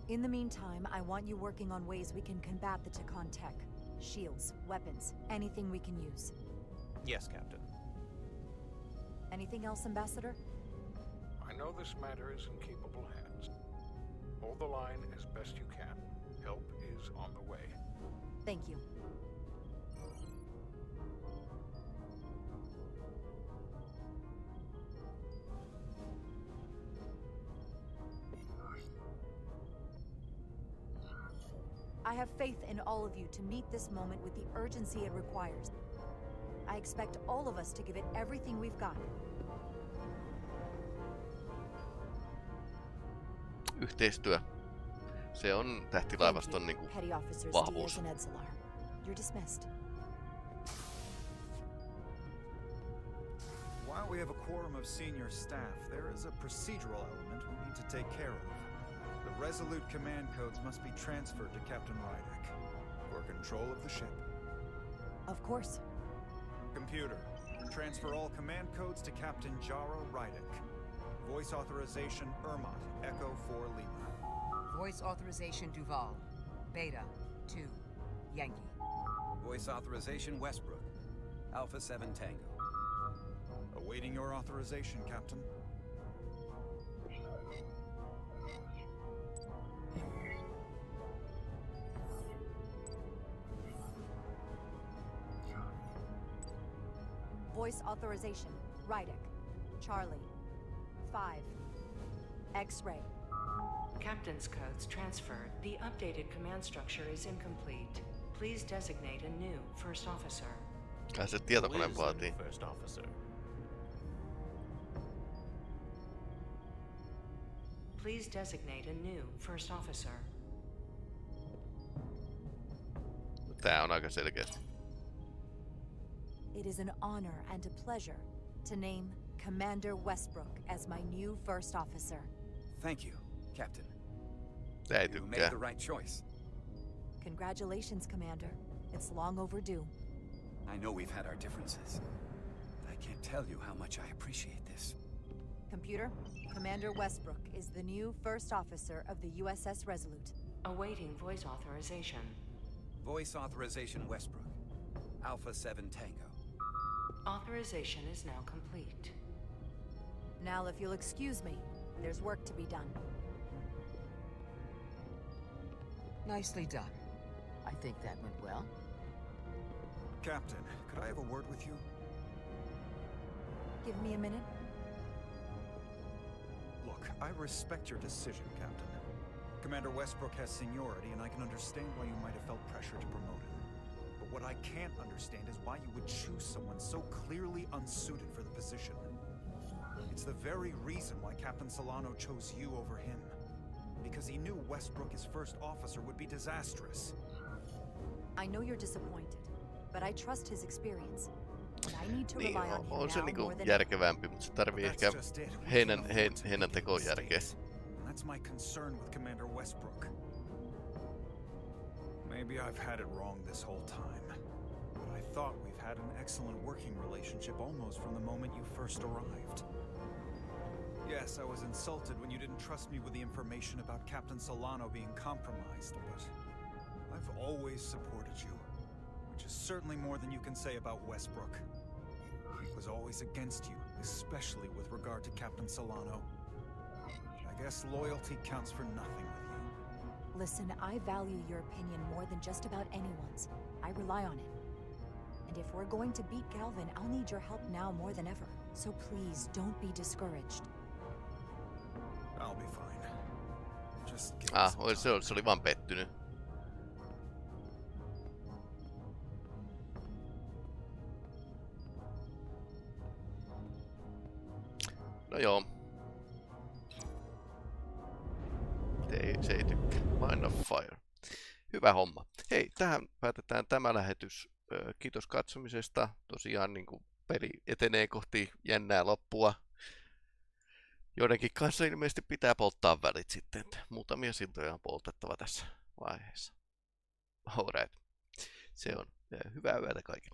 In the meantime, I want you working on ways we can combat the Takan tech. Shields, weapons, anything we can use. Yes, Captain. Anything else, Ambassador? I know this matter is in capable hands. Hold the line as best you can. Help is on the way. Thank you. I have faith in all of you to meet this moment with the urgency it requires. I expect all of us to give it everything we've got. Yhteistyö. Se on tähtilaivaston niinku Petty Officers vahvuus. Diaz and Edsolar. You're dismissed. While we have a quorum of senior staff, there is a procedural element we need to take care of. The Resolute command codes must be transferred to Captain Rydek for control of the ship. Of course. Computer, transfer all command codes to Captain Jaro Rydek. Voice authorization Ermot, Echo 4 Lima. Voice authorization Duval. Beta 2 Yankee. Voice authorization Westbrook. Alpha 7 Tango. Awaiting your authorization, Captain. Voice authorization. Rydek. Charlie. 5. X-ray. Captain's codes transferred. The updated command structure is incomplete. Please designate a new first officer. Kai se tietokoneen vaatii. First officer. Please designate a new first officer. Tää on aika selkeästi. It is an honor and a pleasure to name Commander Westbrook as my new first officer. Thank you, Captain. You made the right choice. Congratulations, Commander. It's long overdue. I know we've had our differences, but I can't tell you how much I appreciate this. Computer, Commander Westbrook is the new first officer of the USS Resolute. Awaiting voice authorization. Voice authorization Westbrook. Alpha 7 Tango. Authorization is now complete. Now, if you'll excuse me, there's work to be done. Nicely done. I think that went well. Captain, could I have a word with you? Give me a minute. Look, I respect your decision, Captain. Commander Westbrook has seniority, and I can understand why you might have felt pressure to promote him. But what I can't understand is why you would choose someone so clearly unsuited for the position. It's the very reason why Captain Solano chose you over him. Because he knew Westbrook as first officer would be disastrous. I know you're disappointed, but I trust his experience. Niin, on se niinku järkevämpi, mutta se tarvii ehkä heinän tekoon järkeä. That's my concern with Commander Westbrook. Maybe I've had it wrong this whole time, but I thought we've had an excellent working relationship almost from the moment you first arrived. Yes, I was insulted when you didn't trust me with the information about Captain Solano being compromised, but I've always supported you, which is certainly more than you can say about Westbrook. He was always against you, especially with regard to Captain Solano. I guess loyalty counts for nothing with you. Listen, I value your opinion more than just about anyone's. I rely on it. And if we're going to beat Galvin, I'll need your help now more than ever. So please, don't be discouraged. I'll be fine. Just give me Se oli vaan pettynyt. No joo. Se ei tykkää. Line of Fire. Hyvä homma. Hei, tähän päätetään tämä lähetys. Kiitos katsomisesta. Tosiaan niin kuin peli etenee kohti jännää loppua. Joidenkin kanssa ilmeisesti pitää polttaa välit sitten. Muutamia siltoja on poltettava tässä vaiheessa. Alright. Se on. Hyvää yötä kaikille.